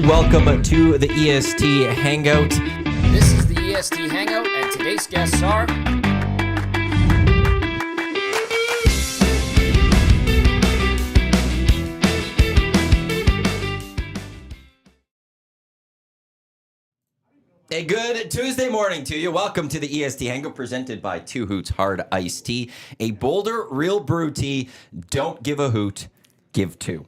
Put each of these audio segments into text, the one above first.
Welcome to the EST Hangout. This is the EST Hangout, and today's guests are... A good Tuesday morning to you. Welcome to the EST Hangout presented by Two Hoots Hard Iced Tea. A Boulder Real Brew Tea. Don't give a hoot, give two.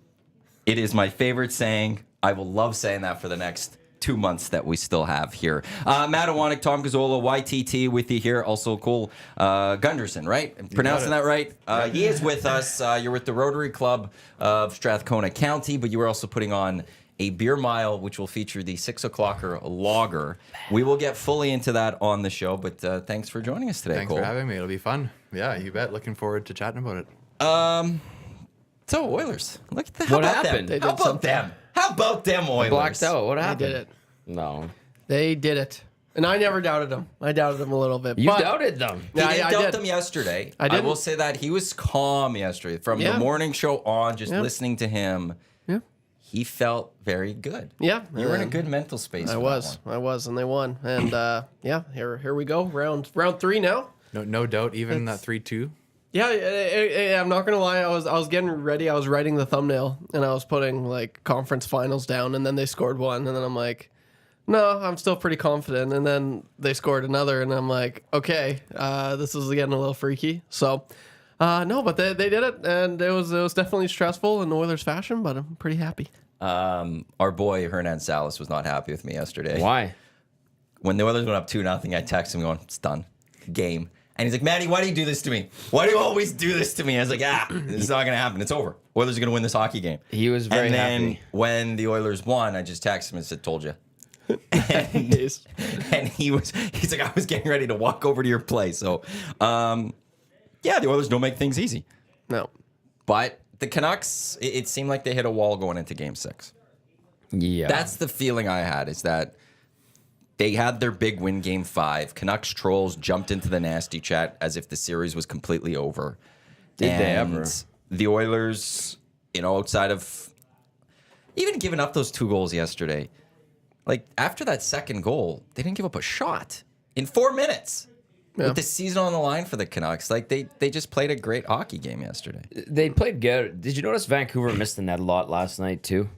It is my favorite saying. I will love saying that for the next 2 months that we still have here. Matt Iwanyk, Tom Gazzola, YTT with you here. Also cool. Gunderson, right? I'm pronouncing that right? He is with us. You're with the Rotary Club of Strathcona County, but you were also putting on a beer mile, which will feature the 6 o'clocker lager. We will get fully into that on the show, but thanks for joining us today, Thanks Cole. for having me. It'll be fun. Yeah, you bet. Looking forward to chatting about it. So, Oilers. Look at that. What happened? How about them? How about them, Oilers? Blacked out. What They happened? did it. No. They did it. And I never doubted them. I doubted them a little bit. You but doubted them. He Yeah, didn't I doubt did. them yesterday. I didn't. will say that. He was calm yesterday. From the Yeah. morning show on, just Yeah. listening to him, Yeah. he felt very good. Yeah. You were in a good mental space. I for was. that I was, and they won. And yeah, here we go. Round 3 now. No doubt, even that 3-2. Yeah, I'm not gonna lie. I was getting ready. I was writing the thumbnail, and I was putting like conference finals down, and then they scored one, and then I'm like, no, I'm still pretty confident. And then they scored another, and I'm like, okay, this is getting a little freaky. So, no, but they did it, and it was definitely stressful in Oilers fashion, but I'm pretty happy. Our boy Hernan Salas was not happy with me yesterday. Why? When the Oilers went up 2-0, I texted him going, it's done. Game. And he's like, Matty, why do you do this to me? Why do you always do this to me? I was like, this is not going to happen. It's over. Oilers are going to win this hockey game. He was very And then happy. when the Oilers won, I just texted him and said, told you. And he's like, I was getting ready to walk over to your place. So, yeah, the Oilers don't make things easy. No. But the Canucks, it seemed like they hit a wall going into Game 6. Yeah. That's the feeling I had, is that they had their big win Game 5. Canucks trolls jumped into the nasty chat as if the series was completely over. Did they ever? The Oilers, outside of even giving up those 2 goals yesterday, like after that second goal, they didn't give up a shot in 4 minutes. Yeah. With the season on the line for the Canucks, like they just played a great hockey game yesterday. They played good. Did you notice Vancouver missed the net a lot last night too?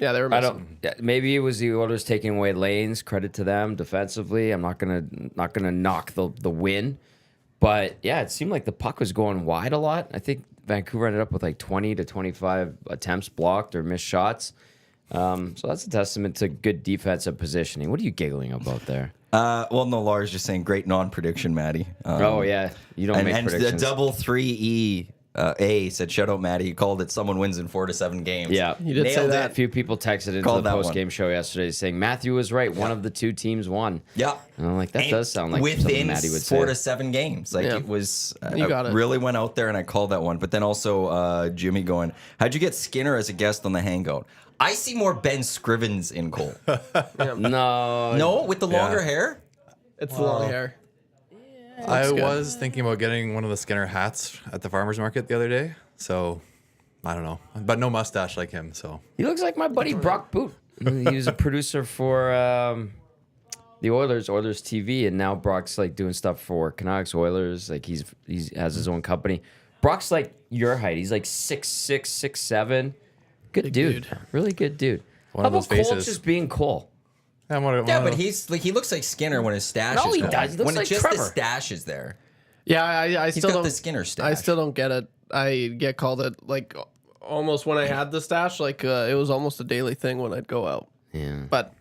Yeah, they were missing. Maybe it was the Oilers taking away lanes. Credit to them defensively. I'm not gonna knock the win, but yeah, it seemed like the puck was going wide a lot. I think Vancouver ended up with like 20 to 25 attempts blocked or missed shots. So that's a testament to good defensive positioning. What are you giggling about there? Well, no, Lars just saying great non-prediction, Maddie. Oh yeah, you don't make predictions. The double 3E A said, "Shout out, Maddie." You called it. Someone wins in 4 to 7 games. Yeah, You did say Nailed that. A few people texted into Called the that post-game show yesterday saying Matthew was right. One of the 2 teams won. Yeah. And I'm like, that does sound like something within Matty would 4 say. to 7 games. Like Yeah. it was. You got I it. really went out there and I called that one. But then also Jimmy going, "How'd you get Skinner as a guest on the Hangout?" I see more Ben Scrivens in Cole. No, with the longer hair. It's the long hair. I good. was thinking about getting one of the Skinner hats at the farmer's market the other day. So, I don't know. But no mustache like him, so. He looks like my buddy Brock Boot. He was a producer for the Oilers TV, and now Brock's like doing stuff for Canucks, Oilers. Like he has his own company. Brock's like your height. He's like 6'6", 6'7". Good Big dude. dude. Really good dude. One How of those about Cole faces. just being Cole? Yeah, one Yeah, of but those- he's like he looks like Skinner when his stash No, is he gone. does. He looks When like it's just the Trevor. stash is there. Yeah, I He's still got don't. the Skinner stash. I still don't get it. I get called it like almost when I had the stash, like it was almost a daily thing when I'd go out. Yeah. But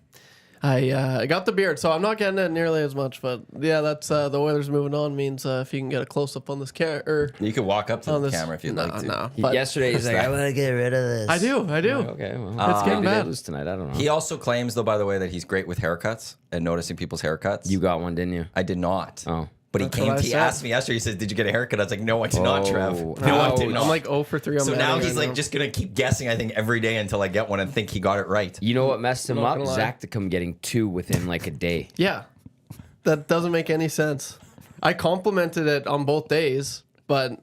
I got the beard, so I'm not getting it nearly as much. But yeah, that's the Oilers moving on means if you can get a close up on this camera. You could walk up to On the this, camera if you'd like to. Nah, but Yesterday he's like, I want to get rid of this. I do. Okay, well, It's getting maybe they bad. lose tonight. I don't know. He also claims, though, by the way, that he's great with haircuts and noticing people's haircuts. You got one, didn't you? I did not. Oh. But That's what I he said. asked me yesterday. He said, "Did you get a haircut?" I was like, "No, I did not, Trev. Oh. No, I Ouch. did not." I'm like 0 for 3 on so Matty now right he's like now. just gonna keep guessing. I think every day until I get one and think he got it right. You know what messed him Not up? gonna lie. Zach to come getting 2 within like a day. Yeah, that doesn't make any sense. I complimented it on both days, but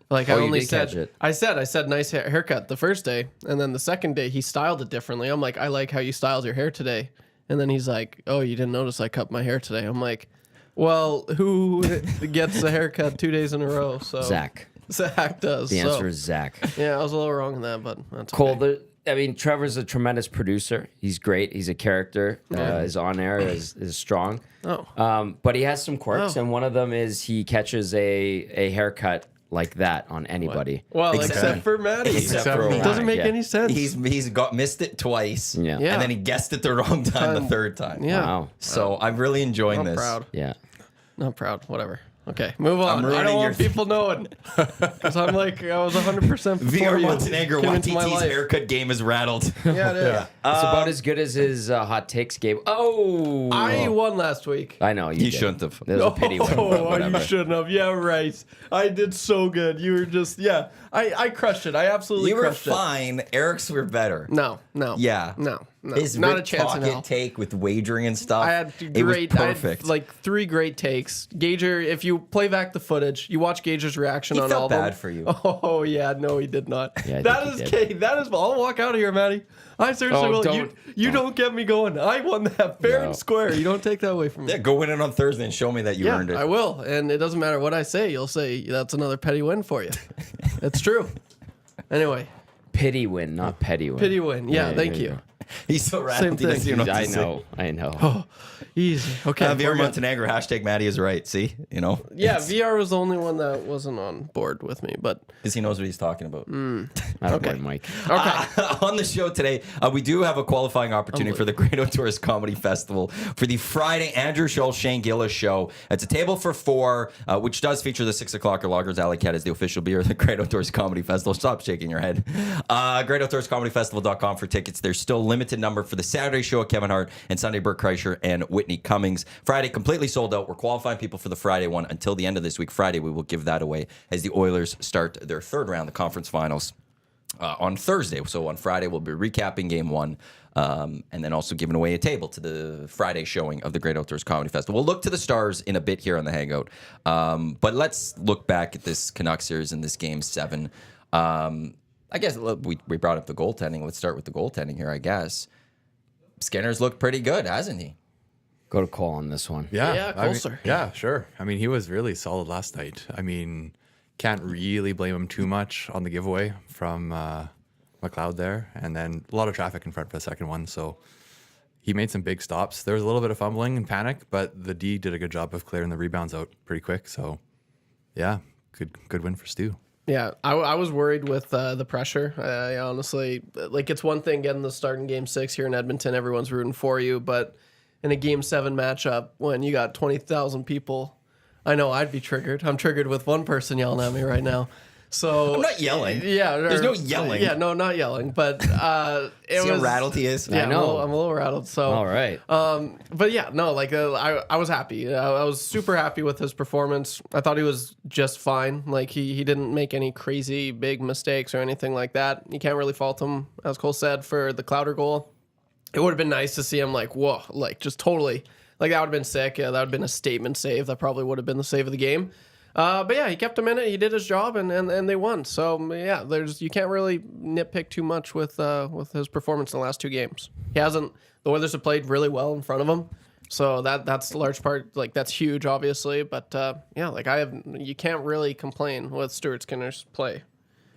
Like Oh, I you only did said, catch it. I said nice haircut the first day, and then the second day he styled it differently. I'm like, I like how you styled your hair today, and then he's like, oh, you didn't notice I cut my hair today. I'm like, well, who gets a haircut 2 days in a row? So Zach. Zach does. The answer so, is Zach. yeah, I was a little wrong on that, but that's Cole, okay. I mean, Trevor's a tremendous producer. He's great. He's a character. His on air is strong. Oh. But he has some quirks, Oh. and one of them is he catches a haircut like that on anybody. Well, Except- except for Maddie. Except for me. It doesn't make Yeah. any sense. He's missed it twice. Yeah. Yeah. And then he guessed it the wrong time the third time. Yeah. Wow. So I'm really enjoying I'm this. proud. Yeah. Not proud. Whatever. Okay, move on. I'm I ruining don't want your- people knowing. Because I'm like, I was 100% before VR you Montenegro, came into my YTT's life. haircut game is rattled. Yeah, it is. It's about as good as his hot takes game. Oh, I won last week. I know you, You did. shouldn't have. There's a pity win. but Oh, whatever. you shouldn't have. Yeah, right. I did so good. You were just, yeah. I crushed it. I absolutely You were crushed it. fine. Eric's were better. No. Yeah. No. His Not a Rick chance in Pocket hell. take with wagering and stuff. I had it was great, I had perfect. like 3 great takes. Gager, if you play back the footage, you watch Gager's reaction He on felt all of them. bad for you. Oh yeah, no, he did not. Yeah, I that think is he did. Kate. That is. I'll walk out of here, Maddie. I seriously Oh, will. don't- You don't get me going. I won that fair No. and square. You don't take that away from me. Yeah, go win it on Thursday and show me that you Yeah, earned it. I will. And it doesn't matter what I say. You'll say that's another petty win for you. It's true. Anyway, Pity win, not petty win. pity win. Yeah, thank there you. go. He's so rattled. He thing. doesn't even know what I to say. know. I know. Easy. Okay. VR we're good. Montenegro, hashtag Maddie is right. See? You know? Yeah, It's- VR was the only one that wasn't on board with me, but Because he knows what he's talking about. Okay, Mike. okay. On the show today, we do have a qualifying opportunity for the Great Outdoors Comedy Festival for the Friday Andrew Schultz Shane Gillis show. It's a table for 4, which does feature the 6 o'clock Loggers Alley Cat as the official beer of the Great Outdoors Comedy Festival. Stop shaking your head. GreatOutdoorsComedyFestival.com for tickets. There's still a limited number for the Saturday show at Kevin Hart and Sunday Burt Kreischer and Whitney Cummings. Friday completely sold out. We're qualifying people for the Friday one until the end of this week. Friday we will give that away as the Oilers start their third round, the conference finals. On Thursday. So on Friday, we'll be recapping game 1 and then also giving away a table to the Friday showing of the Great Outdoors Comedy Festival. We'll look to the stars in a bit here on the Hangout. But let's look back at this Canucks series in this game 7. I guess we brought up the goaltending. Let's start with the goaltending here, I guess. Skinner's looked pretty good, hasn't he? Go to Cole on this one. Yeah. Yeah, I mean, closer. yeah, sure. I mean, he was really solid last night. I mean, can't really blame him too much on the giveaway from McLeod there. And then a lot of traffic in front for the second one. So he made some big stops. There was a little bit of fumbling and panic, but the D did a good job of clearing the rebounds out pretty quick. So, yeah, good win for Stu. Yeah, I was worried with the pressure. I honestly, like, it's one thing getting the start in Game 6 here in Edmonton. Everyone's rooting for you. But in a Game 7 matchup, when you got 20,000 people, I know I'd be triggered. I'm triggered with one person yelling at me right now. So I'm not yelling. Yeah. There's no yelling. Yeah, no, not yelling. But it See was... how rattled he is? Yeah, I know. I'm a little rattled. So All right. but yeah, no, like I was happy. I was super happy with his performance. I thought he was just fine. Like he didn't make any crazy big mistakes or anything like that. You can't really fault him, as Cole said, for the Clowder goal. It would have been nice to see him like, whoa, like just totally, like that would have been sick. Yeah, that would have been a statement save. That probably would have been the save of the game. But yeah, he kept him in it. He did his job, and they won. So yeah, you can't really nitpick too much with his performance in the last 2 games. He hasn't. The Oilers have played really well in front of him, so that's a large part. Like that's huge, obviously. But yeah, like you can't really complain with Stuart Skinner's play.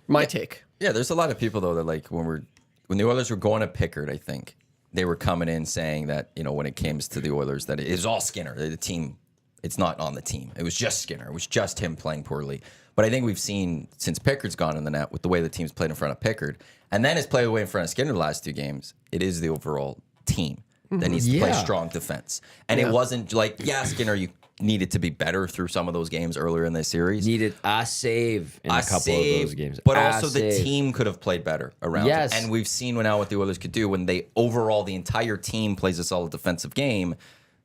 My take. Yeah, there's a lot of people though that like when the Oilers were going to Pickard, I think they were coming in saying that when it comes to the Oilers that it is all Skinner. The team, it's not on the team. It was just Skinner. It was just him playing poorly. But I think we've seen since Pickard's gone in the net with the way the team's played in front of Pickard, and then has played away in front of Skinner the last 2 games. It is the overall team that needs to play Yeah. strong defense, and it wasn't like Skinner. You needed to be better through some of those games earlier in this series. Needed a save in a couple of those games. But A also the save. team could have played better around Yes. it. And we've seen now what the Oilers could do when they overall the entire team plays a solid defensive game.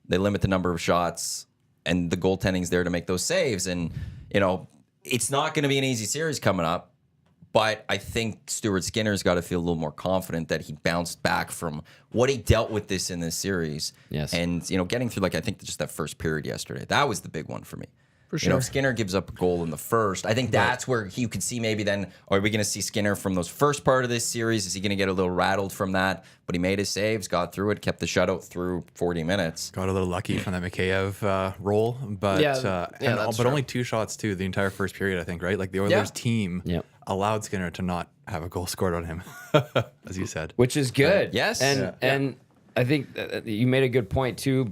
They limit the number of shots and the goaltending's there to make those saves. And, it's not going to be an easy series coming up. But I think Stuart Skinner's got to feel a little more confident that he bounced back from what he dealt with in this series. Yes. And, getting through, I think just that first period yesterday, that was the big one for me. For You know, sure. if Skinner gives up a goal in the first, I think that's where you could see maybe then, are we going to see Skinner from those first part of this series? Is he going to get a little rattled from that? But he made his saves, got through it, kept the shutout through 40 minutes. Got a little lucky from that Mikheyev roll, but that's but true. only 2 shots too the entire first period, I think, right? Like the Oilers team Yep. allowed Skinner to not have a goal scored on him, as you said. Which is good. Yes. And I think you made a good point too,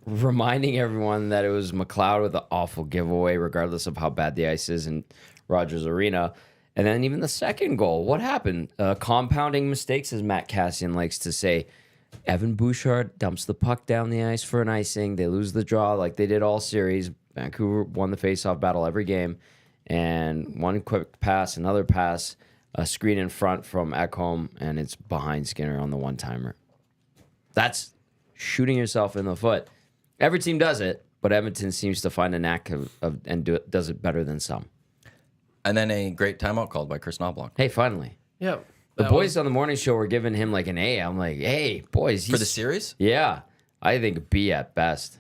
reminding everyone that it was McLeod with an awful giveaway, regardless of how bad the ice is in Rogers Arena. And then even the second goal, what happened? Compounding mistakes, as Matt Cassian likes to say. Evan Bouchard dumps the puck down the ice for an icing. They lose the draw like they did all series. Vancouver won the faceoff battle every game. And one quick pass, another pass, a screen in front from Ekholm, and it's behind Skinner on the one-timer. That's shooting yourself in the foot. Every team does it, but Edmonton seems to find a knack of and does it better than some. And then a great timeout called by Chris Knobloch. Hey, finally. Yeah. The That boys on the morning show were giving him like an A. I'm like, hey, boys. For the series? Yeah. I think a B at best.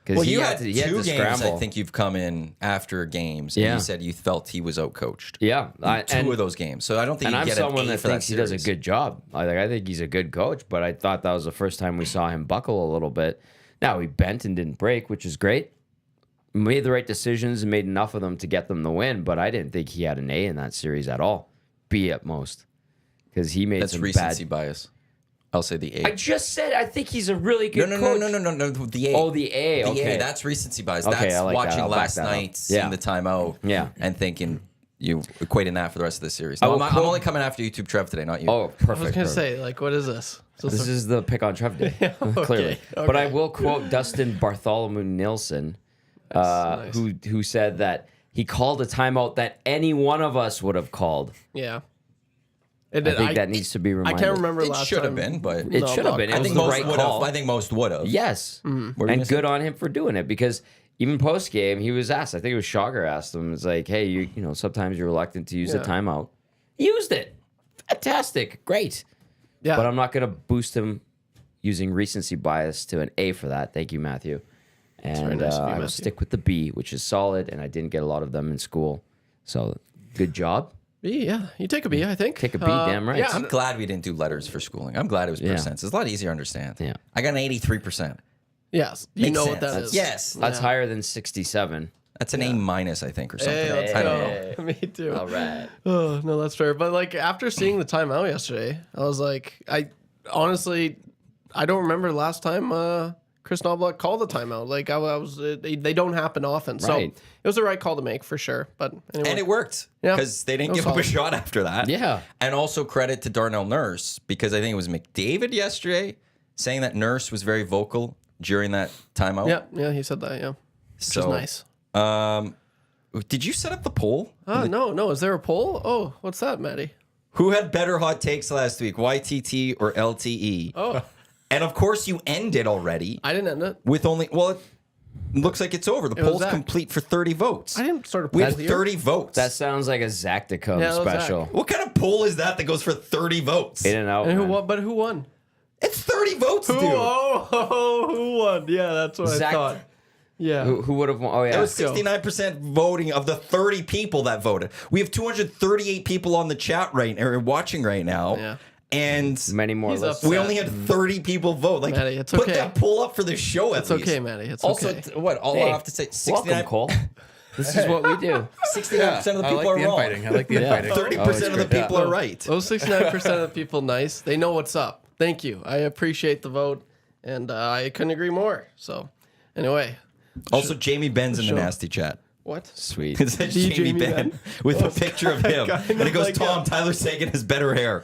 Because Well, he you had had to 2 games, scramble. I think you've come in after games, and Yeah. you said you felt he was outcoached. Yeah. Two of those games. So I don't think And you I'm get someone an A that for that thinks he does a series. good job. I think he's a good coach, but I thought that was the first time we saw him buckle a little bit. Now, he bent and didn't break, which is great. Made the right decisions and made enough of them to get them the win, but I didn't think he had an A in that series at all. B at most. Because he made That's some recency bad... bias. I'll say the A. I just said I think he's a really good no, coach. No. The A. Oh, the A. The Okay. A. That's recency bias. Okay, That's I like that. watching I'll back last that up. night, seeing Yeah. the timeout, Yeah. and thinking you equating that for the rest of the series. I No, will I'm quote- only coming after YouTube Trev today, not you. Oh, perfect. I was going to perfect. say, like, what is this? So This is the pick on Trev day, clearly. But I will quote Dustin Bartholomew Nilsson, nice. who said that he called a timeout that any one of us would have called. Yeah. I think that needs to be I reminded. can't remember it last should have time. been, but It No, should have been. It I was think the most right would call. have. I think most would have. Yes. What were you And gonna say? good on him for doing it, because even post game, he was asked. I think it was Shager asked him. It's like, hey, you know, sometimes you're reluctant to use the Yeah. timeout. He used it. Fantastic. Great. Yeah. But I'm not going to boost him using recency bias to an A for that. Thank you, Matthew. And nice of you, I will Matthew. stick with the B, which is solid, and I didn't get a lot of them in school. So good job. B, yeah. You take a B, I think. Take a B, damn right. Yeah. I'm glad we didn't do letters for schooling. I'm glad it was Yeah. percents. It's a lot easier to understand. Yeah. I got an 83%. Yes. You Makes know sense. what that is. Yes. That's higher than 67. That's an A minus, I think, or something. Hey, let's I don't go. know. Me too. All right. Oh, no, that's fair. But like after seeing the timeout yesterday, I was like, I honestly, I don't remember the last time Chris Knobloch called the timeout. Like I was, they don't happen often. So Right. it was the right call to make for sure. But anyway, And it worked. Yeah. Because they didn't It was give up a solid. shot after that. Yeah. And also credit to Darnell Nurse, because I think it was McDavid yesterday saying that Nurse was very vocal during that timeout. yeah, he said that. Yeah, which So is nice. Did you set up the poll? No. Is there a poll? Oh, what's that, Maddie? Who had better hot takes last week, YTT or LTE? Oh, And of course, you ended already I didn't end it. with only, well, it looks like it's over. The was poll's Zach. complete for 30 votes. I didn't start a We poll have here. 30 votes. That sounds like a Zach to come Yeah, that was special. Zach. What kind of poll is that goes for 30 votes? In and out. And who man. won? But who won? It's 30 votes, dude. Who won? Yeah, that's what Zach- I thought. Yeah. Who would have won? Oh, It yeah. was 69% voting of the 30 people that voted. We have 238 people on the chat right or watching right now. Yeah. And Many more He's lists. upset. we only had 30 people vote. Like, Matty, it's put okay. that poll up for the show at It's least. okay, Matty. It's Also, okay. what? All Hey, I have to say, Welcome, 69% Cole. This is what we do. 69% of the I people like the are wrong. infighting. I like the Yeah. infighting. 30% of the great. people are right. Those 69% of the people nice. They know what's up. Thank you. I appreciate the vote, and I couldn't agree more. So, anyway, Also, Jamie Ben's in the Sure. nasty chat. what? Sweet. It says The Jamie Jamie Ben Ben. with a picture of him. kind And it of goes, like Tom, him. Tyler Sagan has better hair.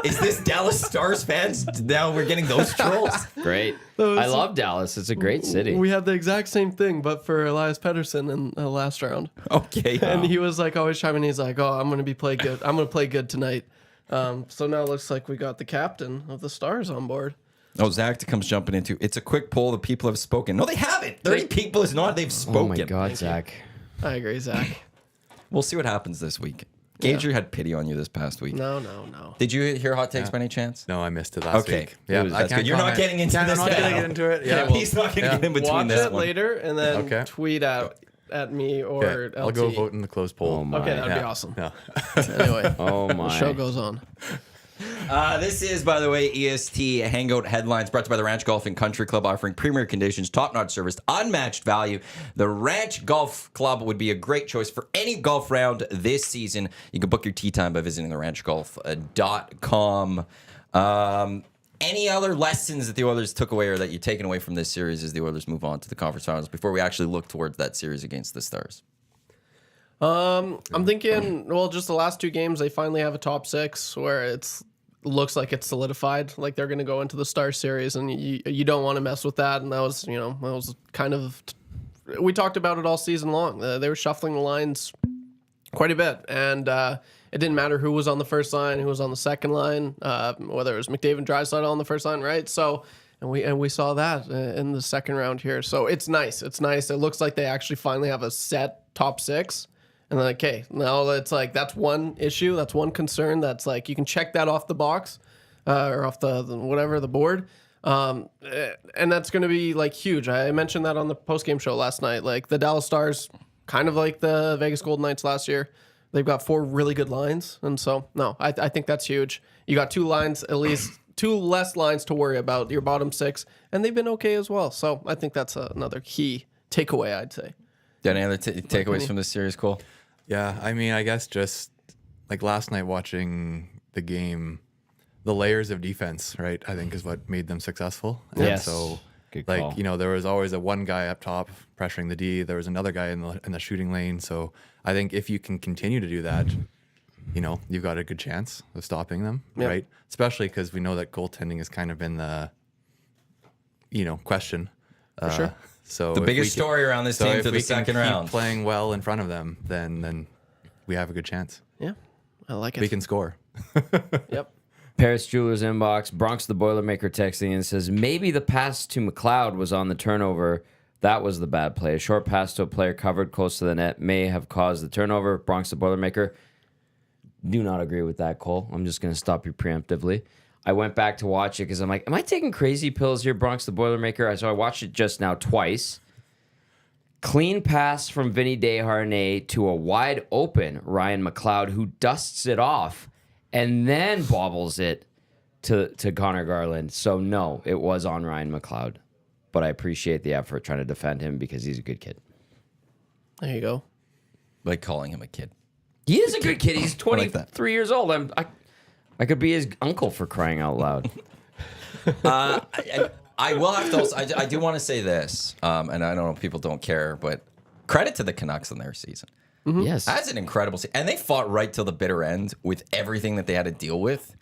Is this Dallas Stars fans? Now we're getting those trolls. Great. was- I love Dallas. It's a great city. We had the exact same thing, but for Elias Pettersson in the last round. Okay. And he was like always chiming in. He's like, "Oh, I'm gonna be play good. I'm gonna play good tonight." So now it looks like we got the captain of the Stars on board. Oh, Zach comes jumping into. It's a quick poll. The people have spoken. No, they haven't. 30 people is not. They've Oh spoken. my God, Zach. I agree, Zach. We'll see what happens this week. Gager had pity on you this past week. No. Did you hear hot takes by any chance? No, I missed it last Okay. week. Yeah, That's good. You're not getting into I'm this not now. going to get into it. Yeah, He's not going to get in between Watch this it one. later and then Okay. tweet at at me or Okay, I'll LT. go vote in the closed poll. Oh my. Okay, that'd be Yeah. awesome. Yeah. Anyway, Oh the my. show goes on. This is, by the way, EST Hangout Headlines brought to you by the Ranch Golf and Country Club, offering premier conditions, top-notch service, unmatched value. The Ranch Golf Club would be a great choice for any golf round this season. You can book your tee time by visiting theranchgolf.com. Any other lessons that the Oilers took away or that you're taking away from this series as the Oilers move on to the conference finals before we actually look towards that series against the Stars? I'm thinking, well, just the last two games, they finally have a top six where it's looks like it's solidified. Like they're going to go into the Star Series, and you don't want to mess with that. And that was, that was kind of, we talked about it all season long. They were shuffling the lines quite a bit, and it didn't matter who was on the first line, who was on the second line, whether it was McDavid and Draisaitl on the first line, right? So, and we saw that in the second round here. So it's nice. It's nice. It looks like they actually finally have a set top six. And then, okay, now it's like that's one issue, that's one concern. That's like you can check that off the box or off the whatever the board, and that's going to be like huge. I mentioned that on the postgame show last night. Like the Dallas Stars, kind of like the Vegas Golden Knights last year, they've got 4 really good lines, and so no, I think that's huge. You got 2 lines, at least 2 less lines to worry about. Your bottom 6, and they've been okay as well. So I think that's another key takeaway, I'd say. Any other takeaways from this series, Cole? Yeah, I mean, I guess just like last night watching the game, the layers of defense, right? I think is what made them successful. And Yes. so, Good like call. there was always a one guy up top pressuring the D. There was another guy in the shooting lane. So I think if you can continue to do that, you've got a good chance of stopping them, Yeah. right? Especially because we know that goaltending has kind of been the question. For sure. So The if biggest we can- story around this so team if to the we can second keep round. playing well in front of them, then we have a good chance. Yeah, I like it. We can score. Yep. Paris Jewelers inbox. Bronx the Boilermaker texting and says maybe the pass to McLeod was on the turnover. That was the bad play. A short pass to a player covered close to the net may have caused the turnover. Bronx the Boilermaker. Do not agree with that, Cole. I'm just going to stop you preemptively. I went back to watch it because I'm like, am I taking crazy pills here, Bronx the Boilermaker? So I watched it just now twice. Clean pass from Vinny Desharnais to a wide open Ryan McLeod, who dusts it off and then bobbles it to Connor Garland. So no, it was on Ryan McLeod. But I appreciate the effort trying to defend him because he's a good kid. There you go. Like calling him a kid. He is a good kid. He's like that. 23 years old. I could be his uncle for crying out loud. I will have to also, I do want to say this, and I don't know if people don't care, but credit to the Canucks in their season. Yes. That's an incredible season. And they fought right till the bitter end with everything that they had to deal with.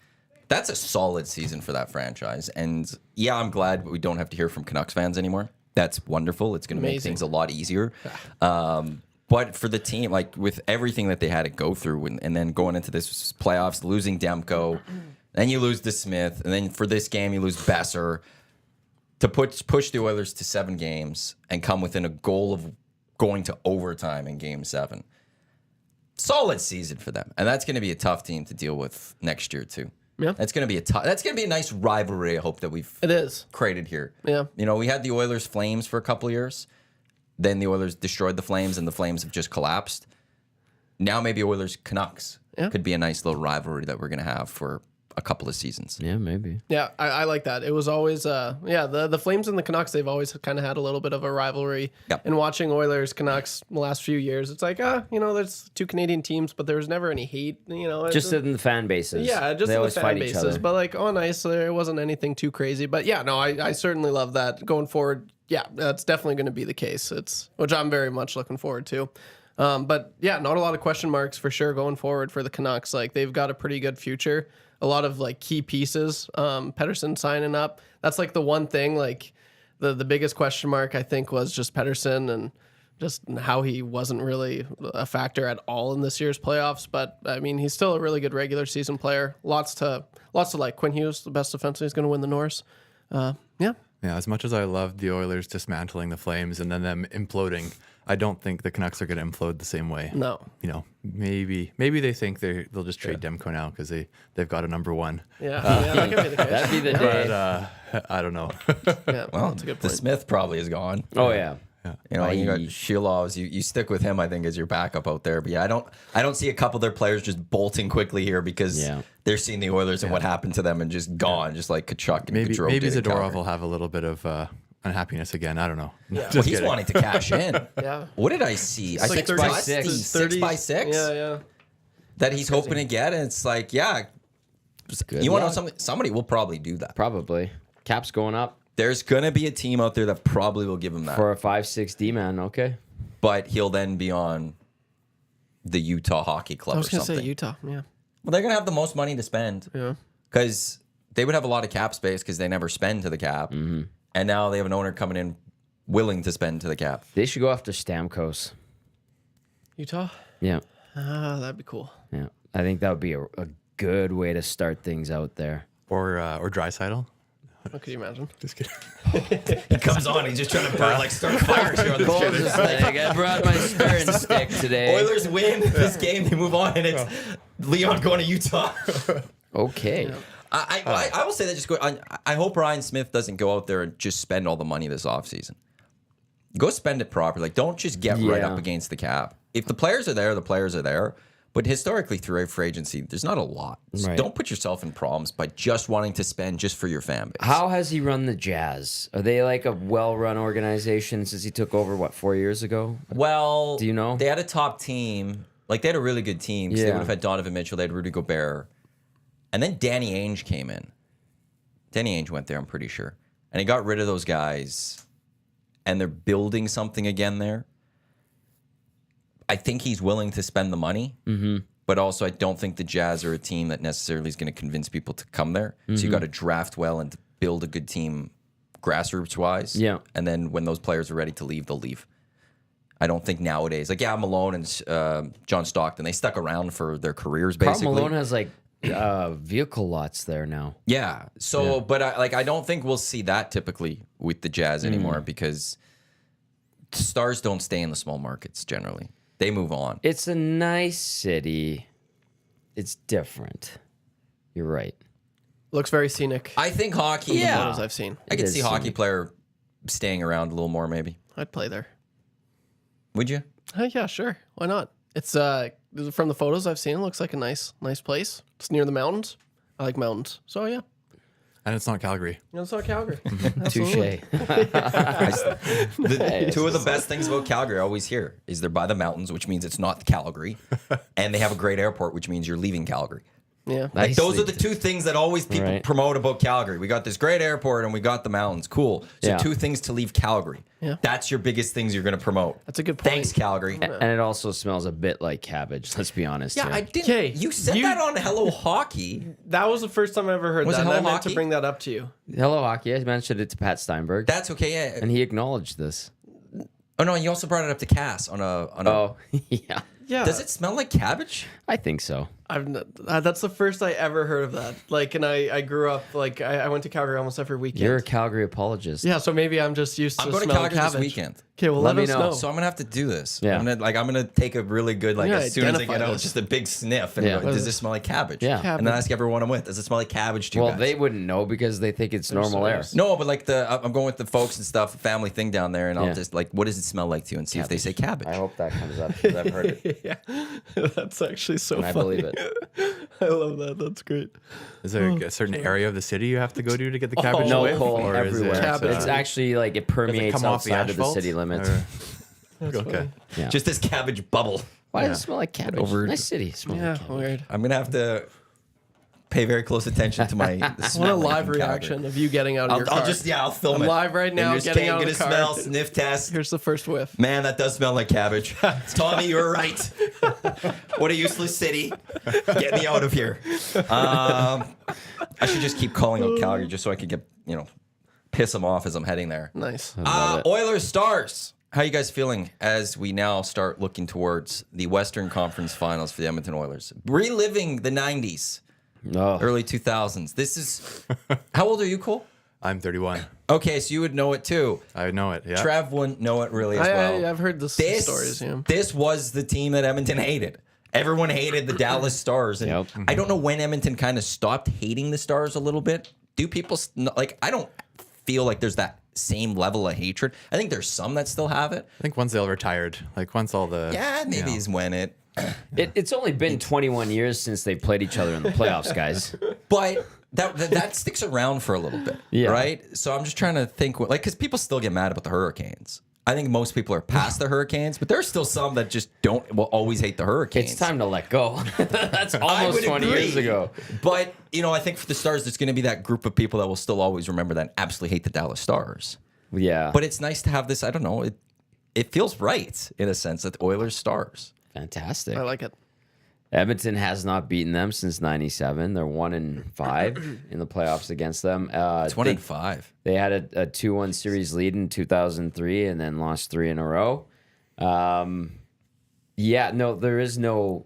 That's a solid season for that franchise. And yeah, I'm glad we don't have to hear from Canucks fans anymore. That's wonderful. It's going to make Amazing. things a lot easier. But for the team, like with everything that they had to go through and then going into this playoffs, losing Demko, then you lose the Smith, and then for this game, you lose Besser. To push the Oilers to 7 games and come within a goal of going to overtime in Game 7. Solid season for them. And that's going to be a tough team to deal with next year, too. Yeah. That's going to be a nice rivalry, I hope, that we've It is. created here. Yeah. We had the Oilers Flames for a couple of years. Then the Oilers destroyed the Flames, and the Flames have just collapsed. Now maybe Oilers Canucks could be a nice little rivalry that we're going to have for a couple of seasons. Yeah, maybe. Yeah, I like that. It was always, the Flames and the Canucks, they've always kind of had a little bit of a rivalry. Yep. And watching Oilers, Canucks the last few years, it's like, there's 2 Canadian teams, but there was never any hate, Just in the fan bases. Yeah, just they in the always fan fight each bases. other. But like on ice, there wasn't anything too crazy. But yeah, no, I certainly love that going forward. Yeah, that's definitely going to be the case. Which I'm very much looking forward to. But yeah, not a lot of question marks for sure going forward for the Canucks. Like they've got a pretty good future. A lot of like key pieces. Pettersson signing up. That's like the one thing. Like the biggest question mark I think was just Pettersson and just how he wasn't really a factor at all in this year's playoffs. But I mean, he's still a really good regular season player. Lots to like. Quinn Hughes, the best defenseman, is going to win the Norris. Yeah. Yeah, as much as I loved the Oilers dismantling the Flames and then them imploding, I don't think the Canucks are going to implode the same way. No. Maybe they think they'll just trade Demko now because they've got a number 1. Yeah. That could be the case. That'd be the day. But I don't know. Yeah. Well, that's a good the point. Smith probably is gone. Oh, yeah. You know, you got Bye. Shilovs. You stick with him, I think, as your backup out there. But yeah, I don't see a couple of their players just bolting quickly here because they're seeing the Oilers and what happened to them and just gone, just like Kachuk and Maybe Gaudreau did in Zadorov Calgary. will have a little bit of unhappiness again. I don't know. Just Well, he's kidding. wanting to cash in. Yeah. What did I see? I like think 36. 6 by 6 Yeah. that he's hoping to get. And it's like, yeah. Good You want to know luck. something? Somebody will probably do that. Probably. Cap's going up There's going to be a team out there that probably will give him that. for a 5-6 D man. Okay. But he'll then be on the Utah Hockey Club I or was gonna something. say Utah. Yeah. Well, they're going to have the most money to spend. Yeah. Because they would have a lot of cap space because they never spend to the cap. Mm-hmm. And now they have an owner coming in willing to spend to the cap. They should go after Stamkos. Utah. Yeah. That'd be cool. Yeah. I think that would be a good way to start things out there. Or Draisaitl. What could you imagine? Just kidding. He comes on, he's just trying to burn, like start fires here on the Cole's just like, I brought my stirring stick today. Oilers win this game, they move on, and it's Leon going to Utah. Okay. I will say that just go. I hope Ryan Smith doesn't go out there and just spend all the money this offseason. Go spend it properly. Like, don't just get right Yeah. up against the cap. If the players are there, the players are there. But historically, through free agency, there's not a lot. So Right. don't put yourself in problems by just wanting to spend just for your fan base. How has he run the Jazz? Are they like a well-run organization since he took over, 4 years ago? Well, Do you know? They had a top team. Like, they had a really good team because they Yeah. would have had Donovan Mitchell, they had Rudy Gobert. And then Danny Ainge came in. Danny Ainge went there, I'm pretty sure. And he got rid of those guys. And they're building something again there. I think he's willing to spend the money. Mm-hmm. But also, I don't think the Jazz are a team that necessarily is going to convince people to come there. So you got to draft well and build a good team grassroots-wise. Yeah. And then when those players are ready to leave, they'll leave. I don't think nowadays, like, yeah, Malone and John Stockton, they stuck around for their careers, basically. Karl Malone has vehicle lots there now. Yeah. So, but I don't think we'll see that typically with the Jazz anymore because stars don't stay in the small markets generally. They move on. It's a nice city. It's different. You're right. Looks very scenic. I think hockey. Yeah. Photos I've seen. I could It see is hockey scenic. player staying around a little more, maybe. I'd play there. Would you? Yeah, sure. Why not? It's from the photos I've seen, it looks like a nice place. It's near the mountains. I like mountains. So yeah. And it's not Calgary. It's not Calgary. Touche. Two of the best things about Calgary I always hear is they're by the mountains, which means it's not Calgary, and they have a great airport, which means you're leaving Calgary. Yeah. Like, those are the two things that always people Right. promote about Calgary. We got this great airport and we got the mountains. Cool. So Yeah. two things to leave Calgary. Yeah. That's your biggest things you're going to promote. That's a good point. Thanks, Calgary. And it also smells a bit like cabbage, let's be honest. Yeah, here. I didn't. Okay, You said you- that on Hello Hockey. That was the first time I ever heard Was that. it And I Hello meant to Hockey? bring that up to you. Hello, Hockey. I mentioned it to Pat Steinberg, That's okay. Yeah. and he acknowledged this. Oh no, you also brought it up to Cass on a. Oh, yeah. Yeah. Does it smell like cabbage? I think so. That's the first I ever heard of that. Like, and I grew up, like, I went to Calgary almost every weekend. You're a Calgary apologist. Yeah, so maybe I'm just used to I'm going to smelling Calgary cabbage. this weekend. Okay, well, Let let, me us know. know. So I'm gonna have to do this. Yeah. I'm gonna take a really good Yeah, as soon as I identify get out, this. just a big sniff and Yeah. go, does this smell like cabbage? Yeah. And then Cabbage. ask everyone I'm with, does it smell like cabbage to you Well, guys? they wouldn't know because they think it's normal air. serious. No, but like I'm going with the folks and stuff, family thing down there, and I'll Yeah. just like, what does it smell like to you, and see if they say cabbage. I hope that comes up because I've heard it. Yeah, that's actually so And I funny. believe it. I love that. That's great. Is there a certain area of the city you have to go to get the cabbage No, away? Cole, Or is everywhere. it, Cabbage. It's actually like it permeates come off the outside of the asphalt? city limits. Or- okay. Yeah. Just this cabbage bubble. Why does it smell like cabbage? Over- Nice city. Smell Yeah, like cabbage. weird. I'm gonna have to pay very close attention to my. I want a live reaction of you getting out of your car. I'll film I'm it. live right now, And you're getting out of gonna the car. smell, sniff test. Here's the first whiff. Man, that does smell like cabbage. Tommy, you're right. What a useless city. Get me out of here. I should just keep calling out Calgary just so I could get, piss them off as I'm heading there. Nice. Love it. Oilers Stars. How you guys feeling as we now start looking towards the Western Conference Finals for the Edmonton Oilers? Reliving the 90s, Oh, early 2000s. This is... How old are you, Cole? I'm 31. Okay, so you would know it too. I know it. Yeah. Trev wouldn't know it really as well. I've heard the stories. Yeah. This was the team that Edmonton hated. Everyone hated the Dallas Stars. And Yep. I don't know when Edmonton kind of stopped hating the Stars a little bit. Do people, I don't feel like there's that same level of hatred. I think there's some that still have it. I think once they all retired, like once all the Maybe is when it. It's only been 21 years since they played each other in the playoffs, guys. But that sticks around for a little bit, right? So I'm just trying to think, because people still get mad about the Hurricanes. I think most people are past the Hurricanes, but there's still some that just will always hate the Hurricanes. It's time to let go. That's almost 20 years ago. But, I think for the Stars, there's going to be that group of people that will still always remember that and absolutely hate the Dallas Stars. Yeah. But it's nice to have this, I don't know, it feels right in a sense that the Oilers Stars. Fantastic. I like it. Edmonton has not beaten them since '97. They're 1-5 in the playoffs against them. It's 1-5. They had a 2-1 series lead in 2003 and then lost 3 in a row. There is none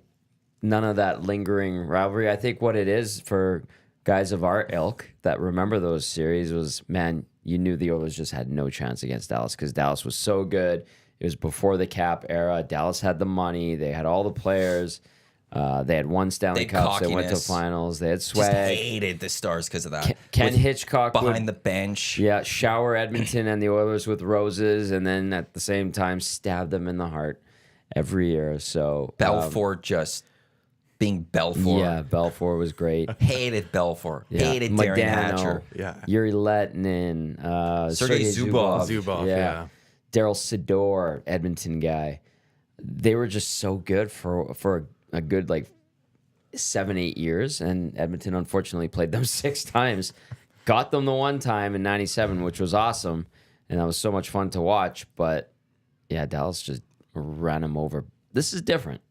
of that lingering rivalry. I think what it is for guys of our ilk that remember those series was, man, you knew the Oilers just had no chance against Dallas because Dallas was so good. It was before the cap era. Dallas had the money. They had all the players. They had won Stanley Cups. They went to finals. They had swag. Just hated the Stars because of that. Ken Hitchcock behind the bench. Yeah, shower Edmonton and the Oilers with roses, and then at the same time stab them in the heart every year. So Belfort just being Belfort. Yeah, Belfort was great. Hated Belfort. Yeah. Hated Darren Hatcher. Yeah. Yuri Letnin. Sergei Zubov. Yeah. Daryl Sador, Edmonton guy. They were just so good for a good 7-8 years, and Edmonton unfortunately played them 6 times. Got them the one time in '97, which was awesome, and that was so much fun to watch. But yeah, Dallas just ran them over. This is different.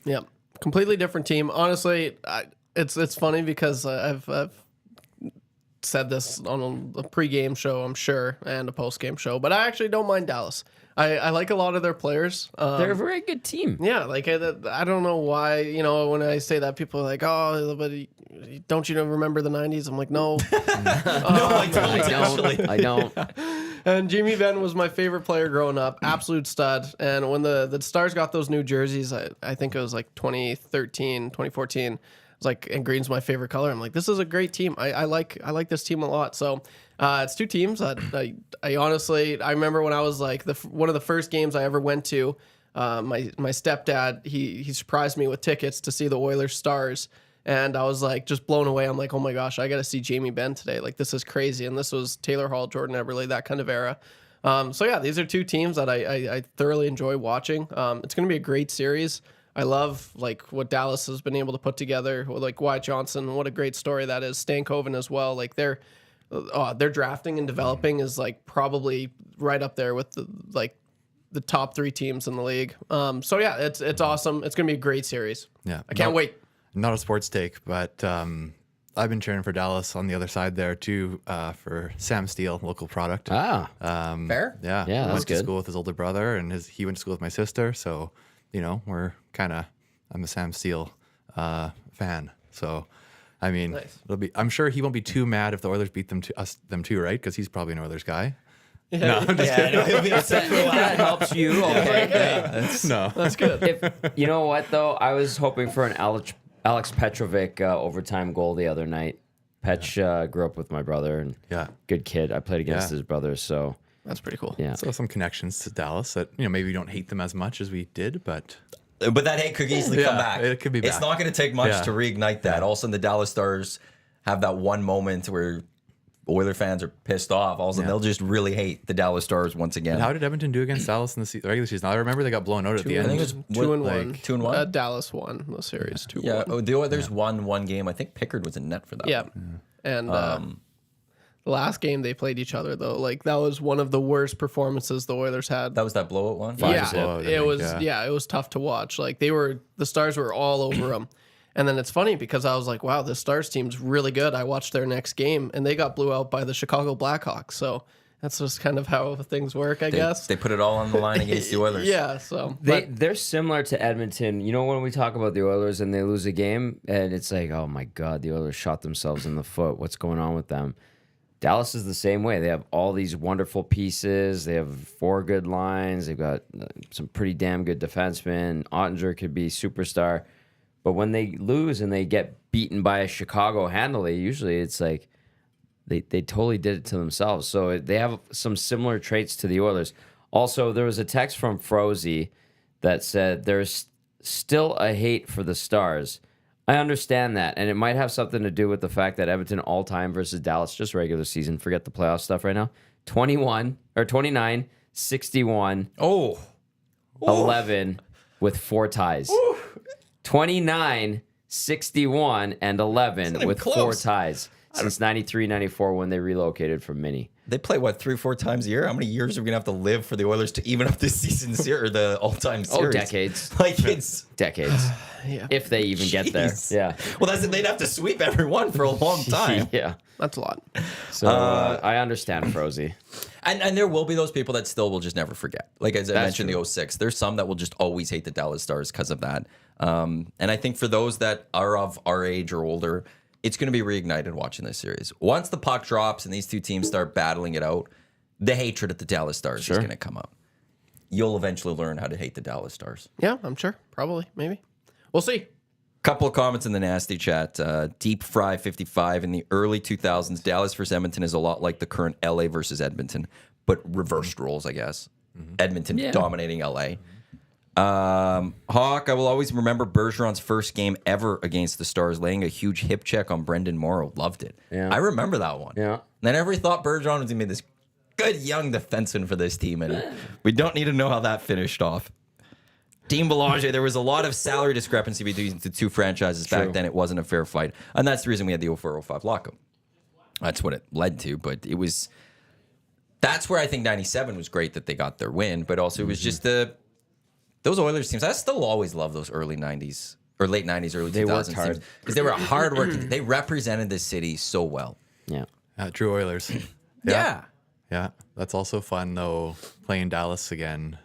Yeah, completely different team. Honestly, it's funny because I've said this on a pregame show, I'm sure, and a postgame show, but I actually don't mind Dallas. I like a lot of their players. They're a very good team. Yeah, I don't know why, when I say that, people are like, oh, but don't you remember the 90s? I'm like, no. I don't. And Jamie Benn was my favorite player growing up, absolute stud. And when the Stars got those new jerseys, I think it was 2013, 2014, it was and green's my favorite color. I'm like, this is a great team. I like this team a lot. So it's 2 teams that I honestly, I remember when I was one of the first games I ever went to, my stepdad, he surprised me with tickets to see the Oilers Stars. And I was just blown away. I'm like, oh my gosh, I got to see Jamie Benn today. This is crazy. And this was Taylor Hall, Jordan Eberle, that kind of era. So yeah, these are 2 teams that I thoroughly enjoy watching. It's going to be a great series. I love what Dallas has been able to put together. Wyatt Johnson, what a great story that is. Stankoven as well. Their drafting and developing is probably right up there with the top 3 teams in the league. So yeah, it's awesome. It's gonna be a great series. Yeah, I can't wait. Not a sports take, but I've been cheering for Dallas on the other side there too, for Sam Steele, local product. Fair. Yeah, Yeah, that's went to good. school with his older brother, and he went to school with my sister. So, we're I'm a Sam Steele fan. So, I mean, Nice. I'm sure he won't be too mad if the Oilers beat them too, right? Because he's probably an Oilers guy. Yeah. No, I'm just kidding. He'll be upset for a while. That helps you. Okay. No. That's good. You know what though? I was hoping for an Alex Petrovic overtime goal the other night. Petch grew up with my brother and good kid. I played against his brother, so That's pretty cool. yeah. So some connections to Dallas that maybe we don't hate them as much as we did, but But that hate could easily come back. it could be It's back. not going to take much Yeah. to reignite that. All of a sudden, the Dallas Stars have that one moment where Oiler fans are pissed off. All of a sudden, they'll just really hate the Dallas Stars once again. how did Edmonton do against Dallas in the regular season? I remember they got blown out at the I end. think it was 2-1. 2-1. Dallas won the series 2-1. Yeah, the Oilers won one game. I think Pickard was in net for that. Yeah. one. And the last game they played each other though, that was one of the worst performances the Oilers had. That was that blowout one. Yeah, blowout, I it think, was. yeah. It was tough to watch. The Stars were all over them. And then it's funny because I was like, wow, the Stars team's really good. I watched their next game and they got blew out by the Chicago Blackhawks. So that's just kind of how things work, I guess. They put it all on the line against the Oilers. Yeah, so They're similar to Edmonton. When we talk about the Oilers and they lose a game, and it's like, oh my God, the Oilers shot themselves in the foot. What's going on with them? Dallas is the same way. They have all these wonderful pieces. They have 4 good lines. They've got some pretty damn good defensemen. Ottinger could be superstar. But when they lose and they get beaten by a Chicago handily, usually it's like, They totally did it to themselves. So they have some similar traits to the Oilers. Also, there was a text from Frozy that said there's still a hate for the Stars. I understand that, and it might have something to do with the fact that Edmonton all-time versus Dallas, just regular season, forget the playoff stuff right now, 29, 61, 11 with 4 ties. 29, 61, and 11 with 4 ties since 93, 94 when they relocated from Mini. They play, what, 3 or 4 times a year? How many years are we going to have to live for the Oilers to even up this season's or the all-time series? Decades. Like, it's... Decades. Yeah. If they even get there. Jeez. Yeah. Well, they'd have to sweep everyone for a long time. Yeah. That's a lot. So I understand Frozy. And there will be those people that still will just never forget. Like, as I mentioned, the 06, there's some that will just always hate the Dallas Stars because of that. And I think for those that are of our age or older, it's going to be reignited watching this series. Once the puck drops and these two teams start battling it out, the hatred at the Dallas Stars is going to come out. You'll eventually learn how to hate the Dallas Stars. Yeah, I'm sure. Probably. Maybe. We'll see. Couple of comments in the nasty chat. Deep Fry 55 in the early 2000s, Dallas versus Edmonton is a lot like the current LA versus Edmonton, but reversed roles, I guess. Edmonton dominating LA. Hawk, I will always remember Bergeron's first game ever against the Stars, laying a huge hip check on Brendan Morrow. Loved it. Yeah. I remember that one. Yeah. And I never thought Bergeron was going to be this good young defenseman for this team, and we don't need to know how that finished off. Dean Belanger, there was a lot of salary discrepancy between the two franchises back then. It wasn't a fair fight, and that's the reason we had the 04-05 lockup. That's what it led to, but it was... That's where I think 97 was great that they got their win, but also it was just those Oilers teams. I still always love those early 90s or late 90s, early 2000s They worked hard. because they were hard working. They represented the city so well. Yeah. True Oilers. Yeah. Yeah, that's also fun though. Playing Dallas again.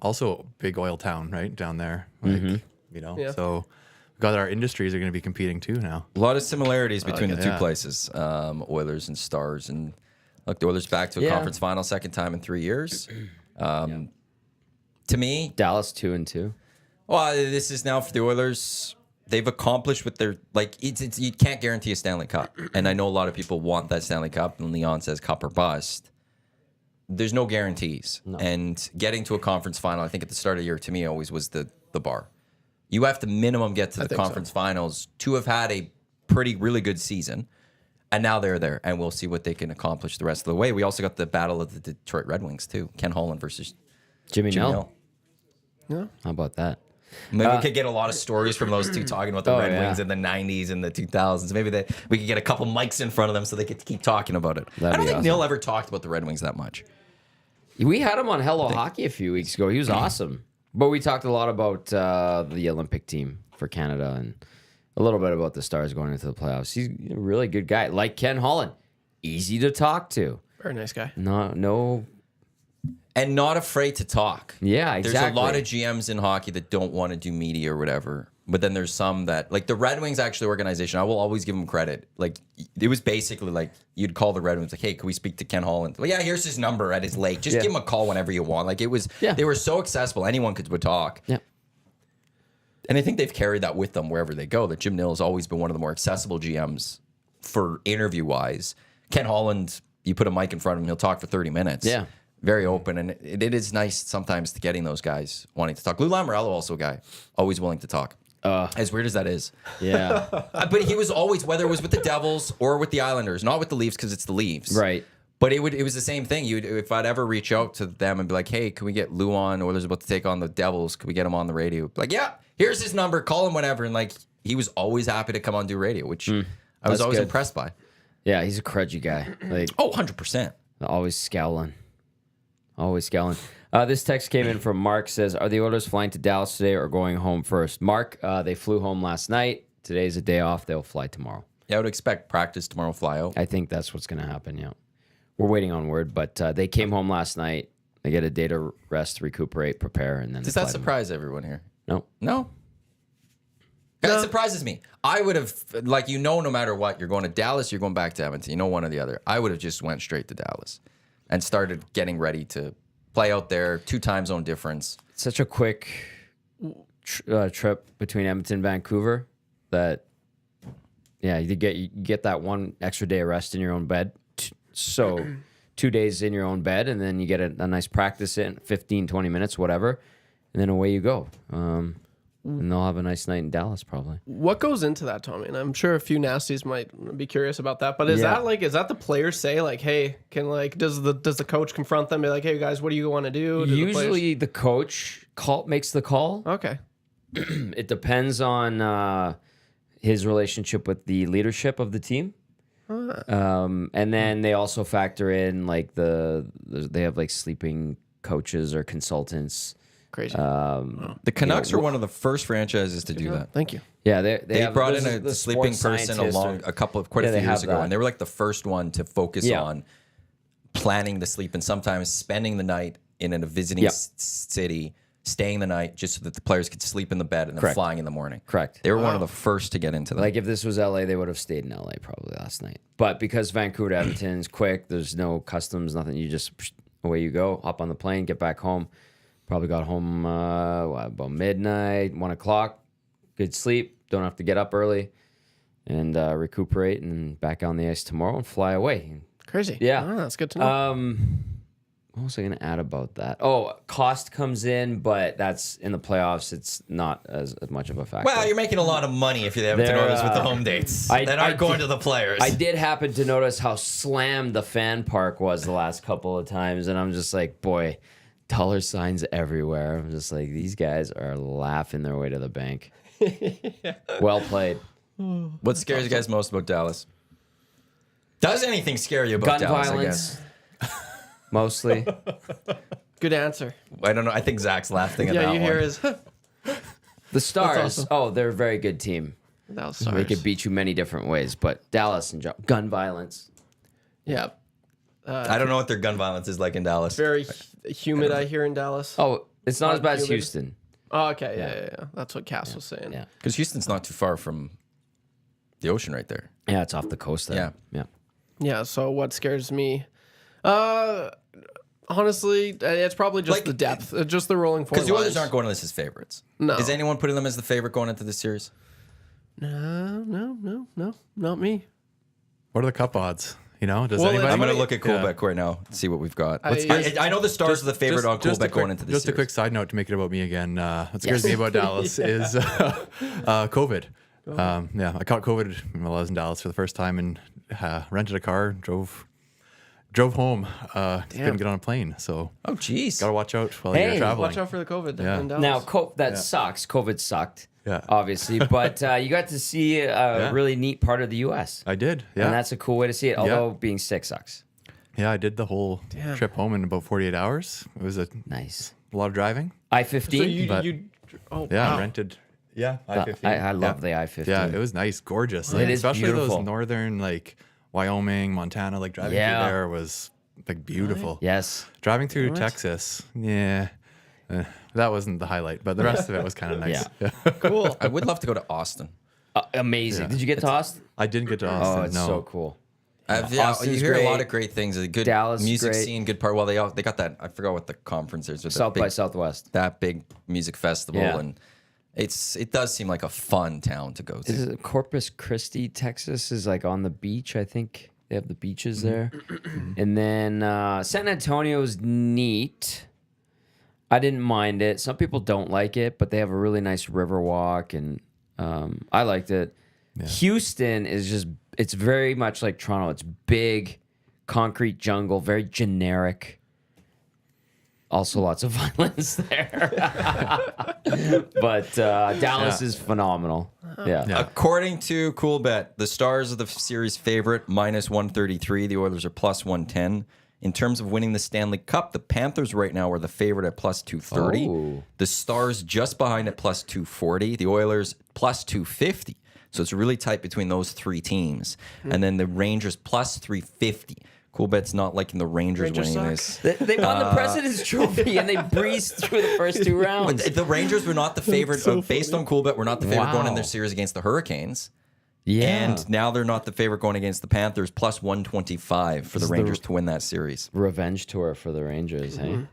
Also, big oil town, right down there. Like, you know, Yeah. so we've got our industries are going to be competing too now. A lot of similarities between the two Yeah. places, Oilers and Stars. And look, the Oilers back to a conference final, second time in 3 years. To me, Dallas 2-2. well, this is now for the Oilers. They've accomplished what they're like. It's you can't guarantee a Stanley Cup, and I know a lot of people want that Stanley Cup. And Leon says cup or bust. There's no guarantees, and getting to a conference final, I think at the start of the year, to me, always was the bar. You have to minimum get to the conference finals to have had a really good season, and now they're there, and we'll see what they can accomplish the rest of the way. We also got the battle of the Detroit Red Wings too, Ken Holland versus Jimmy Nell. Yeah. How about that? Maybe we could get a lot of stories from those two talking about the Red yeah. Wings in the 90s and the 2000s. Maybe we could get a couple mics in front of them so they could keep talking about it. That'd I don't be think awesome. Neil ever talked about the Red Wings that much. We had him on Hello Hockey a few weeks ago. He was awesome. But we talked a lot about the Olympic team for Canada and a little bit about the Stars going into the playoffs. He's a really good guy. Like Ken Holland. Easy to talk to. Very nice guy. No. And not afraid to talk. Yeah, exactly. There's a lot of GMs in hockey that don't want to do media or whatever. But then there's some that, like the Red Wings actually organization, I will always give them credit. Like, it was basically like, you'd call the Red Wings, like, hey, can we speak to Ken Holland? Like, yeah, here's his number at his lake. Just give him a call whenever you want. Like, it was, they were so accessible. Anyone would talk. Yeah. And I think they've carried that with them wherever they go. That Jim Nill has always been one of the more accessible GMs for interview-wise. Ken Holland, you put a mic in front of him, he'll talk for 30 minutes. Yeah. Very open, and it is nice sometimes to getting those guys wanting to talk. Lou Lamoriello also a guy, always willing to talk. As weird as that is. Yeah. But he was always, whether it was with the Devils or with the Islanders, not with the Leafs because it's the Leafs. Right. But it was the same thing. If I'd ever reach out to them and be like, hey, can we get Lou on? Oilers about to take on the Devils. Can we get him on the radio? Like, yeah, here's his number. Call him whenever. And like, he was always happy to come on and do radio, which I was That's always good. impressed by. Yeah, he's a crudgy guy. Like, 100%. always scowling. Always scowling. This text came in from Mark. Says, are the Oilers flying to Dallas today or going home first? Mark, they flew home last night. Today's a day off. They'll fly tomorrow. Yeah, I would expect practice tomorrow, fly out. I think that's what's going to happen, yeah. We're waiting on word, but they came home last night. They get a day to rest, recuperate, prepare, and then Does they that fly surprise everyone here? tomorrow. No. That surprises me. I would have, like, no matter what, you're going to Dallas, you're going back to Edmonton. One or the other. I would have just went straight to Dallas and started getting ready to play out there. 2 time zone difference. Such a quick trip between Edmonton and Vancouver that Yeah, you get that one extra day of rest in your own bed. So 2 days in your own bed, and then you get a nice practice in 15, 20 minutes, whatever, and then away you go. And they'll have a nice night in Dallas probably. What goes into that, Tommy? And I'm sure a few nasties might be curious about that. But is that the players say like, hey, does the coach confront them, be like, hey guys, what do you want to do? Usually the coach makes the call. Okay. It depends on his relationship with the leadership of the team. And then they also factor in like they have like sleeping coaches or consultants. Crazy. The Canucks are one of the first franchises to do that. Thank you. Yeah, They brought in a sleeping sports person scientist quite a few years ago, that. and they were like the first one to focus on planning the sleep and sometimes spending the night in a visiting city, staying the night just so that the players could sleep in the bed and then flying in the morning. Correct. They were one of the first to get into that. Like if this was LA, they would have stayed in LA probably last night. But because Vancouver to Edmonton's quick, there's no customs, nothing. You just away you go, hop on the plane, get back home. Probably got home about midnight, 1 o'clock. Good sleep. Don't have to get up early and recuperate and back on the ice tomorrow and fly away. Crazy. Yeah. Oh, that's good to know. What was I going to add about that? Oh, cost comes in, but that's in the playoffs. It's not as much of a factor. Well, you're making a lot of money if you haven't noticed with the home dates that aren't going to the players. I did happen to notice how slammed the fan park was the last couple of times, and I'm just like, boy, dollar signs everywhere. I'm just like, these guys are laughing their way to the bank. Well played. What scares you guys most about Dallas? Does anything scare you about Gun Dallas? violence, I guess. mostly. Good answer. I don't know. I think Zach's laughing at that Yeah, you one. hear his. The Stars. awesome. Oh, they're a very good team. That was They Stars. could beat you many different ways, but Dallas and gun violence. Yeah. I don't know what their gun violence is like in Dallas. Very humid, I hear, in Dallas. Oh, it's not as bad as humid. Houston. Oh, okay. Yeah. That's what Cass was saying. Yeah. Because Houston's not too far from the ocean right there. Yeah, it's off the coast there. Yeah. Yeah. So what scares me? Honestly, it's probably just Like- the depth, just the rolling forward. Because the Oilers lines. aren't going to this as favorites. No. Is anyone putting them as the favorite going into this series? No, not me. What are the cup odds? You know, does Well, anybody? I'm going to Anybody- look at Quebec right now and see what we've got. I- I know the Stars are the favorite on Quebec going into this Just series. a quick side note to make it about me again. What scares me about Dallas is COVID. Yeah, I caught COVID when I was in Dallas for the first time and rented a car, drove home. Couldn't get on a plane, so Oh, jeez. gotta watch out while Hey, you're traveling. Watch out for the COVID. Yeah. in Dallas. Now, that sucks. COVID sucked. Yeah. Obviously, but you got to see a really neat part of the U.S. I did. Yeah, And that's a cool way to see it, although being sick sucks. yeah. I did the whole trip home in about 48 hours. It was a Nice. lot of driving. I-15. But- oh, Yeah, wow. rented. Yeah, I-15. I love the I-15. Yeah, it was nice, gorgeous. It is especially beautiful. those northern, like Wyoming, Montana, like driving Yeah. through there was like beautiful. Yes. Driving through Texas, that wasn't the highlight, but the rest of it was kind of nice. Yeah. Cool. I would love to go to Austin. Amazing. Did you get to Austin? I didn't get to Austin. Oh, it's no. so cool. You Austin's hear a lot great. of great things. A good Dallas is music great. scene, good part. Well, they got that. I forgot what the conference is. With South that by big, Southwest. that big music festival, Yeah. and it does seem like a fun town to go to. Is it Corpus Christi, Texas is like on the beach, I think. They have the beaches there. And then San Antonio's neat. I didn't mind it. Some people don't like it, but they have a really nice river walk, and I liked it. Houston is just, it's very much like Toronto. It's big, concrete jungle, very generic. Also lots of violence there. But Dallas is phenomenal. Yeah. According to CoolBet, the Stars are the series favorite, minus 133. The Oilers are plus 110. In terms of winning the Stanley Cup, the Panthers right now are the favorite at plus 230. Oh. The Stars just behind at plus 240. The Oilers plus 250. So it's really tight between those three teams. And then the Rangers plus 350. CoolBet's not liking the Rangers Rangers winning suck. this. They won the President's Trophy and they breezed through the first two rounds. The Rangers were not the favorite, based on CoolBet, were not the favorite going in their series against the Hurricanes. Yeah. And now they're not the favorite going against the Panthers, plus 125 for the Rangers to win that series. Revenge tour for the Rangers, hey?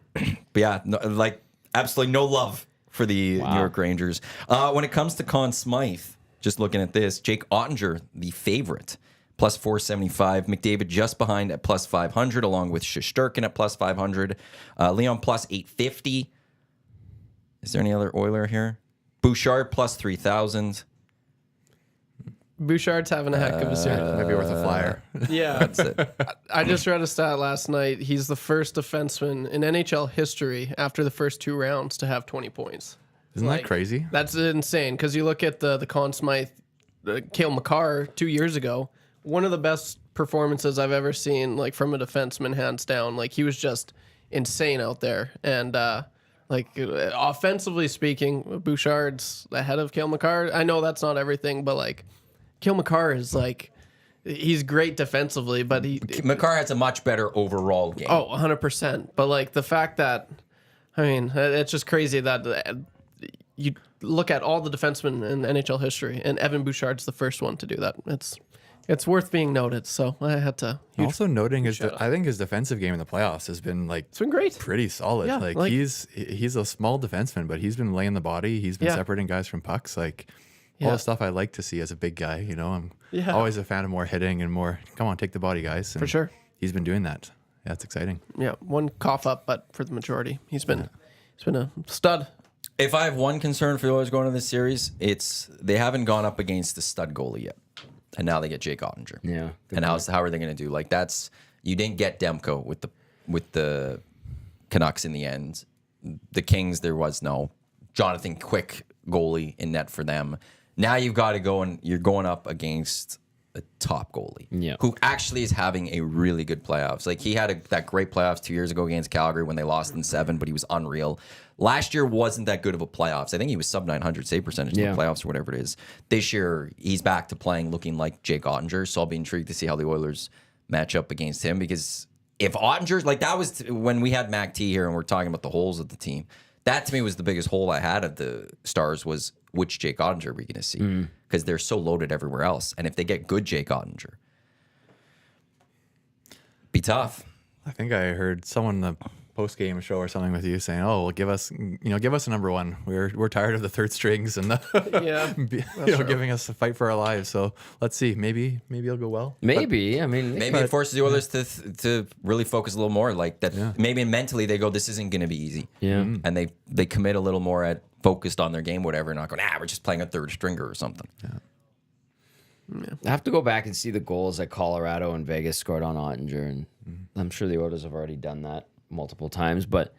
But yeah, absolutely no love for the New York Rangers. When it comes to Conn Smythe, just looking at this, Jake Ottinger, the favorite, plus 475. McDavid just behind at plus 500, along with Shesterkin at plus 500. Leon plus 850. Is there any other Oiler here? Bouchard plus 3,000. Bouchard's having a heck of a series. Might be worth a flyer. Yeah. That's it. I just read a stat last night. He's the first defenseman in NHL history after the first 2 rounds to have 20 points. Isn't that crazy? That's insane because you look at the Conn Smythe, Cale Makar 2 years ago, one of the best performances I've ever seen, like from a defenseman, hands down. Like he was just insane out there. And offensively speaking, Bouchard's ahead of Cale Makar. I know that's not everything, but like Cale Makar is like, he's great defensively, but Makar has a much better overall game. Oh, 100%. But like the fact that, I mean, it's just crazy that you look at all the defensemen in NHL history, and Evan Bouchard's the first one to do that. It's worth being noted. So I had to. Also noting I think his defensive game in the playoffs has been like It's been great. pretty solid. Yeah, like he's a small defenseman, but he's been laying the body. He's been separating guys from pucks. Like all the stuff I like to see as a big guy. You know, I'm always a fan of more hitting and more. Come on, take the body, guys. And For sure. He's been doing that. Yeah, it's exciting. Yeah, one cough up, but for the majority, he's been a stud. If I have one concern for the Oilers going into this series, it's they haven't gone up against the stud goalie yet. And now they get Jake Ottinger. Yeah. And how are they going to do? Like you didn't get Demko with the Canucks in the end. The Kings, there was no Jonathan Quick goalie in net for them. Now you've got to go and you're going up against a top goalie who actually is having a really good playoffs. Like he had that great playoffs 2 years ago against Calgary when they lost in 7, but he was unreal. Last year wasn't that good of a playoffs. I think he was sub 900 save percentage in the playoffs or whatever it is. This year he's back to playing looking like Jake Ottinger, so I'll be intrigued to see how the Oilers match up against him, because if Ottinger's like that was when we had Mac T here and we're talking about the holes of the team. That to me was the biggest hole I had of the Stars was which Jake Ottinger are we going to see, because they're so loaded everywhere else. And if they get good Jake Ottinger, be tough. I think I heard someone in the post-game show or something with you saying, "Oh, well, give us a number one. We're tired of the third strings and giving us a fight for our lives. So let's see. Maybe it'll go well. Maybe. I mean, Maybe it forces the Oilers to really focus a little more. Like that. Yeah. Maybe mentally they go, this isn't going to be easy. Yeah. And they commit a little more at focused on their game, whatever, not going, we're just playing a third stringer or something. Yeah. I have to go back and see the goals that Colorado and Vegas scored on Ottinger, and I'm sure the Oilers have already done that multiple times. But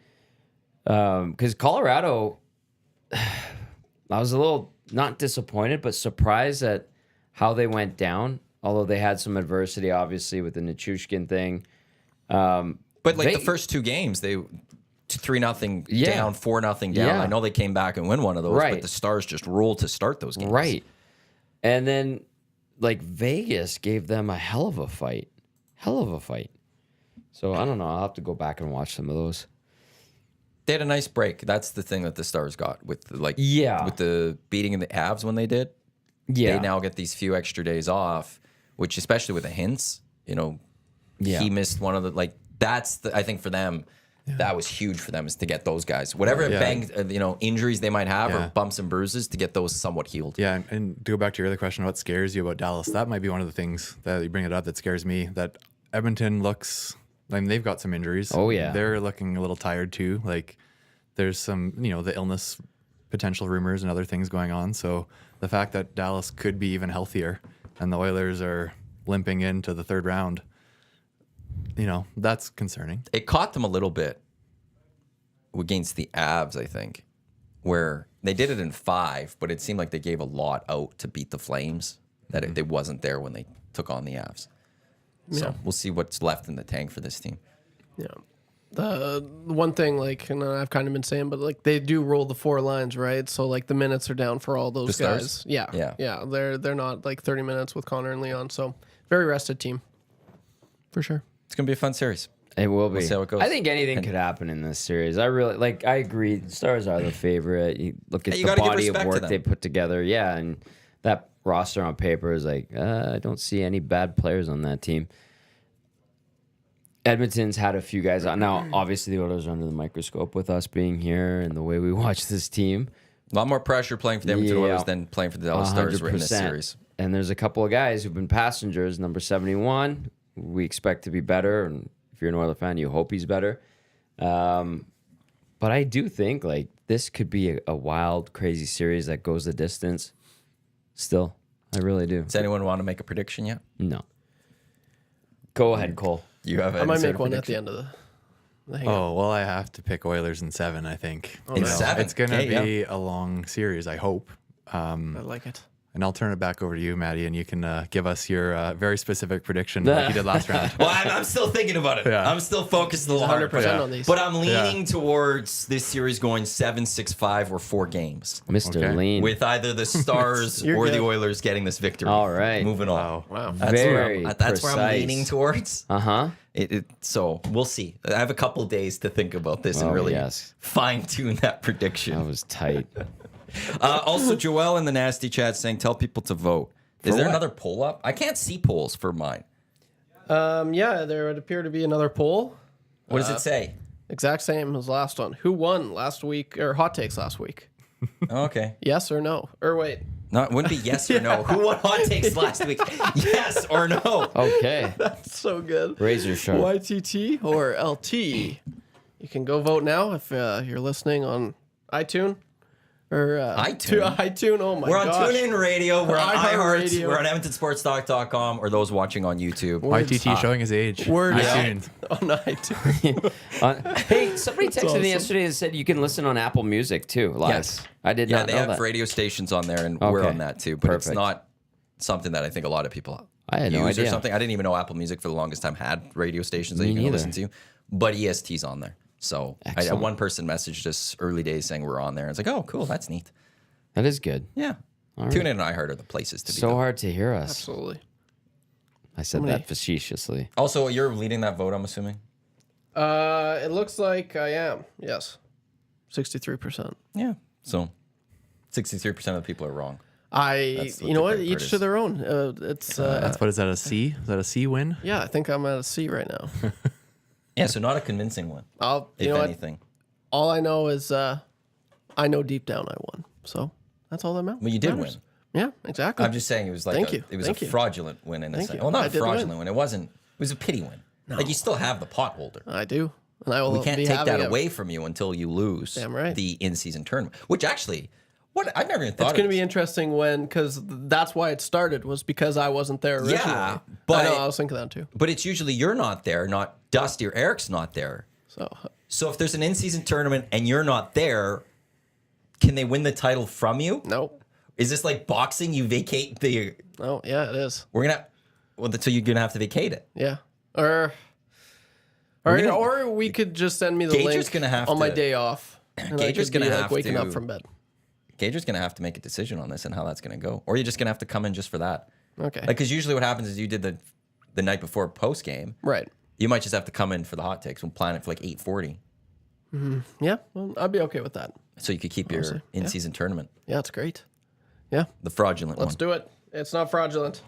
because Colorado, I was a little not disappointed, but surprised at how they went down. Although they had some adversity, obviously, with the Nichushkin thing. But like the first 2 games, they 3-0 down, 4-0 down. Yeah. I know they came back and win one of those, Right. but the Stars just rolled to start those games. Right. And then, like, Vegas gave them a hell of a fight. So, I don't know. I'll have to go back and watch some of those. They had a nice break. That's the thing that the Stars got with with the beating of the Avs when they did. Yeah. They now get these few extra days off, which especially with the Hints, he missed one of the I think for them, that was huge for them, is to get those guys. Whatever injuries they might have or bumps and bruises, to get those somewhat healed. Yeah, and to go back to your other question, what scares you about Dallas? That might be one of the things that you bring it up that scares me, that Edmonton looks, I mean, they've got some injuries. Oh, yeah. They're looking a little tired too. Like there's some, the illness potential rumors and other things going on. So the fact that Dallas could be even healthier and the Oilers are limping into the third round, that's concerning. It caught them a little bit against the Avs, I think, where they did it in 5, but it seemed like they gave a lot out to beat the Flames, that it wasn't there when they took on the Avs. So we'll see what's left in the tank for this team. Yeah. The one thing, and I've kind of been saying, but they do roll the 4 lines, right? So the minutes are down for all those The guys. Stars? Yeah. They're not 30 minutes with Connor and Leon. So very rested team, for sure. It's going to be a fun series. It will be. We'll see how it goes. I think anything could happen in this series. I really I agree. The Stars are the favorite. You look at You the gotta give body of respect to work them. they put together. Yeah, and that roster on paper is I don't see any bad players on that team. Edmonton's had a few guys on. Now, obviously, the Oilers are under the microscope with us being here and the way we watch this team. A lot more pressure playing for the Edmonton Yeah. Oilers than playing for the Dallas Stars in this 100%. series. And there's a couple of guys who've been passengers. Number 71, we expect to be better. And if you're an Oilers fan, you hope he's better. But I do think like this could be a wild, crazy series that goes the distance. Still, I really do. Does anyone want to make a prediction yet? No. Go ahead, Cole. You have I might make one at the end of the hangout. Oh, well, I have to pick Oilers in 7, I think. In 7? It's going to Okay, be a long series, I hope. I like it. And I'll turn it back over to you, Maddie, and you can give us your very specific prediction like you did last round. Well, I'm still thinking about it. Yeah. I'm still focused a little harder. 100% on these. But I'm leaning towards this series going 7-6-5 or 4 games. Mr. Okay. Lean. With either the Stars You're or the good. Oilers getting this victory. All right. Moving on. Wow. That's Very where that's where I'm precise. leaning towards. Uh-huh. So we'll see. I have a couple days to think about this and Oh, really yes. fine tune that prediction. That was tight. Also, Joelle in the nasty chat saying, "Tell people to vote." Is there what? another poll up? I can't see polls for mine. Yeah, there would appear to be another poll. What does it say? Exact same as last one. Who won last week, or hot takes last week? Okay. Yes or no? Or wait. No, it wouldn't be yes or no. Who won hot takes last week? Yes or no? Okay. So good. Razor sharp. YTT or LT? You can go vote now if you're listening on iTunes. Or iTunes? iTunes. Oh my We're on gosh. TuneIn Radio. We're on iHeart. iHeartRadio. We're on EdmontonSportsTalk.com or those watching on YouTube. YTT showing his age. Word iTunes. on iTunes. Hey, somebody texted awesome. me yesterday and said you can listen on Apple Music too live. Yes. I did Yeah, not they know have that. radio stations on there, and we're Okay. on that too. But it's Perfect. not something that I think a lot of people I had use no or idea. something. I didn't even know Apple Music for the longest time had radio stations that Me you can neither. listen to. But EST's on there. So Excellent. one person messaged us early days saying we're on there. It's like, oh, cool, that's neat. That is good. Yeah. TuneIn and iHeart are the places to be. So though. hard to hear us. Absolutely. I said many- that facetiously. Also, you're leading that vote, I'm assuming? It looks like I am. Yes. 63%. Yeah. So 63% of the people are wrong. You what know the what? correct Each word to is. their own. It's That's what is that, a C? Is that a C win? yeah. I think I'm at a C right now. Yeah, so not a convincing one, You if know what? anything. All I know is I know deep down I won. So that's all that matters. Well, you did win. Yeah, exactly. I'm just saying it was like Thank you. It was Thank a you. fraudulent win in a Thank sense. you. Well, not I a did fraudulent win. win. It wasn't. It was a pity win. Like you still have the pot holder. I do, and I will. We can't be take having that it. away from you until you lose Damn right. the in-season tournament. Which actually, what I've never even thought. It's going to of be this. interesting because that's why it started was because I wasn't there originally. Yeah, I but- know, I was thinking that too. But it's usually you're not there, not Dusty or Eric's not there. So So if there's an in-season tournament and you're not there, can they win the title from you? no, Is this like boxing? You vacate the. no, yeah, it is. We're gonna. Well, so you're gonna have to vacate it. Yeah, gonna- or we could just send me the Gager's link gonna have on my to- day off. And I Gager's could be, gonna like, have waking to- up from bed. Gager's gonna have to make a decision on this and how that's gonna go, or you're just gonna have to come in just for that. Okay, Like, because usually what happens is you did the night before post game. right. You might just have to come in for the hot takes and plan it for like 8:40, Yeah, well, I'd be okay with that. so you could keep your Honestly, yeah. in-season tournament, Yeah, it's great. Yeah, the fraudulent let's one, do it. It's not fraudulent.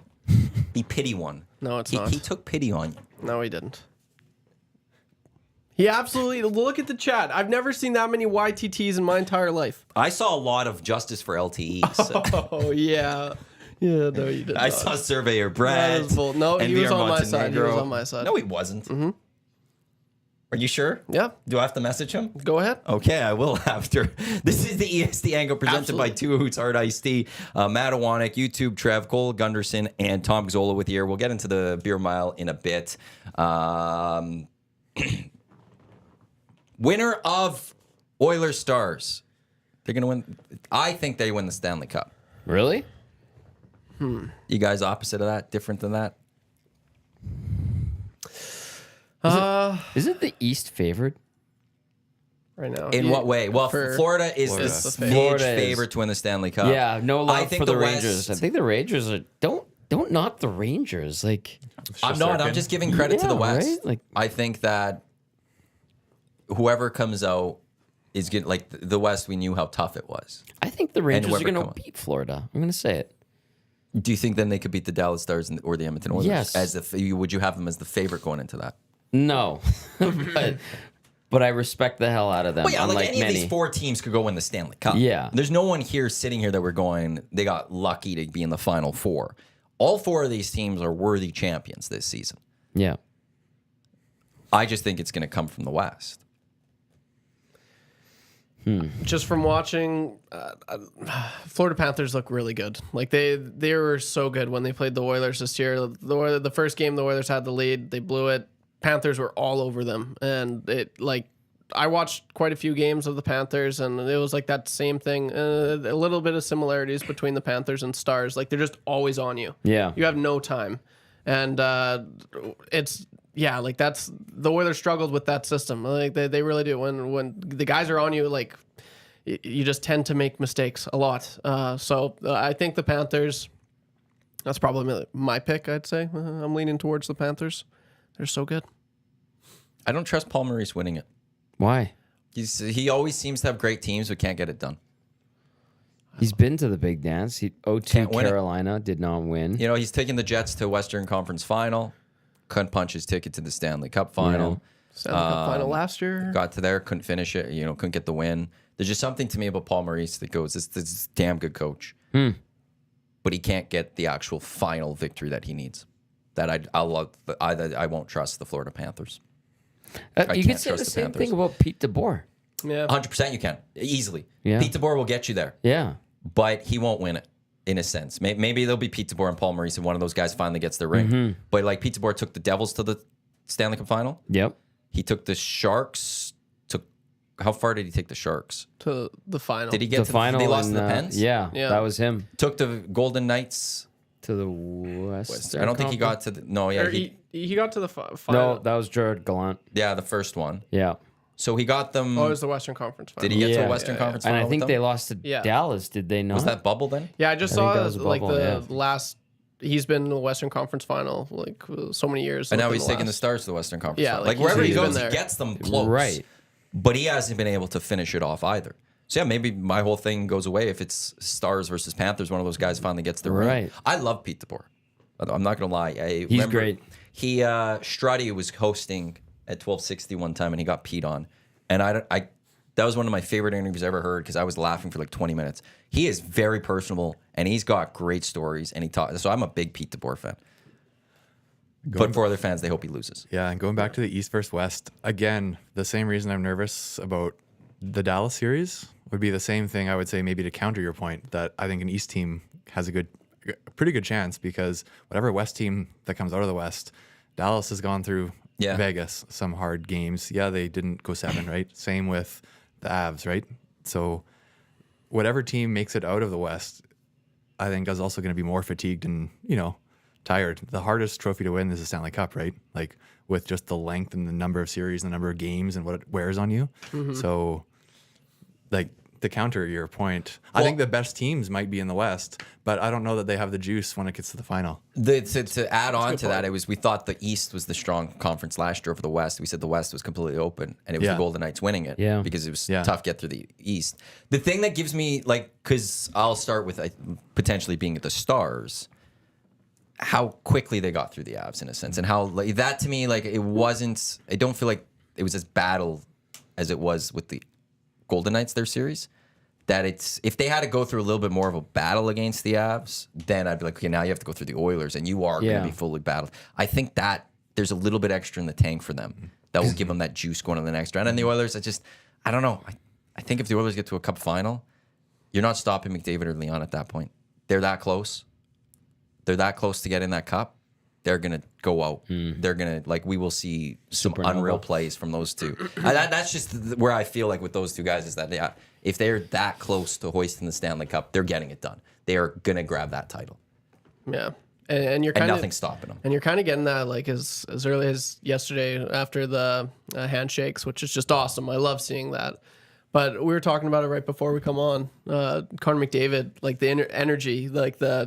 the pity one. No, it's he, not. He took pity on you. No, he didn't. He absolutely look at the chat. I've never seen that many YTTs in my entire life. I saw a lot of justice for LTEs. Oh yeah, yeah. No, you didn't. I saw Surveyor Brad. That is bull. No, he and was VR on my side. He was Montenegro. on my side. No, he wasn't. Mm-hmm. Are you sure? Yeah, Do I have to message him? go ahead. Okay, I will after. This is the EST Hangout presented by Absolutely. Two Hoots Hard Iced Tea. Matt Iwanyk, YouTube Trev, Cole Gunderson, and Tom Gazzola with you here. We'll get into the Beer Mile in a bit. Winner of Oilers Stars. They're going to win. I think they win the Stanley Cup. Really? You guys opposite of that? Different than that? Isn't the East favored? Right now. In what way? Well, for- Florida is Florida. the smidge Florida is- favorite to win the Stanley Cup. Yeah, no I love think for the West- Rangers. I think the Rangers are don't knock the Rangers. Like I'm not. I'm just giving credit to the Yeah, West. right? Like- I think that whoever comes out is good. Like the West, we knew how tough it was. I think the Rangers are whoever going come to beat Florida. I'm going to say it. Do you think then they could beat the Dallas Stars or the Edmonton Oilers? Yes. As would you have them as the favorite going into that? No, but I respect the hell out of them. Well, yeah, like unlike any many. of these 4 teams could go win the Stanley Cup. Yeah. There's no one here sitting here that we're going, they got lucky to be in the Final Four. All 4 of these teams are worthy champions this season. Yeah. I just think it's going to come from the West. Just from watching, Florida Panthers look really good. Like they were so good when they played the Oilers this year. The first game the Oilers had the lead, they blew it. Panthers were all over them, and I watched quite a few games of the Panthers, and it was like that same thing. A little bit of similarities between the Panthers and Stars. Like they're just always on you. Yeah. You have no time, and like that's the Oilers struggled with that system. Like they really do. When the guys are on you, like you just tend to make mistakes a lot. So I think the Panthers. That's probably my pick. I'd say I'm leaning towards the Panthers. They're so good. I don't trust Paul Maurice winning it. Why? He always seems to have great teams, but can't get it done. He's been to the big dance. 0-2 Can't win it. Carolina did not win. You know, he's taking the Jets to Western Conference Final. Couldn't punch his ticket to the Stanley Cup Final. Stanley Cup final last year. Got to there, couldn't finish it. You know, couldn't get the win. There's just something to me about Paul Maurice that goes, this is a damn good coach. But he can't get the actual final victory that he needs. That I won't trust the Florida Panthers. You can't could say trust the the same Panthers. thing about Pete DeBoer. Yeah. 100% you can. Easily. Yeah. Pete DeBoer will get you there. Yeah. But he won't win it, in a sense. Maybe there'll be Pete DeBoer and Paul Maurice, and one of those guys finally gets the ring. But like Pete DeBoer took the Devils to the Stanley Cup Final. Yep. He took the Sharks. How far did he take the Sharks? To the final. Did he get The to final. They lost in, to the Pens? Yeah, Yeah. that was him. Took the Golden Knights. To the West. I don't think he got to the. No, yeah. Or he got to the final. No, that was Jared Gallant. Yeah, the first one. Yeah. So he got them. Oh, it was the Western Conference final. Did he get to Yeah. a Western Conference And Final? I think with they them? lost to Yeah. Dallas, did they not? Was that bubble then? Yeah, I just I think saw that was a like bubble, the yeah. last. He's been in the Western Conference final like so many years. And now within he's taking the last- Stars to the Western Conference. Yeah, Final. like, Like wherever he he's been goes, he there. gets them close. Right. But he hasn't been able to finish it off either. So yeah, maybe my whole thing goes away if it's Stars versus Panthers. One of those guys finally gets the ring. Right. I love Pete DeBoer. I'm not gonna lie. He's great. He Strutty was hosting at 1260 one time, and he got Pete on, and I that was one of my favorite interviews I ever heard because I was laughing for like 20 minutes. He is very personable, and he's got great stories, and he talks. So I'm a big Pete DeBoer fan. But for other fans, they hope he loses. Yeah, and going back to the East versus West, again, the same reason I'm nervous about the Dallas series would be the same thing I would say maybe to counter your point that I think an East team has a pretty good chance because whatever West team that comes out of the West, Dallas has gone through Vegas, some hard games. Yeah, they didn't go 7, right? Same with the Avs, right? So whatever team makes it out of the West, I think is also going to be more fatigued and, tired. The hardest trophy to win is the Stanley Cup, right? Like with just the length and the number of series and the number of games and what it wears on you. So like to counter your point, I think the best teams might be in the West, but I don't know that they have the juice when it gets to the final. To add on to that, we thought the East was the strong conference last year over the West. We said the West was completely open, and it was the Golden Knights winning it because it was tough to get through the East. The thing that gives me, because I'll start with potentially being at the Stars, how quickly they got through the Avs in a sense, and how that to me, it wasn't, I don't feel like it was as battle as it was with the Golden Knights, their series. That if they had to go through a little bit more of a battle against the Avs, then I'd be like, okay, now you have to go through the Oilers, and you are going to be fully battled. I think that there's a little bit extra in the tank for them that will give them that juice going to the next round. And the Oilers, I don't know. I think if the Oilers get to a Cup final, you're not stopping McDavid or Leon at that point. They're that close. They're that close to getting that cup. They're going to go out. They're going to, we will see some unreal plays from those two. That's just where I feel like with those two guys is that, if they're that close to hoisting the Stanley Cup, they're getting it done. They are going to grab that title. Yeah. And you're kind of nothing's stopping them. And you're kind of getting that as early as yesterday after the handshakes, which is just awesome. I love seeing that. But we were talking about it right before we come on. Connor McDavid, the energy,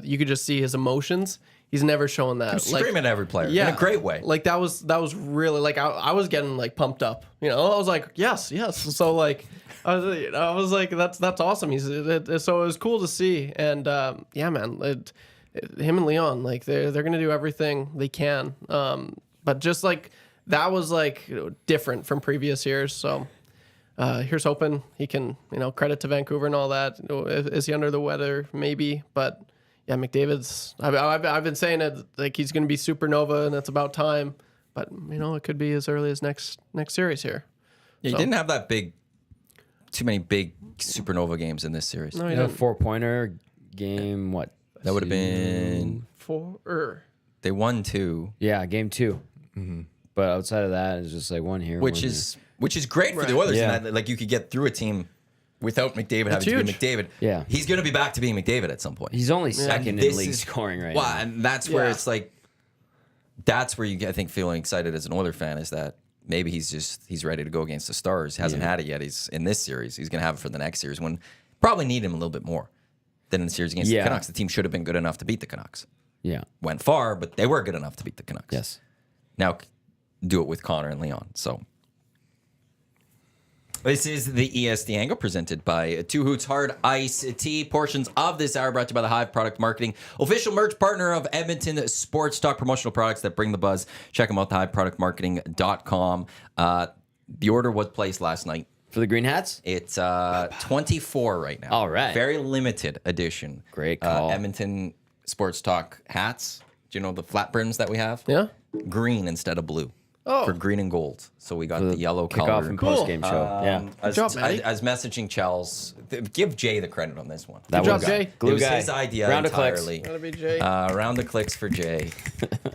you could just see his emotions. He's never shown that. Screaming at every player in a great way. That was really I was getting pumped up. I was like, yes. So I was like, that's awesome. So it was cool to see. And man, him and Leon, they're gonna do everything they can. But just that was like different from previous years. So here's hoping he can, credit to Vancouver and all that. Is he under the weather? Maybe, but yeah, McDavid's. I've been saying it like he's going to be supernova, and it's about time. But it could be as early as next series here. Yeah, he didn't have too many big supernova games in this series. No, he You know, didn't. 4-pointer game, what? That would have been. They won 2. Yeah, game 2. But outside of that, it's just like one here. Which one is great for the Oilers. Yeah. And that, like, you could get through a team without McDavid having to be huge. McDavid. Yeah. He's going to be back to being McDavid at some point. He's only second in This league is- scoring right Well, now. and that's where Yeah. it's like, that's where you get, I think, feeling excited as an Oiler fan is that maybe he's ready to go against the Stars. He hasn't had it yet. He's in this series. He's going to have it for the next series when probably need him a little bit more than in the series against the Canucks. The team should have been good enough to beat the Canucks. Yeah. Went far, but they were good enough to beat the Canucks. Yes. Now do it with Connor and Leon. So this is the EST Hangout presented by Two Hoots Hard Ice Tea. Portions of this hour brought to you by the Hive Product Marketing, official merch partner of Edmonton Sports Talk, promotional products that bring the buzz. Check them out, thehiveproductmarketing.com. The order was placed last night. For the Green Hats? It's 24 right now. All right. Very limited edition. Great call. Edmonton Sports Talk hats. Do you know the flat brims that we have? Yeah. Green instead of blue. Oh. For green and gold. So we got the yellow Kickoff color. and Cool. post-game show. Yeah. As, job, Matty. as messaging Charles, give Jay the credit on this one. That Good job, was Jay. It glue was guy. his idea Round of clicks. entirely. Gotta be Jay. Round of clicks for Jay.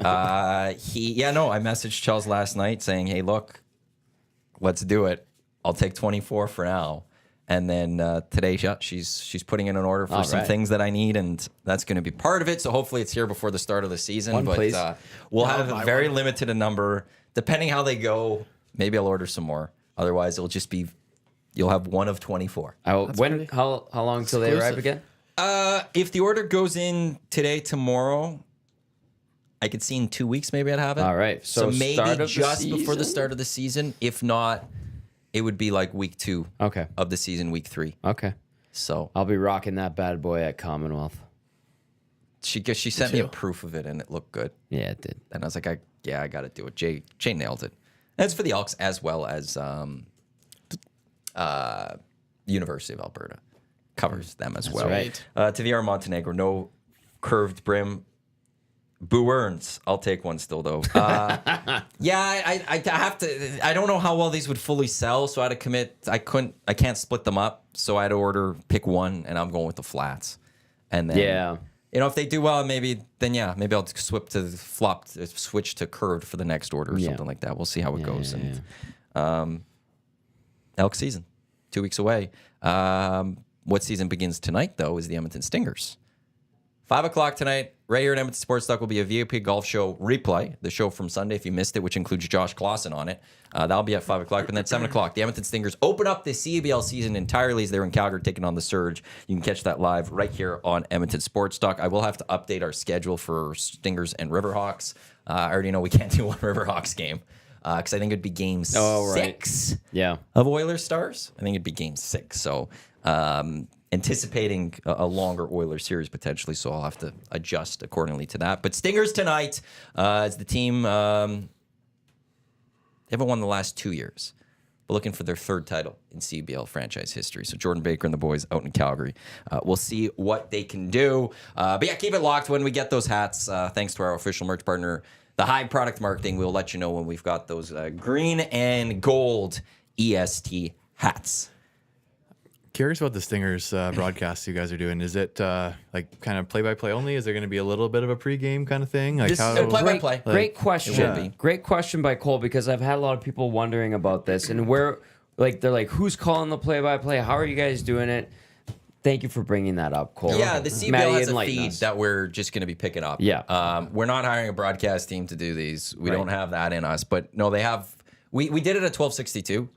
I messaged Charles last night saying, hey, look, let's do it. I'll take 24 for now. And then today, she's putting in an order for All some right. things that I need, and that's going to be part of it. So hopefully it's here before the start of the season. One, but please. we'll have a very limited a number. Depending how they go, maybe I'll order some more. Otherwise, it'll just be, you'll have one of 24. How long till they arrive exclusive. again? If the order goes in today, tomorrow, I could see in 2 weeks maybe I'd have it. All right. So So maybe start of the just before the season? start of the season. If not, it would be like week 2 Okay. of the season, week 3. Okay. So I'll be rocking that bad boy at Commonwealth. she sent me a too. proof of it and it looked good. Yeah, it did. And I was like, I got to do it. Jay nailed it. And it's for the Elks as well as University of Alberta. Covers them as well. right. To the Montenegro, no curved brim. Boo earns. I'll take one still though. I have to. I don't know how well these would fully sell, so I had to commit. I can't split them up, so I had to pick one, and I'm going with the flats. And then Yeah. if they do well, maybe I'll switch to curved for the next order or Yeah. something like that. We'll see how it goes. yeah, And Elk season, 2 weeks away. What season begins tonight though is the Edmonton Stingers. 5 o'clock tonight, right here at Edmonton Sports Talk, will be a VIP golf show replay. The show from Sunday, if you missed it, which includes Josh Clausen on it. That'll be at 5 o'clock. But then 7 o'clock, the Edmonton Stingers open up the CBL season entirely as they're in Calgary taking on the Surge. You can catch that live right here on Edmonton Sports Talk. I will have to update our schedule for Stingers and Riverhawks. I already know we can't do one Riverhawks game because I think it'd be game 6 Yeah. of Oilers Stars. I think it'd be game 6. So anticipating a longer Oilers series potentially, so I'll have to adjust accordingly to that. But Stingers tonight is the team. They haven't won the last 2 years, but looking for their 3rd title in CBL franchise history. So Jordan Baker and the boys out in Calgary. We'll see what they can do. But yeah, keep it locked when we get those hats. Thanks to our official merch partner, the Hive Product Marketing. We'll let you know when we've got those green and gold EST hats. Curious about the Stingers broadcast you guys are doing. Is it like kind of play-by-play only? Is there going to be a little bit of a pregame kind of thing? Like Play-by-play. Great question. It will be. Great question by Cole, because I've had a lot of people wondering about this and where, they're like, who's calling the play-by-play? How are you guys doing it? Thank you for bringing that up, Cole. Yeah, the CBL Matty, has a enlighten feed us. that we're just going to be picking up. Yeah. We're not hiring a broadcast team to do these. We Right. don't have that in us. But no, they have. We did it at 1262.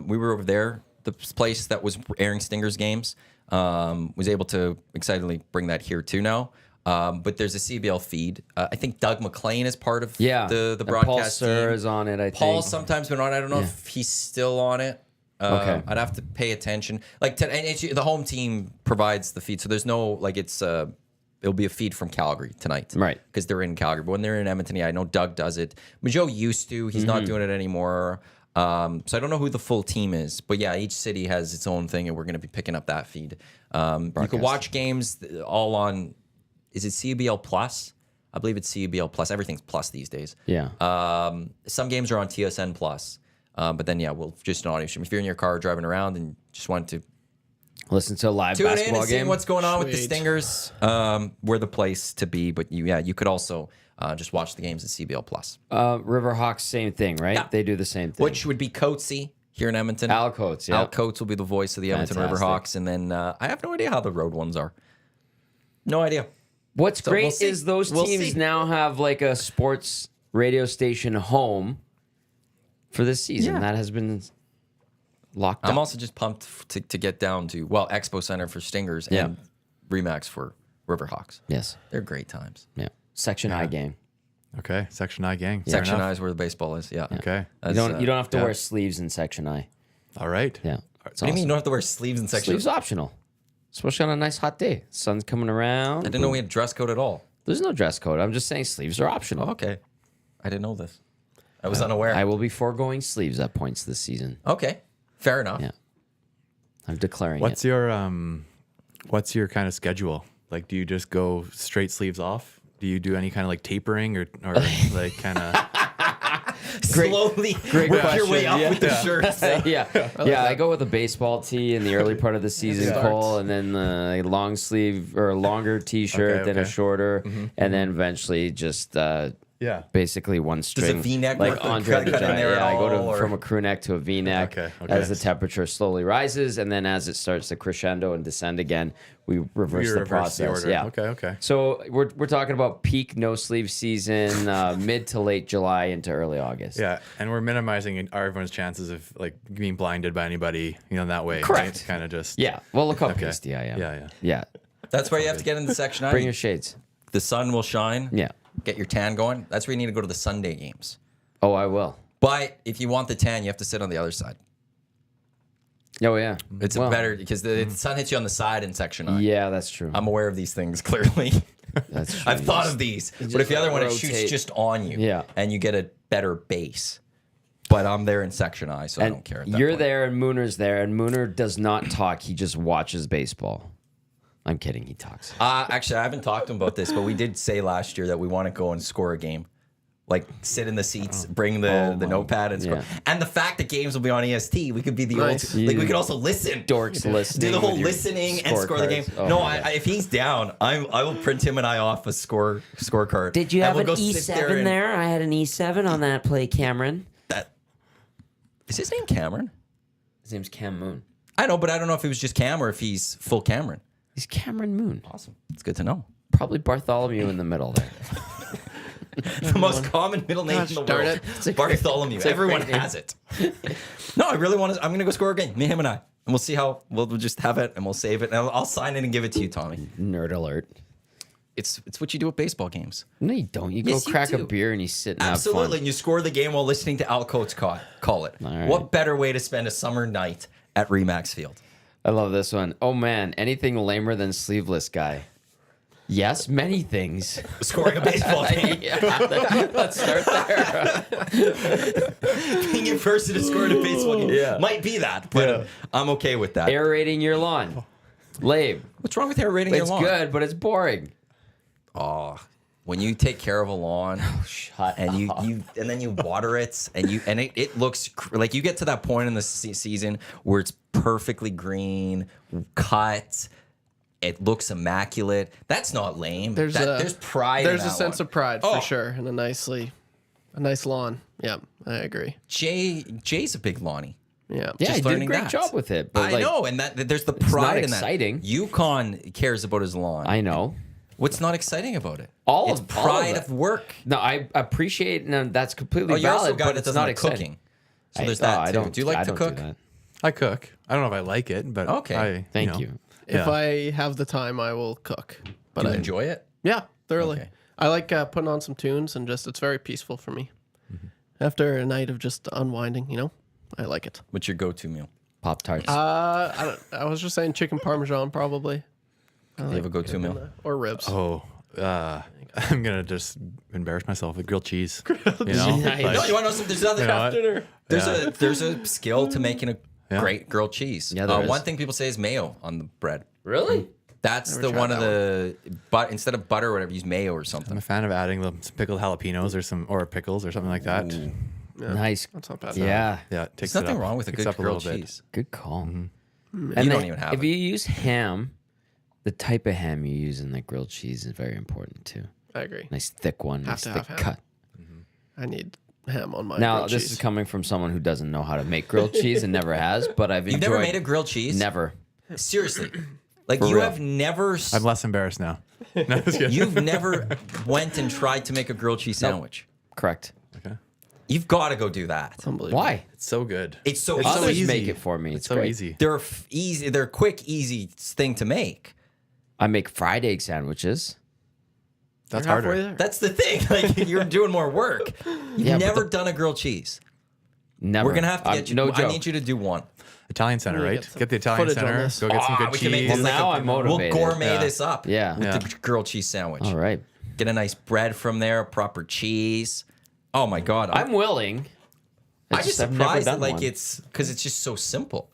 We were over there, the place that was airing Stingers games. Was able to excitedly bring that here too now. But there's a CBL feed. I think Doug McLean is part of the And broadcast Paul Sir team. is on it, I Paul's think. sometimes been on. I don't know if he's still on it. Okay. I'd have to pay attention. And the home team provides the feed, so there's no it's it'll be a feed from Calgary tonight. Right. Because they're in Calgary. But when they're in Edmonton, I know Doug does it. Majo used to. He's not doing it anymore. So I don't know who the full team is. But yeah, each city has its own thing, and we're going to be picking up that feed. You can watch games all on, is it CBL Plus? I believe it's CBL Plus. Everything's Plus these days. Yeah. Some games are on TSN Plus. But then, yeah, we'll just an audio stream. If you're in your car driving around and just want to Listen to a live tune in basketball and see game. what's going on with the Sweet. Stingers, we're the place to be. But you could also just watch the games at CBL Plus, Riverhawks, same thing, right? Yeah. They do the same thing. which would be Coatsy here in Edmonton. Al Coates, yeah. Al Coates will be the voice of the Edmonton Fantastic. Riverhawks. And then I have no idea how the road ones are. No idea. What's So great we'll see. is those We'll teams see. now have like a sports radio station home for this season. Yeah. That has been locked I'm up. also just pumped to get down to, Expo Center for Stingers and Remax for Riverhawks. Yes. They're great times. Yeah. Section I gang. Okay, Section I gang. Fair Section enough. I is where the baseball is. Yeah. Okay. You don't have to yeah. wear sleeves in Section I. All right. Yeah. It's What do you mean you awesome. don't have to wear sleeves in section? Sleeves optional. Especially on a nice hot day. Sun's coming around. I didn't know we had dress code at all. There's no dress code. I'm just saying sleeves are optional. Oh, okay. I didn't know this. I was unaware. I will be foregoing sleeves at points this season. Okay. Fair enough. Yeah. I'm declaring What's it. your kind of schedule? Like, do you just go straight sleeves off? Do you do any kind of like tapering or like kind of? Slowly great work your question. way up Yeah. with the shirts. I go with a baseball tee in the early part of the season, Starts. Cole, and then a long sleeve or a longer t-shirt, Okay, then a okay. shorter, and then eventually just Yeah. basically one string. V-neck like worth of Andre the cut in Giant. there at Yeah, I go all, or- from a crew neck to a V-neck Okay, as the okay. temperature slowly rises, and then as it starts to crescendo and descend again, we reverse You the reverse the process. order. Yeah. Okay. So we're talking about peak no sleeve season, mid to late July into early August. Yeah, and we're minimizing everyone's chances of like being blinded by anybody, that way. Correct. Kind of just. Yeah. Well, look how Okay. pasty I am. Yeah. Yeah. That's why you have to get into section I. Bring your shades. The sun will shine. Yeah. Get your tan going. That's where you need to go to the Sunday games. Oh, I will. But if you want the tan, you have to sit on the other side. Oh, yeah. It's Well, better because the sun hits you on the side in section I. Yeah, that's true. I'm aware of these things clearly. That's true. I've thought of these. But just if the other one, it rotate. shoots just on you. Yeah. And you get a better base. But I'm there in section I, so I And don't care. At that you're point. there, and Mooner's there, and Mooner does not talk. He just watches baseball. I'm kidding. He talks. Actually, I haven't talked to him about this, but we did say last year that we want to go and score a game. Like, sit in the seats, bring the notepad and score. Yeah. And the fact that games will be on EST, we could be the Nice. old... Like, we could also listen. Dorks listening. Do the whole with your listening and score the game. scorecards. Oh No, my God. if he's down, I will print him and I off a scorecard. Did you And have we'll an go sit E7 and- there? I had an E7 on that play, Cameron. Is his name Cameron? His name's Cam Moon. I know, but I don't know if he was just Cam or if he's full Cameron. He's Cameron Moon. Awesome. It's good to know. Probably Bartholomew in the middle there. The most common middle name Gosh, in the darn world. it. Bartholomew. a Everyone great name. has it. No, I really want to. I'm going to go score a game. Me, him, and I. And we'll see how. We'll just have it and we'll save it. And I'll sign it and give it to you, Tommy. Nerd alert. It's what you do at baseball games. No, you don't. You go Yes, you crack a do. beer and you sit and have Absolutely. fun. And you score the game while listening to Al Coates call it. All right. What better way to spend a summer night at Remax Field? I love this one. Oh, man. Anything lamer than sleeveless guy? Yes, many things. Scoring a baseball game. Yeah, let's start there. Being in person to score in a baseball game. Yeah. Might be that, but I'm okay with that. Aerating your lawn. Lame. What's wrong with aerating your It's lawn? good, but it's boring. Oh, when you take care of a lawn Shut and you and then you water it and it looks like you get to that point in the season where it's perfectly green, cut. It looks immaculate. That's not lame. There's pride. There's in a that sense one. of pride Oh. for sure, and a nice lawn. Yeah, I agree. Jay's a big Lonnie. Yeah. Yeah, Just he did a learning great that. job with it. But I like, know, and that there's the pride in that. exciting. Yukon cares about his lawn. I know. What's not exciting about it? All it's of pride it. of work. No, I appreciate, and that's completely Oh, you're also a valid, guy but that it's doesn't not like exciting. cooking. So there's that too. Do you like to do cook? that. I cook. I don't know if I like it, but Okay. Thank you. If Yeah. I have the time, I will cook. But Do you I enjoy it? Yeah, thoroughly. Okay. I like putting on some tunes and just it's very peaceful for me. After a night of just unwinding, I like it. What's your go-to meal? Pop Tarts. I was just saying chicken parmesan probably. Do you have a go-to meal? Or ribs. Oh, I'm gonna just embarrass myself with grilled cheese. You know? Nice. No, you want to know something? There's other You know what? Dinner. There's a skill to making a great grilled cheese. Yeah, there is. One thing people say is mayo on the bread. Really? That's the tried one of that the but instead of butter or whatever, use mayo or I'm something. a fan of adding some pickled jalapenos or pickles or something like that. Nice. That's not bad. Yeah. Yeah, it takes There's it nothing up, wrong with a kicks good up little grilled bit. cheese. Good call. And You then don't even have if it. you use ham, the type of ham you use in the grilled cheese is very important too. I agree. Nice thick one, Have nice to thick have ham. cut. I need ham on my Now grilled this cheese. is coming from someone who doesn't know how to make grilled cheese and never has, but I've You've enjoyed. never made a grilled cheese? Never. Seriously. Like For you real. have never I'm less embarrassed now. No, just kidding. you've never went and tried to make a grilled cheese sandwich. Correct. Okay. You've got to go do that. Unbelievable. Why? It's so good. It's so It's so easy. Others easy. make it for me. It's It's so great. easy. They're easy. They're a quick, easy thing to make. I make fried egg sandwiches. That's You're halfway harder. there. That's the thing. Like you're doing more work. You've Yeah, but never done a grilled cheese. Never. We're gonna have to get you. No I joke. need you to do one. Italian Center, Let me right? get some Get the Italian footage on Center. this. Go get some good we can make cheese. this Well, now I'm We'll motivated. gourmet Yeah. this up. Yeah. With Yeah. the grilled cheese sandwich. All right. Get a nice bread from there, proper cheese. Oh my god. I'm willing. I It's just I've never surprised that done like one. it's because it's just so simple.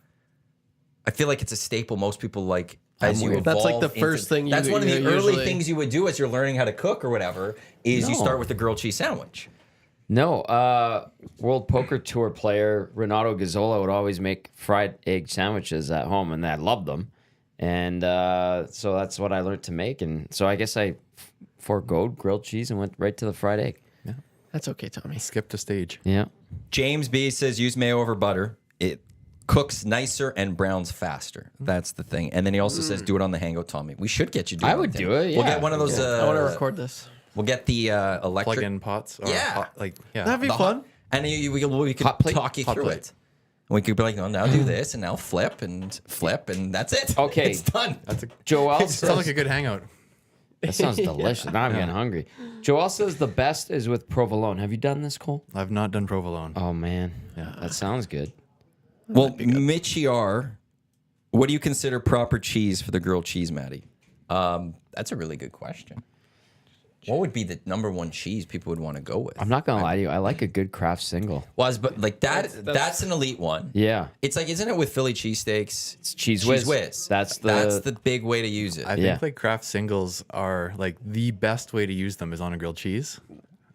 I feel like it's a staple most people like as you weird. evolve. That's like the first thing you- That's one of the you early usually- things you would do as you're learning how to cook or whatever. Is you No. start with the grilled cheese sandwich. No, World Poker Tour player Renato Gazzola would always make fried egg sandwiches at home, and I loved them. And so that's what I learned to make. And so I guess I forgoed grilled cheese and went right to the fried egg. That's okay, Tommy. Skip the stage. Yeah. James B says use mayo over butter. It cooks nicer and browns faster. That's the thing. And then he also says do it on the Hangout, Tommy. We should get you doing I would do it, We'll yeah. get one of those. I want to record this. We'll get the electric. Plug-in pots. Or Yeah. That'd be the fun. hot- and we could Hot plate? talk you Hot through plate. it. We could be like, no, now do this, and now flip, and that's it. Okay. It's done. That's a, Joel sounds like says, a good hangout. that sounds delicious. Now I'm getting hungry. Joel says the best is with provolone. Have you done this, Cole? I've not done provolone. Oh, man. Yeah. That sounds good. Well, Mitchie R, what do you consider proper cheese for the grilled cheese, Maddie? That's a really good question. What would be the number one cheese people would want to go with? I'm not going to lie to you. I like a good craft single. But like that's an elite one. Yeah. It's like, isn't it with Philly cheesesteaks? It's Cheese Whiz. That's the big way to use it. I Yeah. think like craft singles are like the best way to use them is on a grilled cheese.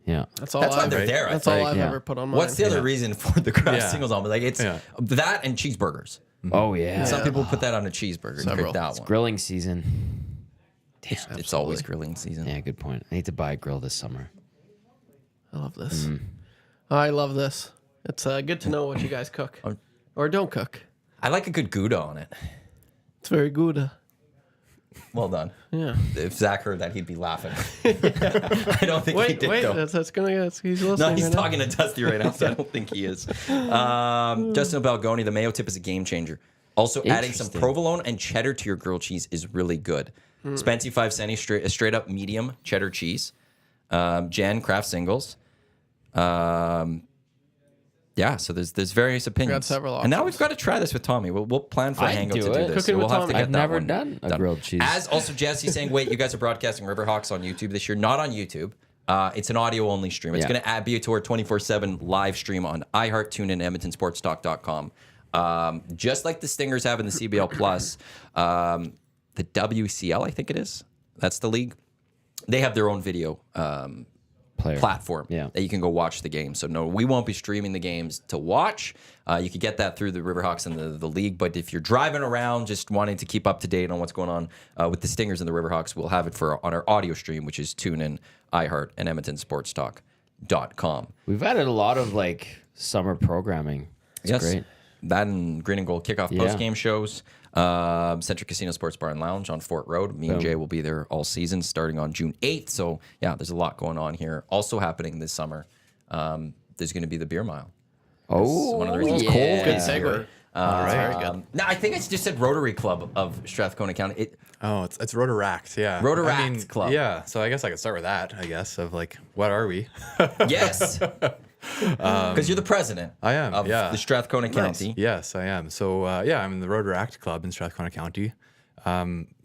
Yeah. That's all. That's why I've, they're there, I That's all think. I've Yeah. ever put on mine. What's the other reason for the craft Yeah. singles on? But like it's Yeah. that and cheeseburgers. Oh, yeah. Some people put that on a cheeseburger and Several. pick that one. Grilling season. It's always grilling season. Yeah, good point. I need to buy a grill this summer. I love this. I love this. It's good to know what you guys cook or don't cook. I like a good Gouda on it. It's very good. Well done. Yeah. If Zach heard that, he'd be laughing. I don't think he Wait, did wait. though. That's gonna. He's listening. No, he's right now. talking to Dusty right now, so I don't think he is. Justin Balgoni, the mayo tip is a game changer. Also, adding some Interesting. provolone and cheddar to your grilled cheese is really good. Spency 5 centi, straight up medium cheddar cheese. Jen, craft singles. Yeah, so there's various opinions. several and now we've options. got to try this with Tommy. We'll plan for a I'd hangout do to do it. this. Cooking So we'll with have to Tommy. get I've that never one done a grilled cheese. As also Jesse saying, wait, you guys are broadcasting Riverhawks on YouTube this year, not on YouTube. It's an audio only stream. It's Yeah. going to be to our 24/7 live stream on iHeart, TuneIn, EdmontonSportsTalk.com. Just like the Stingers have in the CBL Plus, the WCL, I think it is. That's the league. They have their own video Player. platform Yeah. that you can go watch the game. So no, we won't be streaming the games to watch. You can get that through the Riverhawks and the league. But if you're driving around just wanting to keep up to date on what's going on with the Stingers and the Riverhawks, we'll have it on our audio stream, which is TuneIn, iHeart, and EdmontonSportsTalk.com. We've added a lot of like summer programming. It's great. That and Green and Gold kickoff Yeah. post-game shows. Centric Casino Sports Bar and Lounge on Fort Road. Me and Jay will be there all season starting on June 8th. So, yeah, there's a lot going on here. Also happening this summer, there's going to be the Beer Mile. Oh, One of the reasons yeah. Cole Good is segue. here. All right. No, I think I just said Rotary Club of Strathcona County. Oh, it's Rotaract, yeah. Rotaract Club. Yeah, so I guess I could start with that, I guess, of like, what are we? Yes. Because you're the president I am, of yeah. the Strathcona County. Yes, I am. So, yeah, I'm in the Rotaract Club in Strathcona County.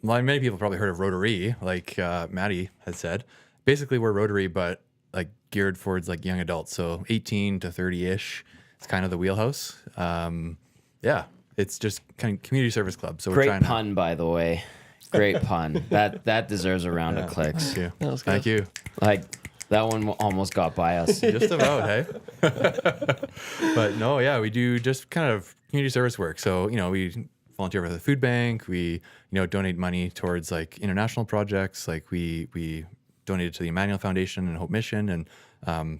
Many people probably heard of Rotary, like Maddie had said. Basically, we're Rotary, but like geared towards like young adults, so 18 to 30-ish. It's kind of the wheelhouse. Yeah, it's just kind of community service club. So we're Great trying pun, by the way. Great pun. That deserves a round of clicks. Thank you. That was good. Thank you. Like that one almost got by us. Just about, hey. But no, yeah, we do just kind of community service work. So we volunteer with the food bank. We donate money towards like international projects. Like we donated to the Emmanuel Foundation and Hope Mission, and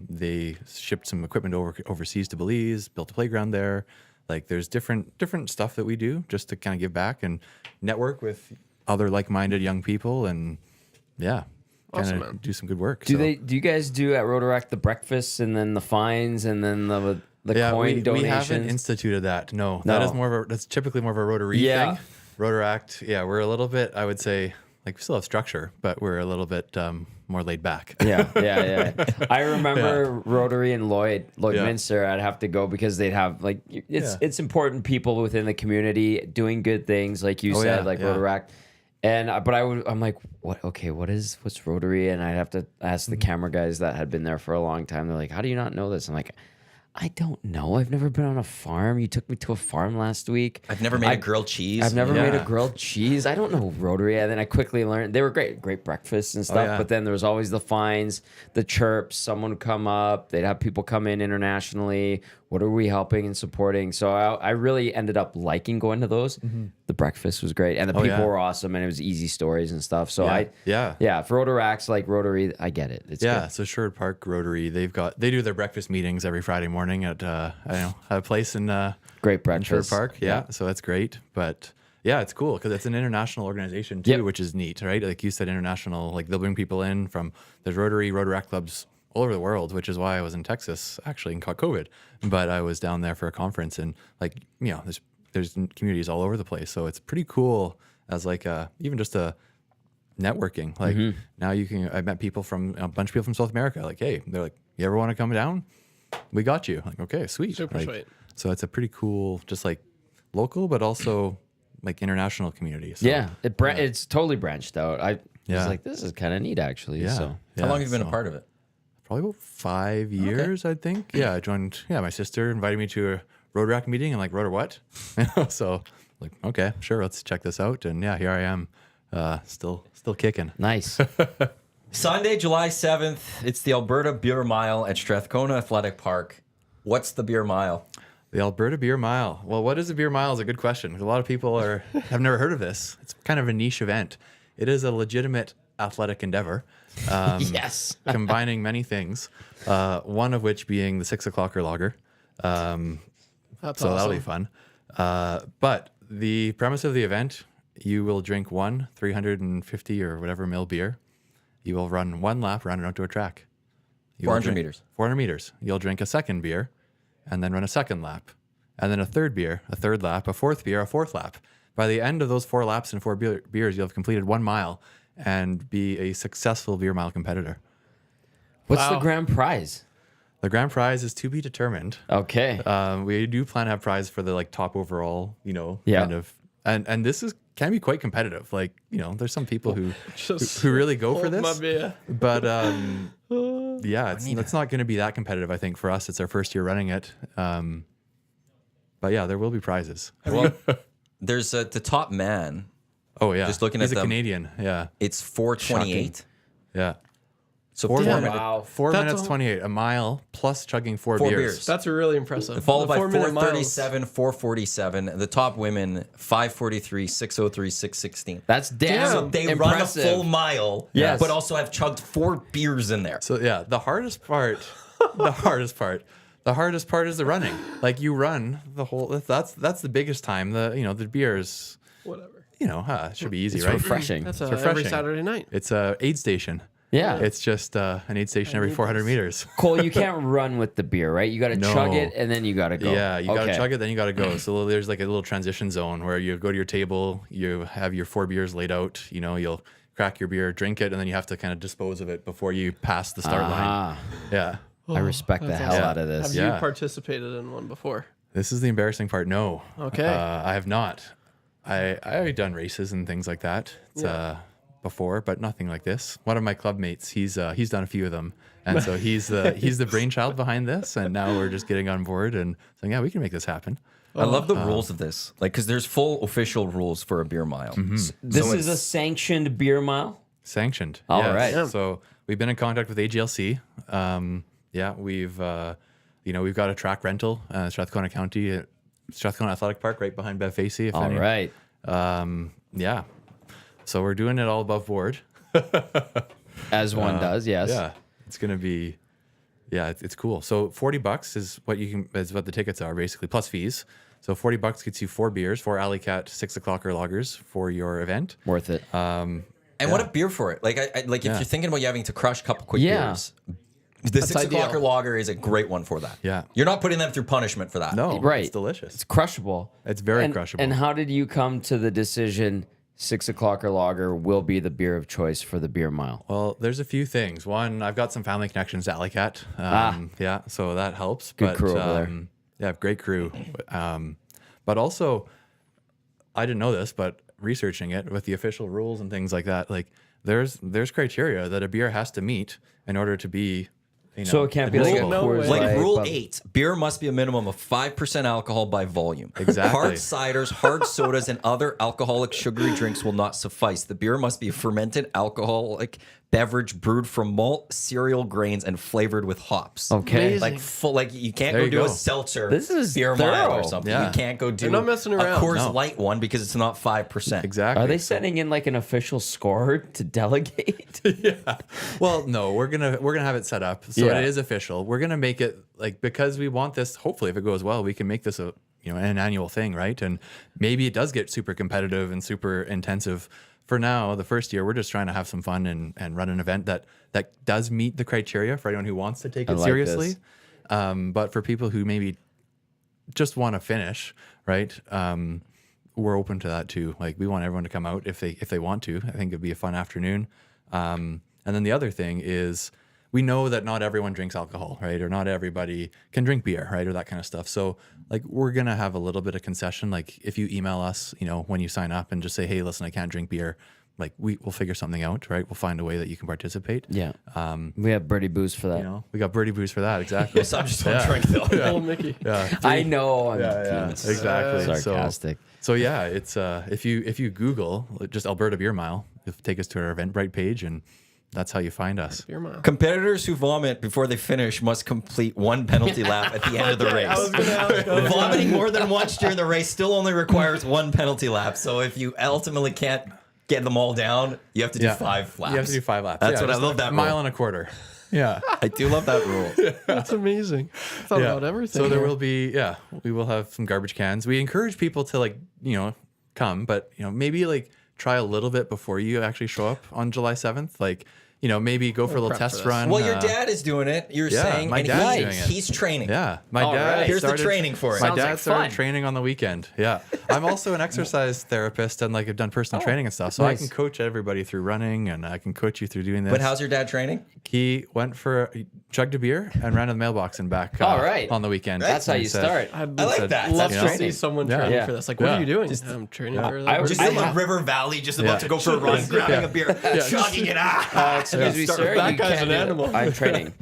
they shipped some equipment overseas to Belize, built a playground there. Like there's different stuff that we do just to kind of give back and network with other like-minded young people, and yeah, Awesome, kind man. of do some good work. Do you guys do at Rotaract the breakfasts and then the fines and then the coin donations? We haven't instituted that. No, No. that is that's typically more of a Rotary Yeah. thing. Rotaract, yeah, we're a little bit, I would say, like we still have structure, but we're a little bit more laid back. Yeah. I remember Rotary and Lloydminster. Yeah. I'd have to go because they'd have like it's important people within the community doing good things, like you said, like Rotaract. And I'm like, what's Rotary? And I'd have to ask the camera guys that had been there for a long time. They're like, how do you not know this? I'm like, I don't know. I've never been on a farm. You took me to a farm last week. I've never made a grilled cheese. I've never made a Yeah. grilled cheese. I don't know Rotary. And then I quickly learned they were great breakfasts and stuff. yeah. But then there was always the fines, the chirps. Someone would come up. They'd have people come in internationally. What are we helping and supporting? So I really ended up liking going to those. The breakfast was great, and the people yeah. were awesome, and it was easy stories and stuff. So Yeah. for Rotaracts like Rotary, I get it. It's Yeah, good. so Sherwood Park Rotary, they do their breakfast meetings every Friday morning at a place in Great in Sherwood breakfast. Park. Yeah, so that's great. But yeah, it's cool because it's an international organization too, Yep. which is neat, right? Like you said, international. Like they'll bring people in from there's Rotaract clubs all over the world, which is why I was in Texas actually and caught COVID. But I was down there for a conference, and like there's communities all over the place, so it's pretty cool as like even just a networking. Like now I met people from a bunch of people from South America. Like, hey, they're like, you ever want to come down? We got you. Like, okay, sweet. Super Like, sweet. So it's a pretty cool, just like local, but also like international community. So, Yeah, it's totally branched out. I was Yeah. like, this is kind of neat, actually. yeah. So How long have you been so a part of it? Probably about 5 years, I think. Yeah, I joined. Yeah, my sister invited me to a Rotaract meeting. I'm like, Rotor what? So like, okay, sure, let's check this out. And yeah, here I am, still kicking. nice. Sunday, July 7th, it's the Alberta Beer Mile at Strathcona Athletic Park. What's the Beer Mile? The Alberta Beer Mile. Well, what is a beer mile is a good question. A lot of people have never heard of this. It's kind of a niche event. It is a legitimate athletic endeavor. Yes. Combining many things, one of which being the 6 o'clocker lager. That's So that'll awesome. be fun. But the premise of the event, you will drink one 350 or whatever mil beer. You will run one lap around and out to a track. You will 400 drink- meters. 400 meters. You'll drink a second beer and then run a second lap. And then a third beer, a third lap, a fourth beer, a fourth lap. By the end of those 4 laps and 4 beers, you'll have completed 1 mile and be a successful beer mile competitor. What's the Wow. grand prize? The grand prize is to be determined. Okay. We do plan to have prize for the like top overall, Yeah. kind of, and this can be quite competitive. Like, there's some people who Just who really go for hold my this, beer. but yeah, it's not going to be that competitive. I think for us, it's our first year running it. But yeah, there will be prizes. Well, there's the top man. Oh yeah, Just looking he's at a them. Canadian. Yeah, It's 4:28. yeah. So 4 4 minutes. minutes. Wow. 4 That's minutes all- 28, a mile plus chugging 4 4 beers. beers. That's really impressive. Followed The by 4-minute miles. 4:37, 4:47. The top women 5:43, 6:03, 6:16. That's damn So they impressive. run a full mile, Yes. but also have chugged 4 beers in there. So yeah, the hardest part is the running. Like you run the whole. That's the biggest time. The beers. Whatever. It should be easy, It's right? refreshing. That's It's every refreshing. Saturday night. It's a aid station. Yeah. It's just an aid station every 400 meters. Cole, you can't run with the beer, right? You got to No. chug it and then you got to go. Yeah, you gotta Okay. chug it, then you gotta go. So there's like a little transition zone where you go to your table, you have your 4 beers laid out. You'll crack your beer, drink it, and then you have to kind of dispose of it before you pass the start line. Ah, Yeah. I respect the that's hell awesome. out of Have this. Yeah. you participated in one before? This is the embarrassing part. No. Okay. I have not. I already done races and things like that. It's, before, but nothing like this. One of my club mates, he's done a few of them, and so he's the brainchild behind this. And now we're just getting on board and saying, yeah, we can make this happen. I love the rules of this, like because there's full official rules for a beer mile. This is a sanctioned beer mile. Sanctioned. All yes. right. Yeah. So we've been in contact with AGLC. We've we've got a track rental, Strathcona County, at Strathcona Athletic Park, right behind Bev Facey. All right. Yeah. So we're doing it all above board. As one does, yes. Yeah, it's gonna be, it's cool. So $40 is what the tickets are basically, plus fees. So $40 gets you 4 beers, 4 Alley Cat 6 o'clocker lagers for your event. Worth it. And what a beer for it. Like, if you're thinking about you having to crush a couple quick beers, the 6 ideal. o'clocker lager is a great one for that. Yeah. You're not putting them through punishment for that. No, Right. it's delicious. It's crushable. It's very And- crushable. And how did you come to the decision 6 o'clocker lager will be the beer of choice for the beer mile? Well, there's a few things. One, I've got some family connections to Alley Cat. Yeah, so that helps. Good crew over there. Yeah, great crew. But also, I didn't know this, but researching it with the official rules and things like that, like there's criteria that a beer has to meet in order to be, So it can't be like a admissible. Coors Like Light, rule but- 8, beer must be a minimum of 5% alcohol by volume. Exactly. Hard ciders, hard sodas, and other alcoholic sugary drinks will not suffice. The beer must be a fermented alcoholic beverage brewed from malt, cereal grains, and flavored with hops. Okay. Like full, like you can't There go you do go. a seltzer This is beer mile or thorough. something. Yeah. You can't go do not messing a around. Coors No. Light one because it's not 5%. Exactly. Are they sending in like an official score to delegate? Well, no, we're gonna have it set up so Yeah. it is official. We're gonna make it like, because we want this. Hopefully, if it goes well, we can make this a an annual thing, right? And maybe it does get super competitive and super intensive. For now, the first year, we're just trying to have some fun and run an event that does meet the criteria for anyone who wants to take it like seriously. this. But for people who maybe just want to finish, right? We're open to that too. Like, we want everyone to come out if they want to. I think it'd be a fun afternoon. And then the other thing is, we know that not everyone drinks alcohol, right? Or not everybody can drink beer, right? Or that kind of stuff. So, like, we're gonna have a little bit of concession. Like, if you email us, when you sign up and just say, "Hey, listen, I can't drink beer," like, we'll figure something out, right? We'll find a way that you can participate. Yeah. We have Birdie Booze for that. We got Birdie Booze for that, exactly. So I'm just don't drink though. Oh, Mickey. I know. I'm Exactly. sarcastic. So yeah, it's if you Google just Alberta Beer Mile, it'll take us to our Eventbrite page, and that's how you find us. Beer mile. Competitors who vomit before they finish must complete 1 penalty lap at the end of the race. I was gonna ask. Vomiting more than once during the race still only requires 1 penalty lap. So if you ultimately can't get them all down, you have to do 5 laps. You have to do 5 laps. That's what I just love a that mile rule. and a quarter. Yeah. I do love that rule. That's amazing. Thought about everything. So there here. will be, we will have some garbage cans. We encourage people to come, but maybe try a little bit before you actually show up on July 7th. Maybe go for a little prep test for this. run. Well, your dad is doing it. You're yeah, saying, my and dad's he's, doing it. he's training. Yeah, my All dad. right. Here's the started- training for it. My Sounds dad like started fun. training on the weekend. Yeah, I'm also an exercise therapist and have done personal training and stuff. So nice. I can coach everybody through running, and I can coach you through doing this. But how's your dad training? He he chugged a beer and ran to the mailbox and back. All right. On the weekend. That's how And you said- start. I'd I like that. love That's to training. see someone Yeah. training Yeah. for this. Like, what Yeah. are you doing? I'm training for I that. was- Just I in the have- River Valley, just about Yeah. to go for a run, grabbing a beer, chugging it out. Excuse me, sir. that you guy's can't an do that. animal. I'm training.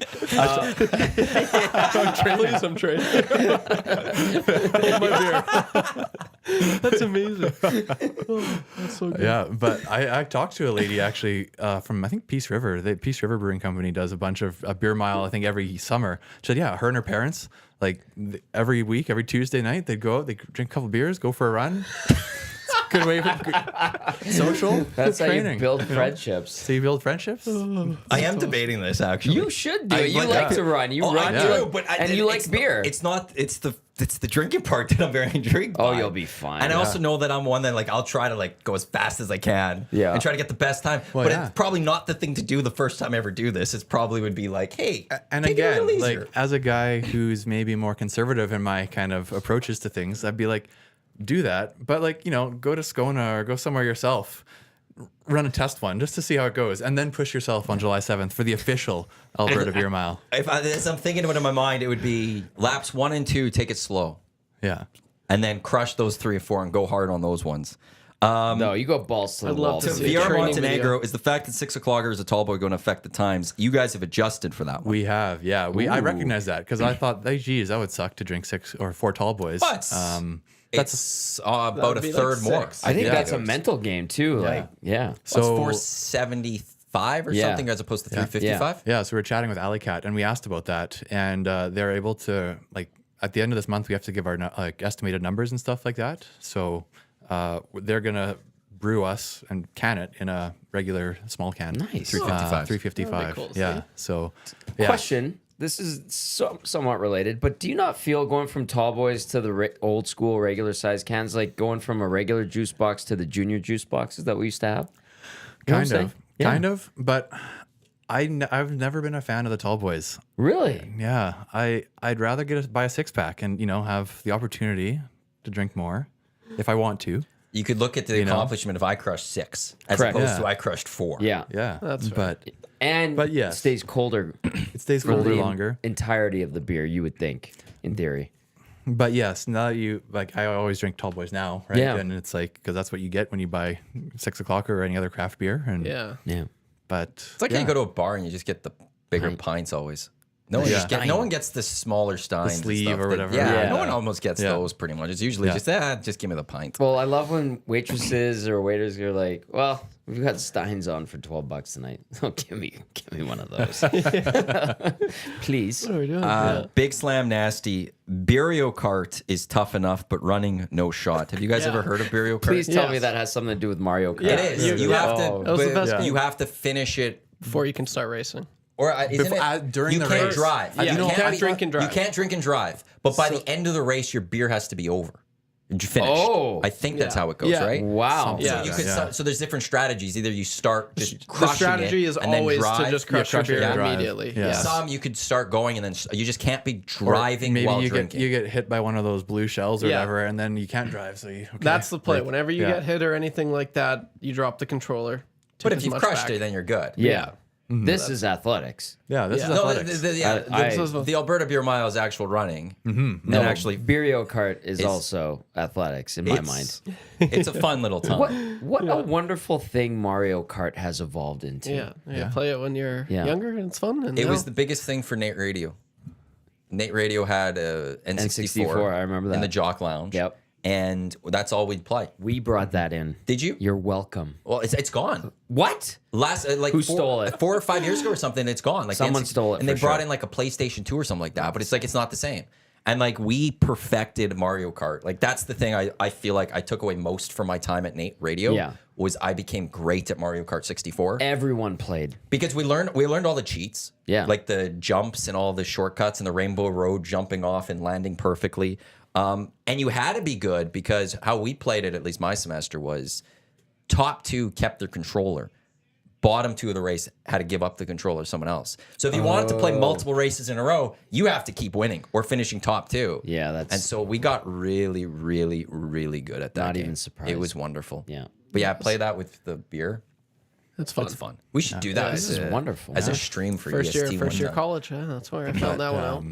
Please, I'm training. Hold my beer. That's amazing. Oh, that's so good. Yeah, but I talked to a lady actually from I think Peace River. The Peace River Brewing Company does a bunch of a beer mile. I think every summer. She said, yeah, her and her parents every week, every Tuesday night, they'd go out, they drink a couple beers, go for a run. Good way for social. That's how you training. build friendships. So you build friendships. I am debating this actually. You should do I it. You like to run. You Oh, run. I you do, like- but and you like beer. It's not. It's the drinking part that I'm very intrigued by. Oh, you'll be fine. And I Yeah. also know that I'm one that I'll try to go as fast as I can. Yeah. And try to get the best time. Well, but yeah. it's probably not the thing to do the first time I ever do this. It's probably would be like, hey, And take it a again, little easier. as a guy who's maybe more conservative in my kind of approaches to things, I'd be like, do that. But go to Skona or go somewhere yourself, run a test one just to see how it goes, and then push yourself on July 7th for the official Alberta Beer Mile. As I'm thinking about it in my mind, it would be laps 1 and 2, take it slow. Yeah. and then crush those 3 or 4 and go hard on those ones. No, you go balls to the I'd love wall. to for see me. a VR training Montenegro video. is the fact that 6 o'clocker is a tall boy going to affect the times. You guys have adjusted for that one. We have, yeah. I recognize that because I thought, hey, geez, that would suck to drink 6 or 4 tall boys. But that's about a That'd be third like more. 6. I think Yeah. that's a mental game too. Like, yeah. So So 475 or Yeah. something as opposed to 355. yeah, so we were chatting with Alley Cat and we asked about that, and they're able to like at the end of this month we have to give our like estimated numbers and stuff like that. So they're gonna brew us and can it in a regular small can. Nice. 355. 355. That'd be cool, Yeah. see? So yeah. Question. This is somewhat related, but do you not feel going from tall boys to the old school regular size cans, like going from a regular juice box to the junior juice boxes that we used to have? You know what I'm Kind saying? of. Yeah. Kind of, but I've never been a fan of the tall boys. Really? Yeah, I'd rather buy a 6-pack and have the opportunity to drink more if I want to. You could look at the know? accomplishment if I crushed 6 as Correct. opposed Yeah. to I crushed 4. Yeah. Yeah, That's fair. But yes. it stays colder it stays for colder the longer. entirety of the beer, you would think, in theory. But yes, now you like I always drink tall boys now, right? Yeah. And it's like because that's what you get when you buy 6 o'clock or any other craft beer. And Yeah. Yeah. but It's like how you go to a bar and you just get the bigger pints always. No one gets the smaller steins. and sleeve stuff or that- whatever. Yeah, Yeah. no one almost gets Yeah. those pretty much. It's usually Yeah. just give me the pint. Well, I love when waitresses or waiters are like, "Well, we've got Steins on for $12 tonight. Oh, give me one of those, please." What are we doing? Big Slam Nasty. Burial Kart is tough enough, but running no shot. Have you guys Yeah. ever heard of Burial Kart? Please tell me Yes. that has something to do with Mario Kart. Yeah. It is. You have to. That was the best but game. You have to finish it. Before you can start racing. Or isn't Before- it during you the can't race. drive. Yeah, you can't drink and drive. You can't drink and drive. But by the end of the race, your beer has to be over. Finished. Oh. I think that's Yeah. how it goes, Yeah. right? Wow. So Yeah. you could start, so there's different strategies. Either you start just The crushing strategy it is and then always drive. to just crush your crush it beer and drive. immediately. Yeah. Yeah. Some you could start going and then you just can't be or driving maybe while you drinking. get hit by one of those blue shells or Yeah. whatever, and then you can't drive. So you That's the play. Like, Whenever you yeah. get hit or anything like that, you drop the controller. but Take if as you've much crushed back. it, then you're good. Yeah. This is athletics. Yeah, this is Yeah. No, athletics. the Alberta Beer Mile is actual running. Mm-hmm. No, And actually, Burial Kart is also athletics in my mind. it's a fun little time. What a wonderful thing Mario Kart has evolved into. Yeah. Play it when you're Yeah. younger and it's fun. And It now- was the biggest thing for Nate Radio. Nate Radio had a N64, N64, I remember in that. the Jock Lounge. Yep. And that's all we'd play. We brought that in. Did you? You're welcome. Well, it's gone. What? Last Who stole it? 4 or 5 years ago or something. It's gone. Like Someone stole it and for they brought sure. in like a PlayStation 2 or something like that. But it's like it's not the same. And like we perfected Mario Kart. Like that's the thing I feel like I took away most from my time at Nate Radio. Yeah. Was I became great at Mario Kart 64 Everyone played. because we learned all the cheats. Yeah. Like the jumps and all the shortcuts and the Rainbow Road jumping off and landing perfectly. And you had to be good because how we played it, at least my semester, was top 2 kept their controller. Bottom 2 of the race had to give up the controller to someone else. So if you wanted to play multiple races in a row, you have to keep winning or finishing top 2. Yeah, that's- And so we got really, really, really good at that. Not game. even surprised. It was wonderful. Yeah. But yeah, play that with the beer. It's fun. It's fun. We should do that. This as is a- wonderful. As Yeah. a stream for First EST year one time. college. Yeah, that's where I found that one out.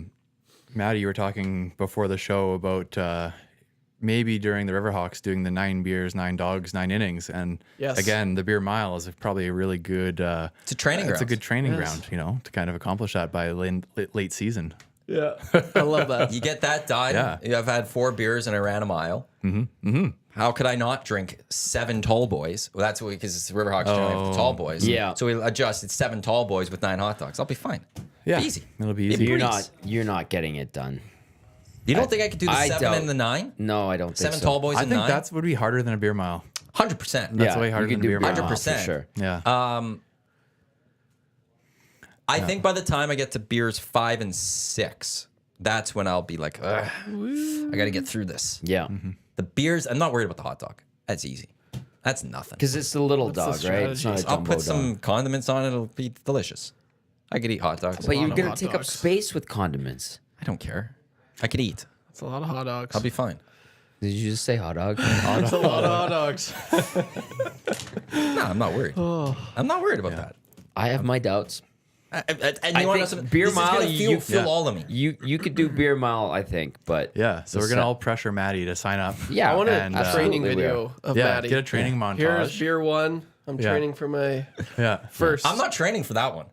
Maddie, you were talking before the show about maybe during the Riverhawks doing the 9 beers, 9 dogs, 9 innings, and Yes. again, the Beer Mile is probably a really good. It's a training It's a ground. good training ground, to kind of accomplish that by late season. Yeah, I love that. You get that done. Yeah. I've had 4 beers and I ran a mile. How could I not drink 7 tall boys? Well, that's because it's Riverhawks training for tall boys. Yeah. So we adjusted 7 tall boys with 9 hot dogs. I'll be fine. Yeah, Easy. It'll be easy. You're not getting it done. You don't think I could do the I 7 don't. and the 9? No, I don't think 7 so. tall boys I and think 9? that's would be harder than a Beer Mile. 100%. That's way harder you than can Beer do Mile. Beer Mile 100%. for sure. Yeah. I think by the time I get to beers 5 and 6, that's when I'll be like, ugh, I got to get through this. Yeah. The beers, I'm not worried about the hot dog. That's easy. That's nothing. Because it's a little dog, the right? It's not a I'll jumbo put some dog. condiments on it. It'll be delicious. I could eat hot dogs. But you're of gonna hot take up dogs. space with condiments. I don't care. I could eat. It's a lot of hot dogs. I'll be fine. Did you just say hot dog? It's a lot of hot dogs. No, I'm not worried. I'm not worried about that. I have my doubts. And I you want think to Beer this Mile, is gonna fuel all of me. You could do Beer Mile, I think, but Yeah, so we're gonna all pressure Maddie to sign up. yeah, I want And, a training absolutely we are. video of Yeah, Maddie. get a training montage. Here's beer one. I'm Yeah. training for my Yeah, first. I'm not training for that one.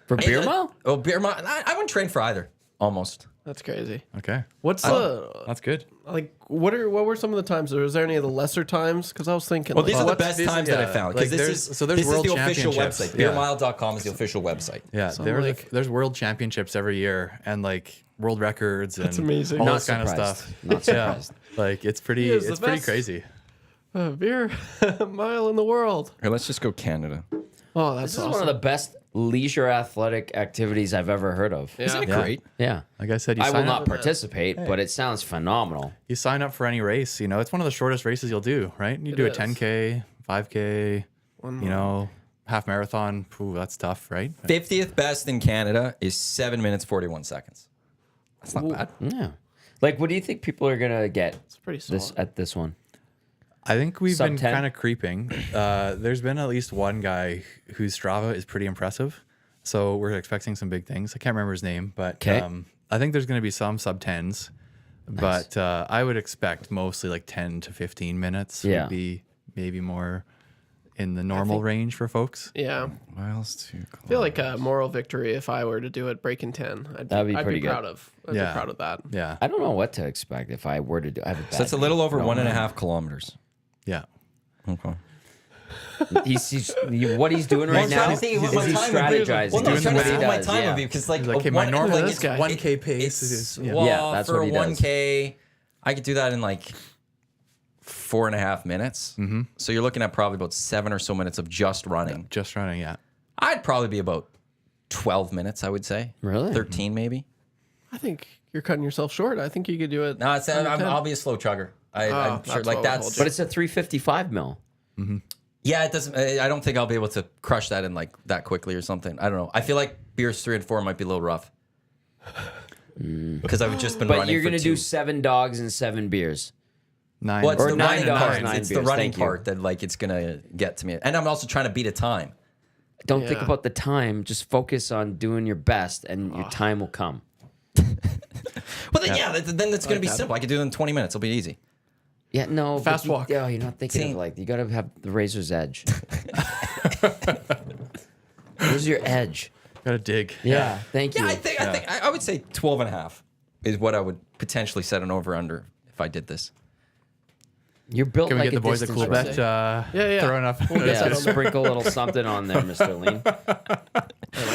For Beer Mile. Oh, Beer Mile. I wouldn't train for either. Almost. That's crazy. Okay, What's the that's good. like? What were some of the times? Or was there any of the lesser times? Because I was thinking. Well, like, these are the what's- best times that I found. Like, Because there's this world is the official championships. website. Yeah. Beermile.com is the official website. Yeah, So, there's world championships every year and like world records and amazing. all Not this kind of surprised. stuff. Not surprised. Yeah, like it's pretty He is the pretty best. crazy. beer mile in the world. Here, let's just go Canada. Oh, that's This is awesome. one of the best leisure athletic activities I've ever heard of. Yeah. Isn't it Yeah. great? Yeah. Like I said, you I will sign not up. participate, but it sounds phenomenal. You sign up for any race. You know, it's one of the shortest races you'll do. Right? You do a is. 10K, 5K. You know, half marathon. Ooh, that's tough, right? 50th best in Canada is 7 minutes 41 seconds. That's not bad. Yeah. Like, what do you think people are gonna get It's pretty solid. this at this one? I think we've Sub been 10? kind of creeping. There's been at least one guy whose Strava is pretty impressive. So we're expecting some big things. I can't remember his name, but 'Kay. I think there's going to be some sub 10s. But I would expect mostly like 10 to 15 minutes Yeah. would be maybe more in the normal range for folks. Yeah. Miles to I feel like a moral victory if I were to do it breaking 10. That'd be I'd pretty be good. proud of. I'd Yeah. be proud of that. Yeah. I don't know what to expect if I were to do. I have a bad So it's a little over 1.5 kilometers. Yeah. Okay. What he's doing right now is he's strategizing. Well, no, I'm Doing trying to the see what math. my time yeah. would be because, like, He's like, okay, a my one- normal like, this guy. 1K pace it's is Yeah, that's for what he does. 1K. I could do that in like 4.5 minutes. Mm-hmm. So you're looking at probably about 7 or so minutes of just running. just running. Yeah. I'd probably be about 12 minutes, I would say. Really? 13 maybe. I think you're cutting yourself short. I think you could do it. No, it's, under 10. I'll be a slow chugger. I'm that's sure, what like I that's. told you. But it's a 355 mil. Yeah, it doesn't. I don't think I'll be able to crush that in like that quickly or something. I don't know. I feel like beers 3 and 4 might be a little rough because I've just been But running. you're for gonna two. do 7 dogs and 7 beers. 9 Well, it's Or the 9 running dogs, part. 9 It's the beers. running Thank you. part that like it's gonna get to me, and I'm also trying to beat a time. Don't think Yeah. about the time. Just focus on doing your best, and your time will come. Well, then, then it's gonna be simple. I could do it in 20 minutes. It'll be easy. Yeah, no. but Fast you- walk. Yeah, you're not thinking See- of like you gotta have the razor's edge. Where's your edge? Gotta dig. Yeah, thank you. Yeah, I would say 12 and a half is what I would potentially set an over under if I did this. You're built Can we like get the a boys at distance Cool runner. Bet Yeah. throwing up? Yeah, sprinkle a little something on there, Mr. Lean.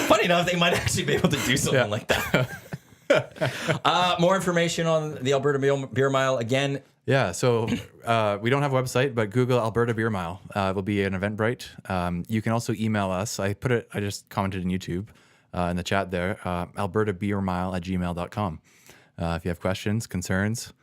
Funny enough, they might actually be able to do something like that. More information on the Alberta Beer Mile. Again, Yeah, so we don't have a website, but Google Alberta Beer Mile. It'll be an Eventbrite. You can also email us. I just commented in YouTube in the chat there, albertabeermile@gmail.com. If you have questions, concerns,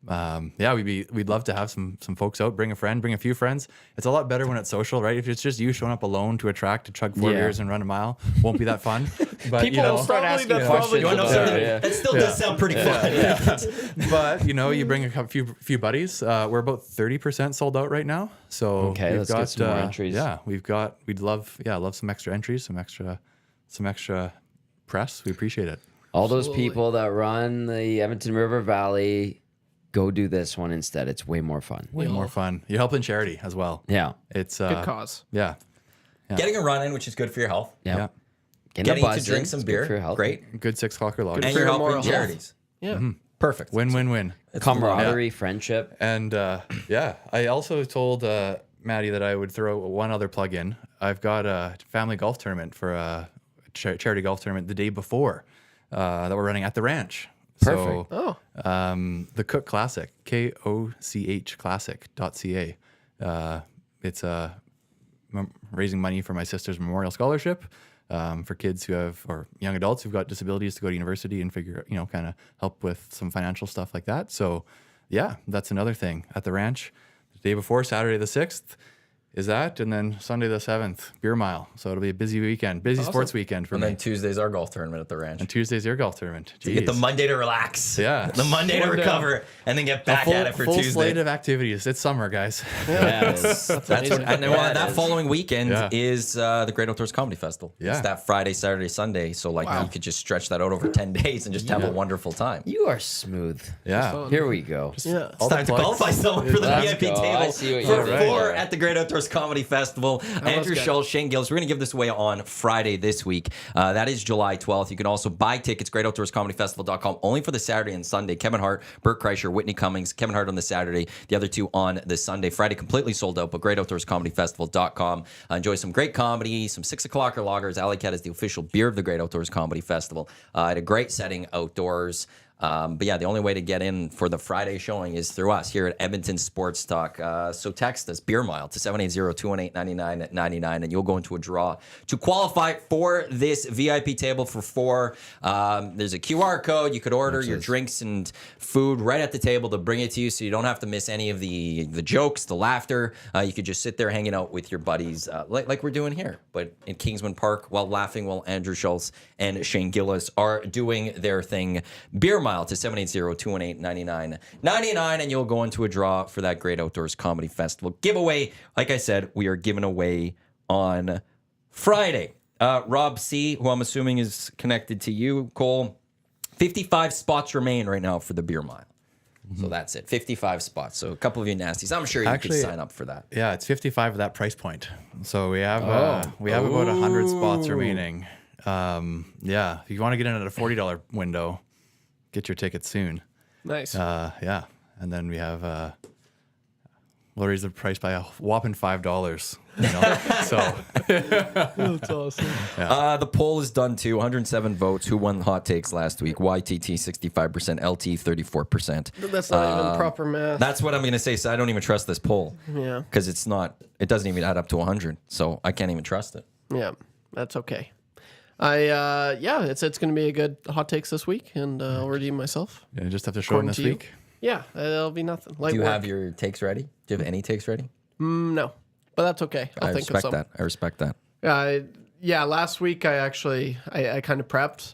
we'd love to have some folks out. Bring a friend, bring a few friends. It's a lot better when it's social, right? If it's just you showing up alone to a track to chug 4 Yeah. beers and run a mile, won't be that fun. But People you know, will start Probably asking that's questions. probably you want to know about something? it, yeah. That still does sound pretty fun. but you know, you bring a few buddies. We're about 30% sold out right now. So Okay, we've let's get some more entries. Yeah, we'd love some extra entries, some extra press. We appreciate it. All those Absolutely. people that run the Edmonton River Valley, go do this one instead. It's way more fun. Way more fun. You're helping charity as well. Yeah. It's Good cause. Yeah, Getting a run in, which is good for your health. Yeah. yeah. Getting Getting to drink some beer, for your health. great. Good 6 o'clocker log. Good And for you're your helping moral health. charities. Yeah. Perfect. Win. Camaraderie, friendship. And I also told Maddie that I would throw one other plug in. I've got a family golf tournament for a charity golf tournament the day before that we're running at the ranch. Perfect. So, the Cook Classic, KOCH Classic.ca. It's raising money for my sister's memorial scholarship for kids who have, or young adults who've got disabilities to go to university and kind of help with some financial stuff like that. So, yeah, that's another thing at the ranch. The day before, Saturday the 6th, is that, and then Sunday the 7th, Beer Mile. So it'll be a busy weekend, busy sports weekend for And me. then Tuesday's our golf tournament at the ranch. And Tuesday's your golf tournament. You get the Jeez. Monday to relax. Yeah. The Monday to recover, and then get back at it for full Tuesday. slate of activities. It's summer, guys. Yes. That's what, and that following weekend Yeah. is the Great Outdoors Comedy Festival. Yeah. It's that Friday, Saturday, Sunday. So like you could just stretch that out over 10 days and just have a wonderful time. You are smooth. Yeah. Here we go. Yeah. It's time to plugs. qualify someone for the Let's VIP go. I table see what for you're doing 4 there. at the Great Outdoors Comedy Festival. Andrew good. Schultz, Shane Gillis. We're going to give this away on Friday this week. That is July 12th. You can also buy tickets, greatoutdoorscomedyfestival.com, only for the Saturday and Sunday. Kevin Hart, Bert Kreischer, Whitney Cummings, Kevin Hart on the Saturday, the other two on the Sunday. Friday completely sold out, but greatoutdoorscomedyfestival.com. Enjoy some great comedy, some 6 o'clock lagers. Alley Cat is the official beer of the Great Outdoors Comedy Festival. At a great setting outdoors. But yeah, the only way to get in for the Friday showing is through us here at Edmonton Sports Talk. So text us, Beer Mile, to 780-218-9999, and you'll go into a draw to qualify for this VIP table for 4. There's a QR code. You could order your drinks and food right at the table to bring it to you, so you don't have to miss any of the jokes, the laughter. You could just sit there hanging out with your buddies like we're doing here, but in Kingsman Park while laughing while Andrew Schultz and Shane Gillis are doing their thing. Beer Mile to 780-218-9999, and you'll go into a draw for that Great Outdoors Comedy Festival giveaway. Like I said, we are giving away on Friday. Rob C., who I'm assuming is connected to you, Cole, 55 spots remain right now for the Beer Mile. So that's it, 55 spots. So a couple of you nasties. I'm sure you Actually, could sign up for that. Yeah, it's 55 at that price point. So we have about 100 spots remaining. Yeah, if you want to get in at a $40 window, get your tickets soon. Nice. Yeah, and then we have we'll raise the price by a whopping $5. You know? So That's awesome. The poll is done too. 107 votes. Who won hot takes last week? YTT 65%, LT 34%. That's not even proper math. That's what I'm going to say. So I don't even trust this poll. Yeah. Because it doesn't even add up to 100. So I can't even trust it. Yeah, that's okay. It's going to be a good hot takes this week, and I'll redeem myself. you just have to show them According this to you. week. Yeah, it'll be nothing. Light Do you work. have your takes ready? Do you have any takes ready? No, but that's okay. I'll I think of respect some. that. I respect that. Last week I actually I kind of prepped,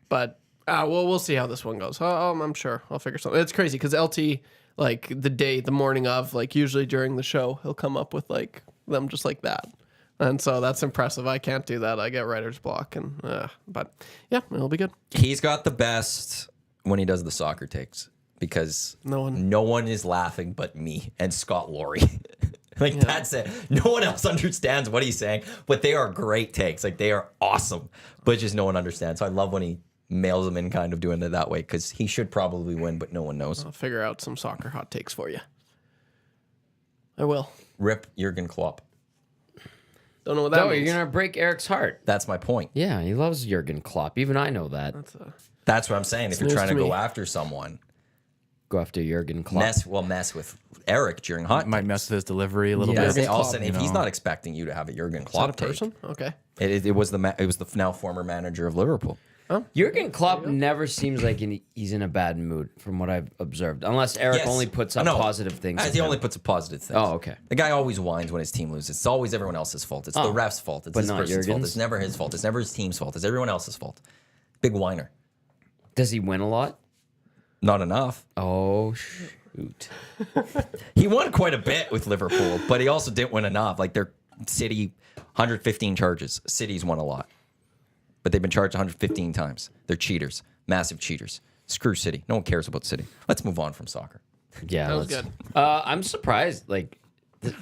but we'll see how this one goes. I'm sure I'll figure something. It's crazy because LT, like the morning of, like usually during the show, he'll come up with like them just like that. And so that's impressive. I can't do that. I get writer's block, but yeah, it'll be good. He's got the best when he does the soccer takes because No one is laughing but me and Scott Laurie. That's it. No one else understands what he's saying, but they are great takes. Like they are awesome, but just no one understands. So I love when he mails them in kind of doing it that way because he should probably win, but no one knows. I'll figure out some soccer hot takes for you. I will. Rip Jurgen Klopp. Don't know what that No, means. you're gonna break Eric's heart. That's my point. Yeah, he loves Jurgen Klopp. Even I know that. That's what I'm saying. If you're news trying to to go me. after someone, Go after Jurgen Klopp. mess with Eric during hot Might takes. mess with his delivery a little Yeah, bit. say all of a Klopp, sudden, if he's not expecting you to have a Jurgen Is that Klopp a person? Okay. take, it was the now former manager of Liverpool. Jurgen Klopp never seems like he's in a bad mood, from what I've observed. Unless Eric Yes. only puts up No, positive things. of He him. only puts up positive things. Oh, okay. The guy always whines when his team loses. It's always everyone else's fault. It's the ref's fault. It's But this not person's fault. Jurgen's? It's never his fault. It's never his team's fault. It's everyone else's fault. Big whiner. Does he win a lot? Not enough. Oh shoot! He won quite a bit with Liverpool, but he also didn't win enough. Like their City, 115 charges. City's won a lot, but they've been charged 115 times. They're cheaters, massive cheaters. Screw City. No one cares about City. Let's move on from soccer. Yeah, That was let's- good. I'm surprised. Like,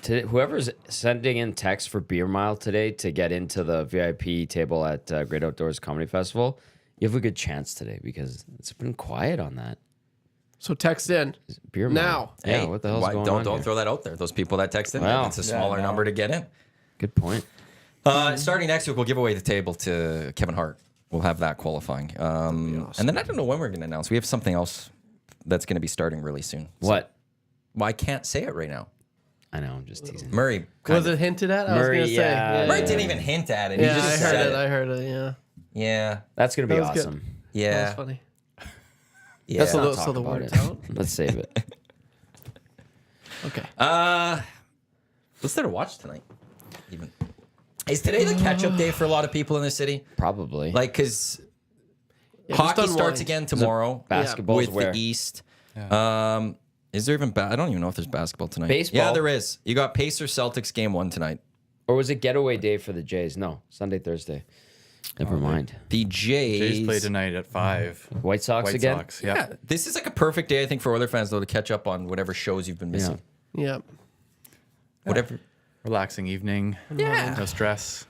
whoever's sending in text for Beer Mile today to get into the VIP table at Great Outdoors Comedy Festival, you have a good chance today because it's been quiet on that. So text in. Beer Mile. Now. Yeah, Hey, what the hell's why- going don't on don't here? throw that out there. Those people that text in, Wow. it's a smaller number to get in. Good point. Starting next week, we'll give away the table to Kevin Hart. We'll have that qualifying. And then I don't know when we're going to announce. We have something else that's going to be starting really soon. What? Well, I can't say it right now. I know, I'm just teasing. Murray. Was it hinted at? I was Murray, going to say. yeah. Murray didn't even hint at it. Yeah, he just I said heard it. it. I heard it. Yeah. Yeah. That's gonna be That was good. awesome. That Yeah. was funny. Yeah. That's Not so talk the about word's it. out. Let's save it. Okay. What's there to watch tonight? Even is today the catch-up day for a lot of people in the city? Probably. Like, because Yeah, hockey just starts unwind. again tomorrow. Basketball's with where? the East. Is there even? I don't even know if there's basketball tonight. Baseball. Yeah, there is. You got Pacers Celtics game 1 tonight. Or was it getaway day for the Jays? No, Sunday, Thursday. Never mind. The Jays. Jays play tonight at 5. White Sox White again? Sox. Yeah, Yeah. this is like a perfect day, I think, for Oilers fans though to catch up on whatever shows you've been missing. Yeah. Whatever. Relaxing evening. Yeah. No stress.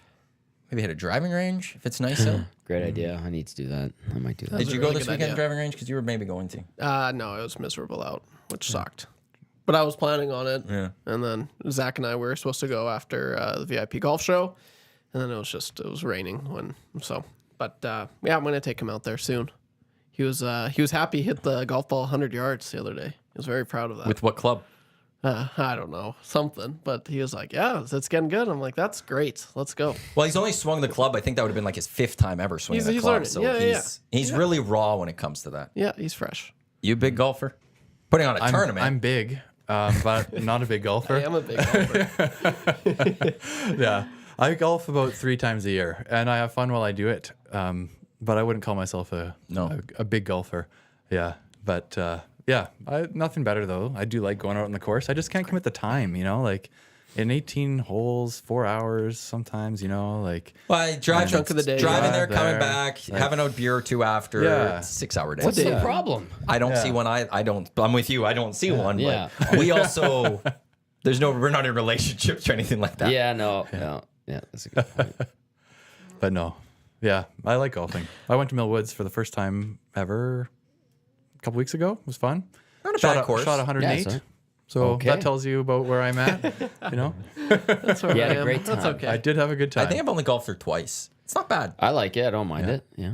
Maybe hit a driving range if it's nice out. Great idea. I need to do that. I might do that. Did a you go really this good weekend idea. driving range? Because you were maybe going to. No, it was miserable out, which sucked. But I was planning on it. Yeah. And then Zach and I were supposed to go after the VIP golf show, and then it was raining But yeah, I'm gonna take him out there soon. He was happy. He hit the golf ball 100 yards the other day. He was very proud of that. With what club? I don't know, something, but he was like, "Yeah, it's getting good." I'm like, "That's great. Let's go." Well, he's only swung the club. I think that would have been like his 5th time ever swinging the He's club. learning. So Yeah, he's really raw when it comes to that. Yeah, he's fresh. You a big golfer? Putting on a tournament. I'm big, but not a big golfer. I am a big golfer. Yeah. I golf about 3 times a year, and I have fun while I do it. But I wouldn't call myself a big golfer. Yeah. But yeah, nothing better though. I do like going out on the course. I just can't commit the time, like in 18 holes, 4 hours sometimes, like. Well, I drive Chunk of the day. driving there, Drive coming there. back, having a beer or 2 after. Yeah. 6-hour day. What's the problem? I don't see one. I don't. I'm with you. I don't see one. Yeah. But we also. We're not in relationships or anything like that. Yeah, no. Yeah, that's a good point. But no. Yeah, I like golfing. I went to Mill Woods for the first time ever a couple weeks ago. It was fun. Not a bad course. Shot 108. Yeah, so Okay. that tells you about where I'm at, That's where You I had a am. great That's time. okay. I did have a good time. I think I've only golfed there twice. It's not bad. I like it. I don't mind it. Yeah,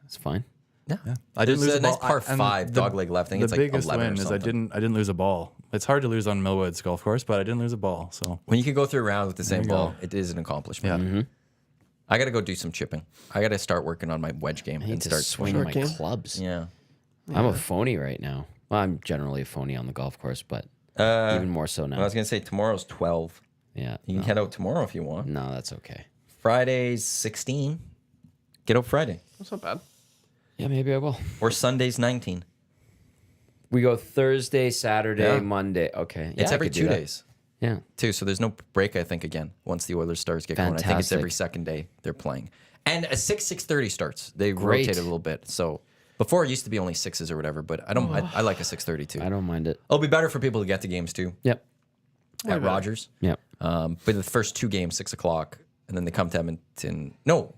it's fine. Yeah. I There's didn't lose a a ball. nice par and 5 the- dogleg left. I think The it's like biggest 11 or win is something. I didn't lose a ball. It's hard to lose on Mill Woods golf course, but I didn't lose a ball. So When you can go through rounds with the same you ball, go. it is an accomplishment. yeah, I got to go do some chipping. I got to start working on my wedge game I and need to start swing swinging. my Short game? clubs. Yeah. I'm a phony right now. Well, I'm generally a phony on the golf course, but even more so now. I was gonna say tomorrow's 12. Yeah. You can head out tomorrow if you want. No, that's okay. Friday's 16. Get out Friday That's not bad. Yeah, maybe I will. or Sunday's 19. We go Thursday, Saturday, Yeah. Monday. Okay. Yeah, It's I every could do 2 that. days Yeah. too, so there's no break. I think again once the Oilers stars get going. I think it's Fantastic. every second day they're playing, and a 6:30 starts. They Great. rotate a little bit. So before it used to be only 6s or whatever, but I don't. I like a 6:30 too. I don't mind it. It'll be better for people to get to games too Yep. at Rogers. Yep. But the first 2 games 6 o'clock, and then they come to Edmonton. No,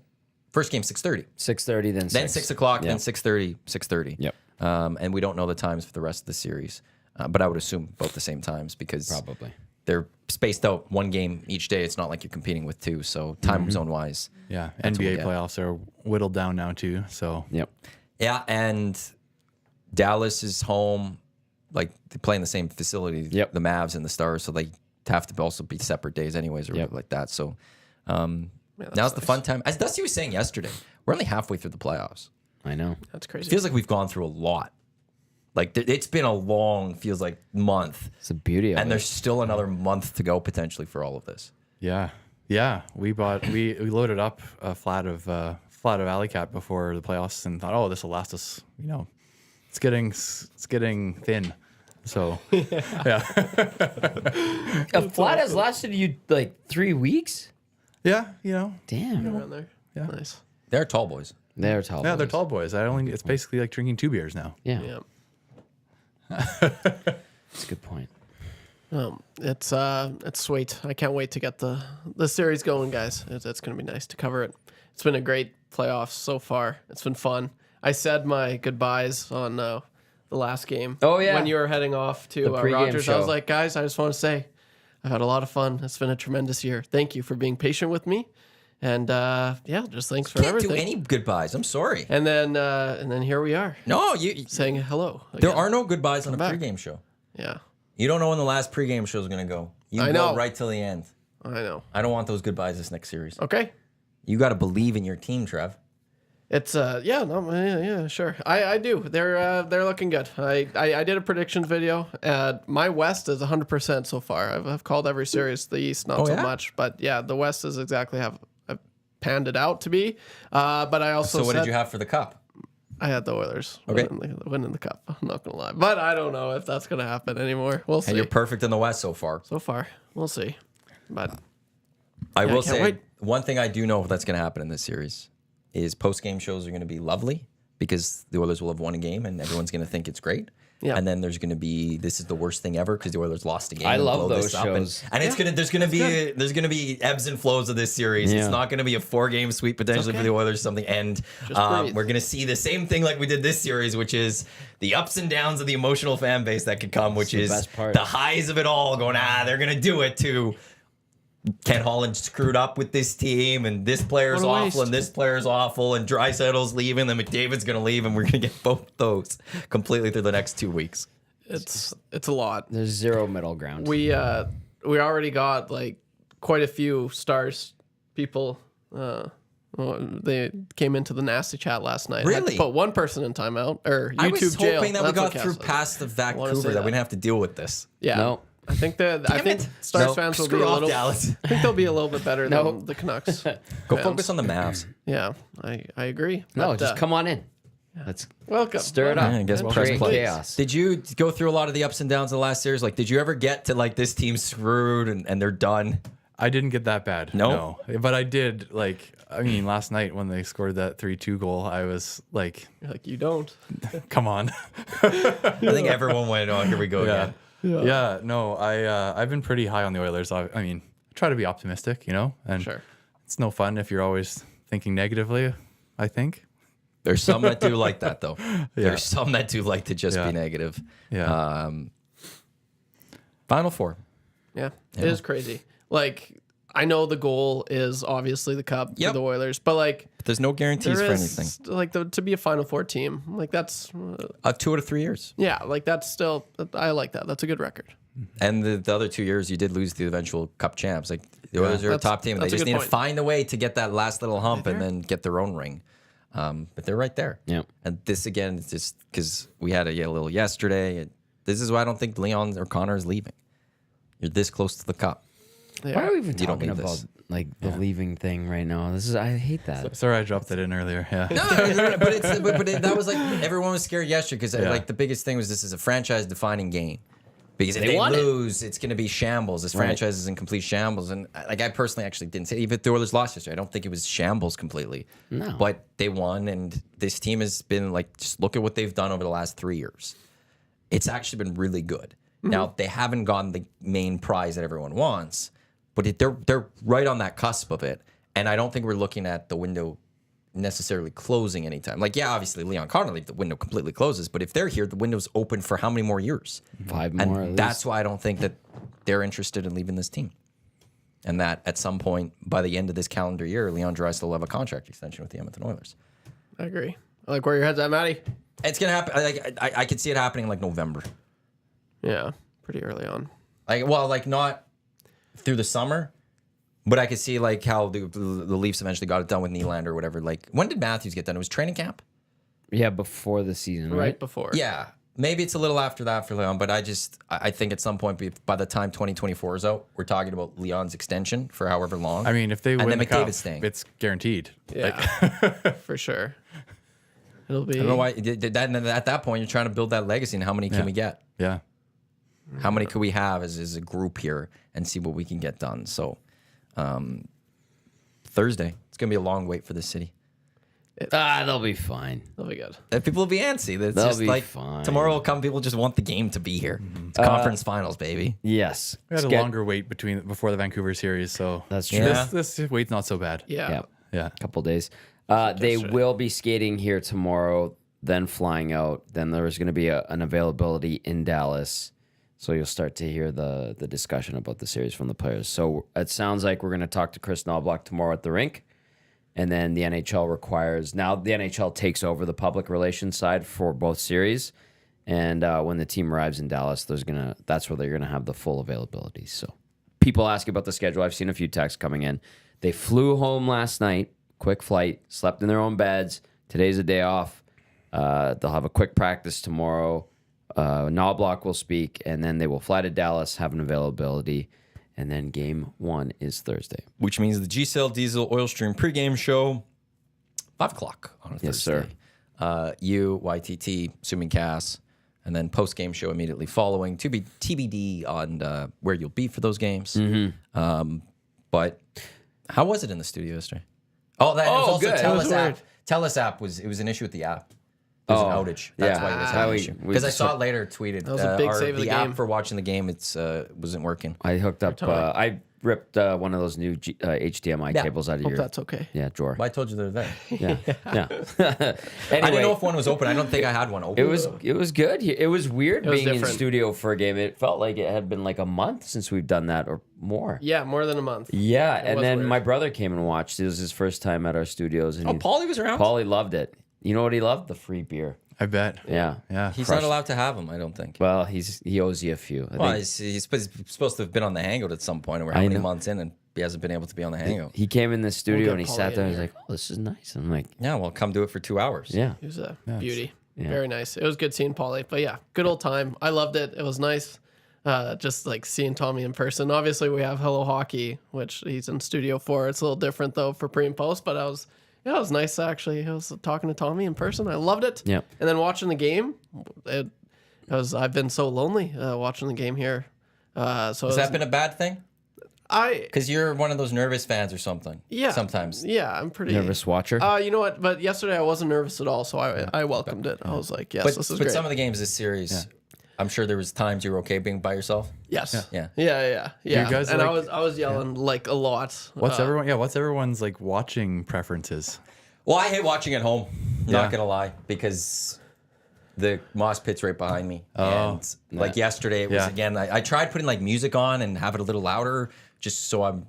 first game 6:30. 6:30, then 6. Then 6 o'clock, then Yep. 6:30, 6:30. Yep. And we don't know the times for the rest of the series, but I would assume both the same times because Probably. they're spaced out 1 game each day. It's not like you're competing with 2, so time zone wise. yeah. what we NBA get. playoffs are whittled down now too. So Yep. Yeah, and Dallas is home. Like they play in the same facility, Yep. the Mavs and the Stars, so they have to also be separate days anyways or Yep. whatever like that. So that's now's the nice. fun time. As Dusty was saying yesterday, we're only halfway through the playoffs. I know. That's crazy. It feels like we've gone through a lot. Like it's been a long, feels like month, It's the beauty of and it. there's still another month to go potentially for all of this. yeah. We loaded up a flat of Alley Cat before the playoffs and thought, oh, this will last us. It's getting thin. So yeah. A flat has lasted you like 3 weeks? Yeah. Damn. around there. Yeah. Nice. They're tall boys. They're tall. Yeah, they're boys. tall boys. It's basically like drinking 2 beers now. Yeah. Yeah. That's a good point. It's sweet. I can't wait to get the series going, guys. It's going to be nice to cover it. It's been a great playoffs so far. It's been fun. I said my goodbyes on the last game. Oh, yeah. When you were heading off to The pregame Rogers, I was show. like, guys, I just want to say I've had a lot of fun. It's been a tremendous year. Thank you for being patient with me, and yeah, just thanks for Can't everything. do any goodbyes. I'm sorry. and then here we are No, you. saying hello. There again. are no goodbyes on a back. pregame show. Yeah, You don't know when the last pregame show is going to go. You I go know. right till the end. I know. I don't want those goodbyes this next series. Okay. You got to believe in your team, Trev. It's yeah, sure. I do. They're looking good. I did a predictions video. My West is 100% so far. I've called every series. The East not so much, but yeah, the West is exactly have I've panned it out to be. But I also So what said did you have for the cup? I had the Oilers Okay. winning the cup. I'm not gonna lie, but I don't know if that's gonna happen anymore. We'll see. And you're perfect in the West so far. So far, we'll see. But I will can't say wait. one thing I do know that's going to happen in this series is post-game shows are going to be lovely because the Oilers will have won a game and everyone's going to think it's great. Yeah. And then there's going to be this is the worst thing ever because the Oilers lost a game. I and love blow those this up. shows. And it's gonna there's gonna be ebbs and flows of this series. Yeah. It's not gonna be a 4-game sweep potentially for the Oilers or something. And breathe. we're gonna see the same thing like we did this series, which is the ups and downs of the emotional fan base that could come, which the is best part. the highs of it all going, they're gonna do it to Ken Holland screwed up with this team, and this player's What a awful, waste. and this player's awful, and Draisaitl's leaving, then McDavid's going to leave, and we're going to get both those completely through the next 2 weeks. it's a lot. There's zero middle ground. We already got like quite a few stars people. They came into the nasty chat last night. Had to Really? put one person in timeout or YouTube I was jail. hoping that we That's what got through Cass said. past the wanna Vancouver, say that we that. didn't have to deal with this. Yeah. No. I think Stars No, fans will be screw a off little. Dallas. I think they'll be a little bit better No. than the Canucks. Go fans. focus on the Mavs. Yeah, I agree. No, But, just come on in. Let's welcome. stir it up. Yeah, I guess Create press play. chaos. Did you go through a lot of the ups and downs of the last series? Like, did you ever get to like this team's screwed and they're done? I didn't get that bad. No? No. But I did, I mean, last night when they scored that 3-2 goal, I was like, You're like you don't. come on. I think everyone went, oh, here we go Yeah. again. Yeah. No, I've been pretty high on the Oilers. I mean, I try to be optimistic, and Sure. it's no fun if you're always thinking negatively, I think. There's some that do like that, though. There's some that do like to just Yeah. be negative. Yeah. Final four. Yeah, it is crazy. Like I know the goal is obviously the cup Yep. for the Oilers, but like But there's no guarantees there for is anything. like to be a Final Four team. Like that's 2 out of 3 years. yeah, like that's still I like that. That's a good record. And the other 2 years, you did lose the eventual Cup champs. Like the Oilers are a That's- top team. They that's a just good need point. to find a way to get that last little hump and then get their own ring. But they're right there. Yeah. And this again is just because we had a little yesterday. This is why I don't think Leon or Connor is leaving. You're this close to the Cup. They Why are. are we even You don't talking need about this. like the leaving thing right now? I hate that. Sorry, I dropped that in earlier. Yeah. No, but that was like everyone was scared yesterday because Yeah. like the biggest thing was this is a franchise-defining game. Because if They they won it. lose, it's going to be shambles. This Right. franchise is in complete shambles. And like I personally actually didn't say even if the Oilers lost yesterday, I don't think it was shambles completely. No. But they won, and this team has been like just look at what they've done over the last 3 years. It's actually been really good. Now they haven't gotten the main prize that everyone wants, but they're right on that cusp of it. And I don't think we're looking at the window necessarily closing anytime. Like, yeah, obviously Leon Connolly, the window completely closes, but if they're here, the window's open for how many more years? 5 more. And at that's least. why I don't think that they're interested in leaving this team. And that at some point by the end of this calendar year, Leon Draisaitl will have a contract extension with the Edmonton Oilers. I agree. I like where your head's at, Matty. It's gonna happen. I could see it happening in like November. Yeah, pretty early on. Like not through the summer, but I could see like how the Leafs eventually got it done with Nylander or whatever. Like when did Matthews get done? It was training camp. Yeah, before the season, Right right? before. Yeah, maybe it's a little after that for Leon, but I think at some point by the time 2024 is out, we're talking about Leon's extension for however long. I mean, if they And win then the cup, McDavid's staying. it's guaranteed. Yeah, for sure. It'll be. I don't know why. At that point, you're trying to build that legacy, and how many can we get? Yeah. How many could we have as a group here and see what we can get done? So, Thursday, it's gonna be a long wait for the city. They'll be fine. It'll be good. And people will be antsy. It's They'll just be like fine. tomorrow will come. People just want the game to be here. It's conference finals, baby. Yes. We had a Get- longer wait before the Vancouver series, so That's true. Yeah. this wait's not so bad. Yeah. Yeah. Yeah. Couple days. They will be skating here tomorrow, then flying out. Then there is going to be an availability in Dallas. So you'll start to hear the discussion about the series from the players. So it sounds like we're going to talk to Chris Knobloch tomorrow at the rink. And then the NHL requires, now the NHL takes over the public relations side for both series. And when the team arrives in Dallas, that's where they're going to have the full availability. So people ask about the schedule. I've seen a few texts coming in. They flew home last night, quick flight, slept in their own beds, Today's a day off. They'll have a quick practice tomorrow. Knobloch will speak, and then they will fly to Dallas, have an availability, and then game 1 is Thursday. Which means the GCL Diesel Oil Stream pregame show, 5 o'clock on a Yes, sir. Thursday. You, YTT, assuming Cass, and then postgame show immediately following. To be TBD on where you'll be for those games. But how was it in the studio yesterday? Oh, that was also good. It Telus was app. weird. Telus app it was an issue with the app. There was an outage. That's yeah. why it was How an we- issue. we Because I just saw it later tweeted. That was a big save of the app game. for watching the game. It's wasn't working. I hooked up. I ripped one of those new HDMI Yeah. cables out of Hope your. that's okay. Yeah, drawer. Well, I told you the other day. Yeah, yeah. I didn't Anyway, know if one was open. I don't think I had one open. it was good. It was weird was being in different. studio for a game. It felt like it had been like a month since we've done that or more. Yeah, more than a month. Yeah, and was then weird. my brother came and watched. It was his first time at our studios, and Oh, Paulie was around. Paulie loved it. You know what he loved? The free beer. I bet. Yeah. Yeah. He's not allowed to have them. I don't think. Well, he owes you a few. I Well, think he's supposed to have been on the Hangout at some point. We're how many know. months in, and he hasn't been able to be on the Hangout. he came in the studio get and he Paulie sat there in and he's here. like, "Oh, this is nice." I'm like, Yeah, well, come do it for 2 hours. "Yeah." He was a beauty. yeah. Very nice. It was good seeing Paulie. But yeah, good old time. I loved it. It was nice. Just like seeing Tommy in person. Obviously, we have Hello Hockey, which he's in studio for. It's a little different though for pre and post. But it was nice actually. I was talking to Tommy in person. I loved it. Yep. And then watching the game, I've been so lonely watching the game here. Has that been a bad thing? I Because you're one of those nervous fans or something. yeah Sometimes. yeah I'm pretty Nervous watcher. You know what? But yesterday I wasn't nervous at all, so I welcomed it. I was like, yes, But, this is but great. some of the games this series, I'm sure there was times you were okay being by yourself. Yes. Yeah. Yeah. you guys and like- I was yelling like a lot. What's everyone? Yeah. What's everyone's like watching preferences? Well, I hate watching at home. Yeah. Not gonna lie, because the moss pit's right behind me. And like yesterday, it was Yeah. again. I tried putting like music on and have it a little louder, just so I'm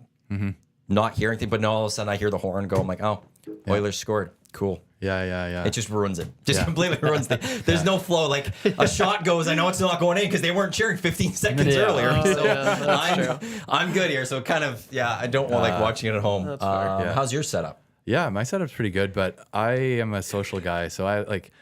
not hearing things. But no, all of a sudden I hear the horn go. I'm like, oh, Oilers scored. Cool. Yeah. It just ruins it. Just completely ruins it. There's no flow. Like a shot goes, I know it's not going in because they weren't cheering 15 seconds earlier. So I'm good here. So kind of, I don't like watching it at home. Yeah. How's your setup? Yeah, my setup's pretty good, but I am a social guy, so I like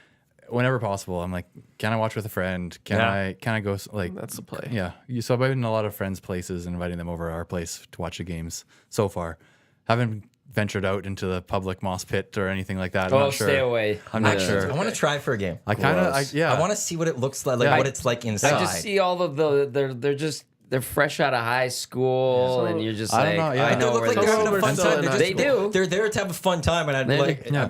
whenever possible. I'm like, can I watch with a friend? Can I go like? That's the play. Yeah, so I've been in a lot of friends' places, inviting them over to our place to watch the games. So far, haven't ventured out into the public moss pit or anything like that. I'm not sure. Stay away. I'm not sure. I want to try for a game. I kind of, I want to see what it looks like, what it's like inside. I just see all of they're fresh out of high school, and you're just I like, don't know, yeah. I They know look where like they're they're having a fun still time. in They're high just- They do. They're there to have a fun time, and I'd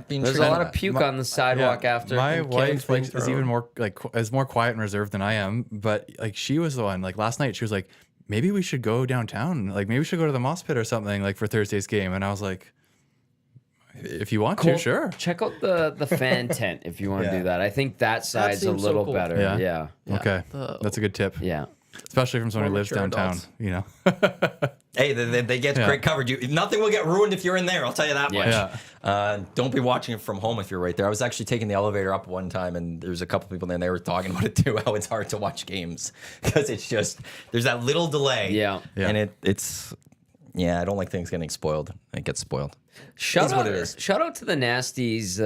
being There's a lot of puke on the sidewalk after. My wife being like, is thrown. even more like is more quiet and reserved than I am, but like she was the one. Like last night, she was like, maybe we should go downtown. Like maybe we should go to the moss pit or something like for Thursday's game. And I was like, if you want to, sure. Check out the fan tent if you want to Yeah. do that. I think that side's a seems so little cool. better. Yeah. Yeah. Okay, that's a good tip. Yeah. Especially from someone who lives mature downtown. adults. You know. Hey, they get great coverage. Nothing will get ruined if you're in there. I'll tell you that much. Yeah. Don't be watching it from home if you're right there. I was actually taking the elevator up one time, and there's a couple people there, and they were talking about it too. How it's hard to watch games because it's just there's that little delay. Yeah. And it's I don't like things getting spoiled. It gets spoiled. Shout Is out, what it is. shout out to the nasties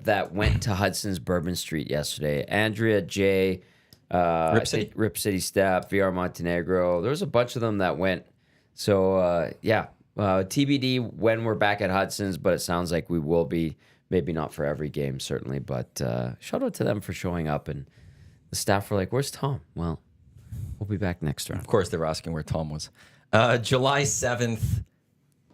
that went to Hudson's Bourbon Street yesterday. Andrea, Jay, Rip City? Rip City Staff, VR Montenegro. There was a bunch of them that went. So TBD when we're back at Hudson's, but it sounds like we will be. Maybe not for every game, certainly, but shout out to them for showing up. And the staff were like, "Where's Tom?" Well, we'll be back next round. Of course, they were asking where Tom was. July 7th,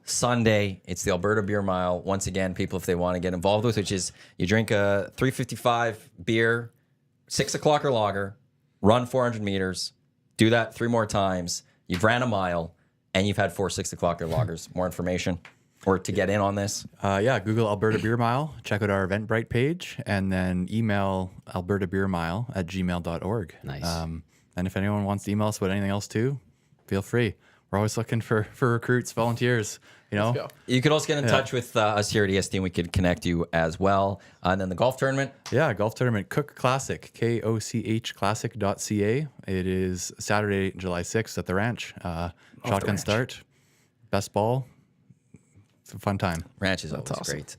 Sunday, it's the Alberta Beer Mile. Once again, people, if they want to get involved with, which is you drink a 355 beer, 6 o'clock or lager, run 400 meters, do that 3 more times. You've ran a mile, and you've had 4 6 o'clock or lagers. More information or to get in on this. Google Alberta Beer Mile. Check out our Eventbrite page, and then email albertabeermile@gmail.org. Nice. And if anyone wants to email us about anything else too, feel free. We're always looking for recruits, volunteers. You know, go. You could also get in touch with us here at EST, and we could connect you as well. And then the golf tournament. Yeah, golf tournament, Cook Classic, KOCH Classic.ca. It is Saturday, July 6th at the ranch. Shotgun start, best ball, It's a fun time. Ranch is always awesome. great.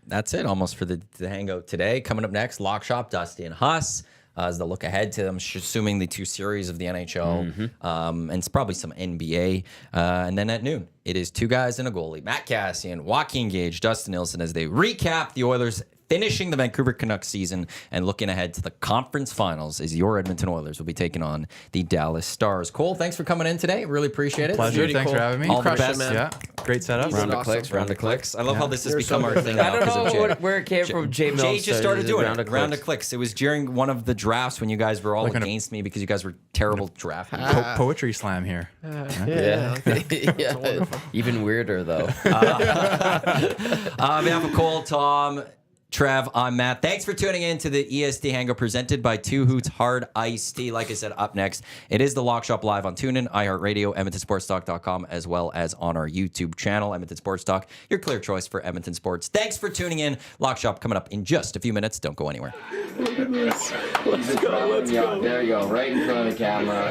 That's it almost for the hangout today. Coming up next, Lock Shop, Dusty and Huss. As they look ahead to, I'm assuming, the 2 series of the NHL, and it's probably some NBA. And then at noon, it is 2 guys and a goalie. Matt Cassian, Joaquin Gage, Dustin Nilsson, as they recap the Oilers finishing the Vancouver Canucks season and looking ahead to the conference finals as your Edmonton Oilers will be taking on the Dallas Stars. Cole, thanks for coming in today. Really appreciate it. Pleasure. Really Thanks cool. for having me. All the Crushed it, best. man. Yeah, great setup. He's Round of awesome. clicks, round of clicks. I love how this has You're become so our good. thing I now don't because of know Jay. where it came from. Jay Mills Jay just started doing it. Round of clicks. clicks. It was during one of the drafts when you guys were all Like against me because you guys were terrible drafting. Poetry slam here. Yeah. Yeah. Even weirder, though. On behalf of Cole, Tom, Trev, I'm Matt. Thanks for tuning in to the EST Hangout presented by 2 Hoots Hard Iced Tea. Like I said, up next, it is the Lock Shop live on TuneIn, iHeartRadio, EdmontonSportsTalk.com, as well as on our YouTube channel, Edmonton Sports Talk, your clear choice for Edmonton sports. Thanks for tuning in. Lock Shop coming up in just a few minutes. Don't go anywhere. Let's go. There you go, right in front of the camera.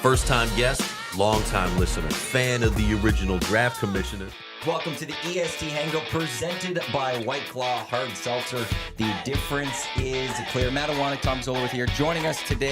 First-time guest, long-time listener, fan of the original draft commissioner. Welcome to the EST Hangout presented by White Claw Hard Seltzer. The difference is clear. Matt Iwanyk, Tom Gazzola with here. Joining us today